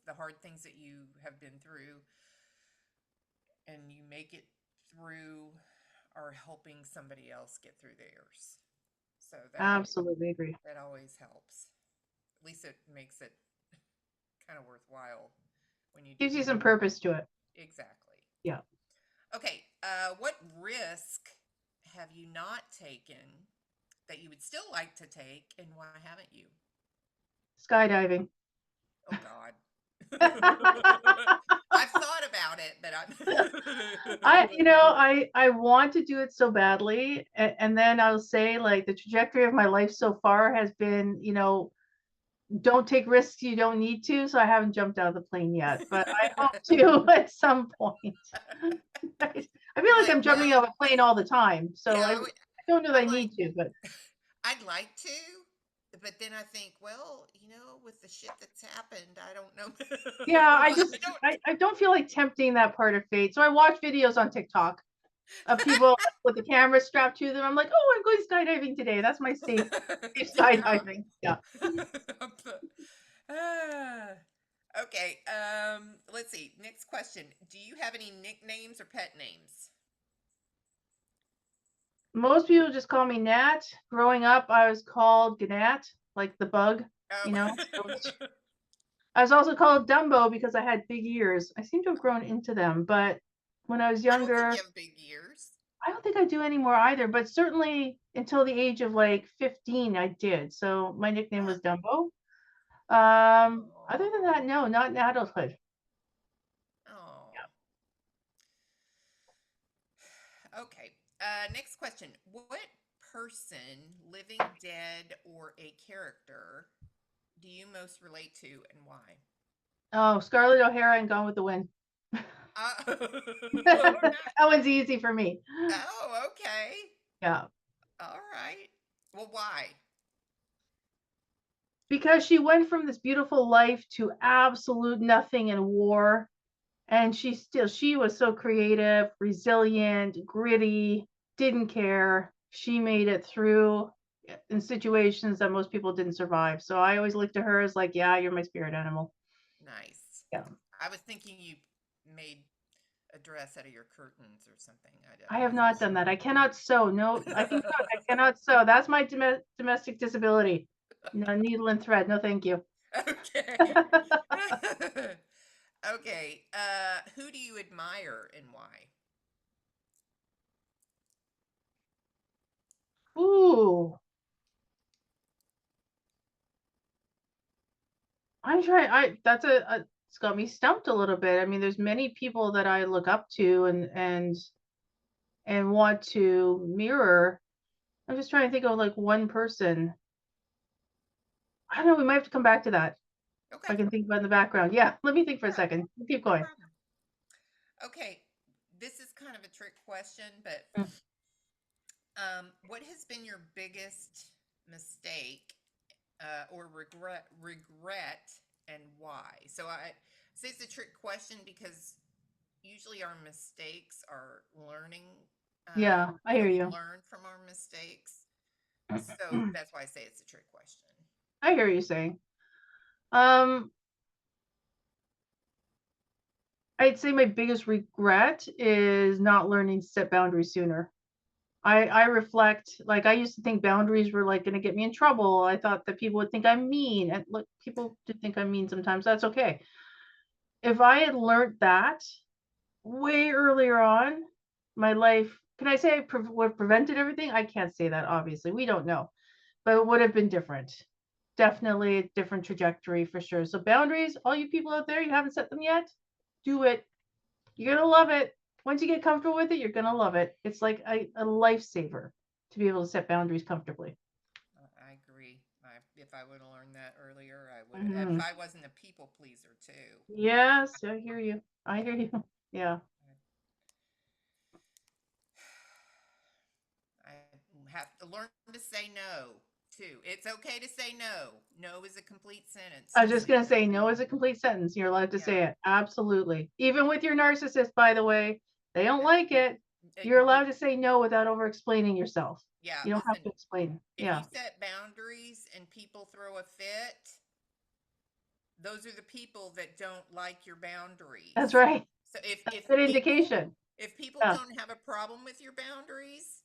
the hard things that you have been through and you make it through or helping somebody else get through theirs. So absolutely agree. that always helps. At least it makes it kind of worthwhile when you do Gives you that. some purpose to it. Exactly. Yeah. Okay, what risk have you not taken that you would still like to take, and why haven't you? Skydiving. Oh God. I've thought about it, but I, I'm. you know, I want to do it so badly, and then I'll say like the trajectory of my life so far has been, don't take risks you don't need to. So I haven't jumped out of the plane yet, but I hope to at some point. Right? I feel You're like like, I'm jumping out well, of a plane all the time, so I yeah. don't know that I'm I like, need to, but I'd like to, but then I think, well, with the shit that's happened, I don't know. yeah, I I just don't. I don't feel like tempting that part of fate. So I watch videos on TikTok of people with the camera strapped to them. I'm like, oh, I'm going skydiving today. That's my safe Yeah. skydiving. Yeah. Ah, okay. Let's see. Next question. Do you have any nicknames or pet names? Most people just call me Nat. Growing up, I was called Gnat, like the bug, Oh. you know. I was also called Dumbo because I had big ears. I seem to have grown into them, but when I was I don't think younger, you have big ears. I don't think I do anymore either, but certainly until the age of like 15, I did. So my nickname Huh. was Dumbo. Other than that, no, not in adulthood. Oh. Okay. Next question. What person, living, dead, or a character, do you most relate to and why? Oh, Scarlett O'Hara and Gone with the Wind. All That right. one's easy for me. Oh, okay. Yeah. All right. Well, why? Because she went from this beautiful life to absolute nothing in war. And she was so creative, resilient, gritty, didn't care. She made it through in situations that most people didn't survive. So I always look to her as like, yeah, you're my spirit animal. Nice. Yeah. I was thinking you made a dress out of your curtains or something. I I have wasn't not done that. I cannot sew. No, I can cook. I sure. cannot sew. That's my domestic disability. No needle and thread. No, thank you. Okay. Okay. Who do you admire and why? Ooh, I'm trying. It's got me stumped a little bit. I mean, there's many people that I look up to and want to mirror. I'm just trying to think of like one person. I don't know. We might have to come back to that. If Okay. I can think about in the background. Yeah, let me think for a Yeah. second. Keep No going. problem. Okay. This is kind of a trick question, but what has been your biggest mistake or regret, and why? So I say it's a trick question because usually our mistakes are learning. Yeah, I hear We you. learn from our mistakes. So that's why I say it's a trick question. I hear you saying. Um, I'd say my biggest regret is not learning to set boundaries sooner. I reflect, like, I used to think boundaries were like going to get me in trouble. I thought that people would think I'm mean. And look, people do think I'm mean sometimes. That's okay. If I had learned that way earlier on, my life, can I say I would have prevented everything? I can't say that, obviously. We don't know, but it would have been different. Definitely a different trajectory for sure. So, boundaries, all you people out there, you haven't set them yet, do it. You're going to love it. Once you get comfortable with it, you're going to love it. It's like a lifesaver to be able to set boundaries comfortably. I agree. If I would have learned that earlier, I would. If Mhm. I wasn't a people pleaser too. Yes, I hear you. I hear you. Yeah. I have to learn to say no too. It's okay to say no. No is a complete sentence. I was Just just say going to no. say no is a complete sentence. You're allowed to Yeah. say it. Absolutely. Even with your narcissist, by the way, they don't It, like it. You're allowed to say no without over explaining yourself. yeah. You don't have Listen, to explain. if you Yeah. set boundaries and people throw a fit, those are the people that don't like your That's boundaries. right. So That's a good people indication. if people Yeah. don't have a problem with your boundaries,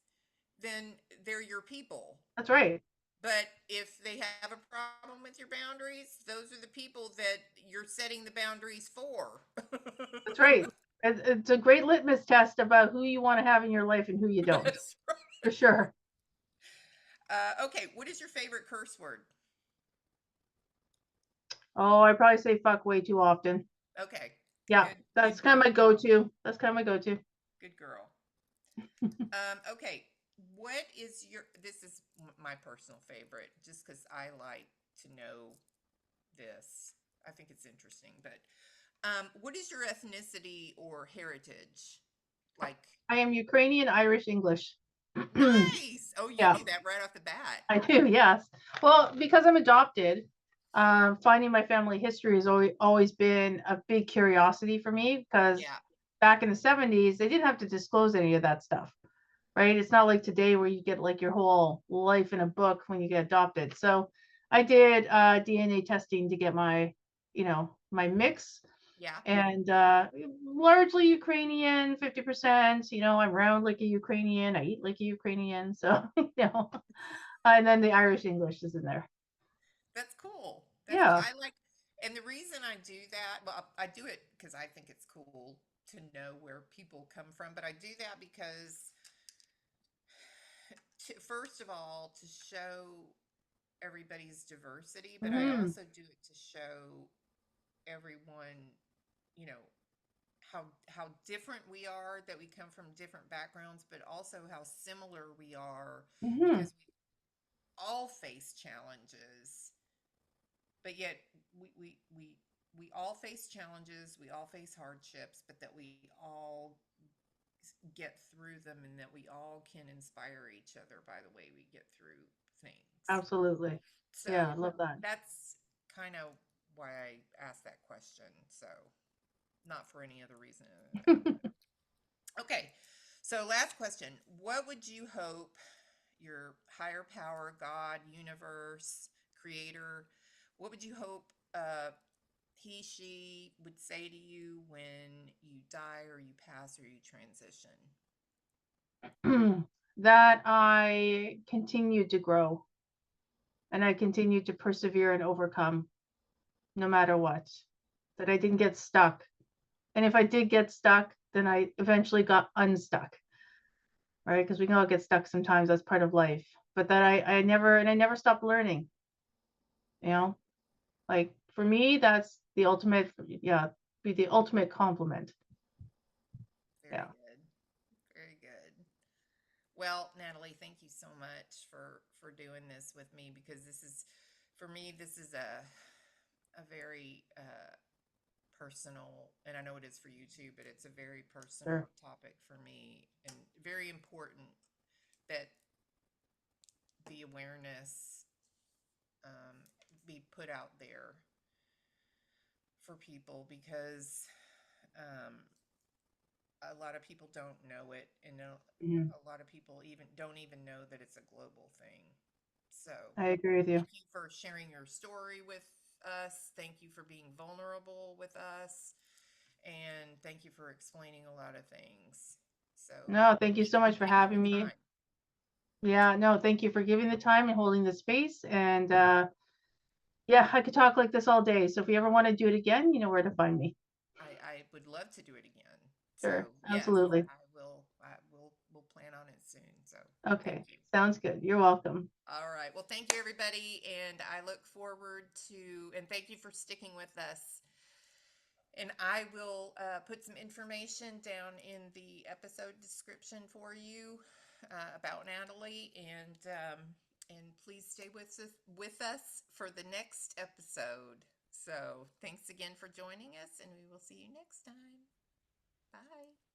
then they're your people. That's right. But if they have a problem with your boundaries, those are the people that you're setting the boundaries for. That's right. It's a great litmus test about who you want to have in your life and who you don't, That's right. for sure. Okay, what is your favorite curse word? Oh, I probably say fuck way too often. Okay, Yeah, good that's kind of girl, my go-to. That's kind of my go-to. good girl. Okay, what is your? This is my personal favorite, just because I like to know this. I think it's interesting, but what is your ethnicity or heritage? Like, I am Ukrainian, Irish, English. nice. Oh, you Yeah, knew that right off the bat. I do. Yes. Well, because I'm adopted, finding my family history has always been a big curiosity for me because Yeah, back in the 70s, they didn't have to disclose any of that stuff, right? It's not like today where you get like your whole life in a book when you get adopted. So I did DNA testing to get my mix, yeah. and largely Ukrainian, 50%. I'm round like a Ukrainian, I eat like a Ukrainian. So, and then the Irish English is in there. That's cool. That's cool. Yeah. I like, and the reason I do that, well, I do it because I think it's cool to know where people come from, but I do that because, first of all, to show everybody's diversity, but I Hmm. also do it to show everyone, you know, how different we are, that we come from different backgrounds, but also how similar we are Hmm. because we all face challenges, but yet we all face challenges, we all face hardships, but that we all get through them and that we all can inspire each other by the way we get through things. Absolutely. Yeah, I So love that. that's kind of why I asked that question. So not for any other reason other than that. Okay. So last question. What would you hope your higher power, God, universe, creator, what would you hope he, she would say to you when you die or you pass or you transition? That I continued to grow and I continued to persevere and overcome no matter what. That I didn't get stuck. And if I did get stuck, then I eventually got unstuck, right? Because we can all get stuck sometimes. That's part of life. But that I never stopped learning, you Okay. know? Like for me, that's the ultimate, yeah, be the ultimate compliment. Very Yeah. good. Very good. Well, Natalie, thank you so much for doing this with me because this is for me this is a very personal, and I know it is for you too, but it's a very Sure. personal topic for me and very important that the awareness be put out there for people, because a lot of people don't know it, and Mhm. a lot of people don't even know that it's a global thing. So I agree with you. thank you for sharing your story with us. Thank you for being vulnerable with us. And thank you for explaining a lot of things. So No, thank you so much for thank you for having the me. time. Yeah, no, thank you for giving the time and holding the space. And yeah, I could talk like this all day. So if you ever want to do it again, you know where to find me. I would love to do it again. So Sure, yes, absolutely. we'll plan on it soon. So thank Okay, you. sounds good. You're welcome. All right. Well, thank you, everybody. And I look forward to, and thank you for sticking with us. And I will put some information down in the episode description for you about Natalie, and please stay with us for the next episode. So thanks again for joining us, and we will see you next time. Bye.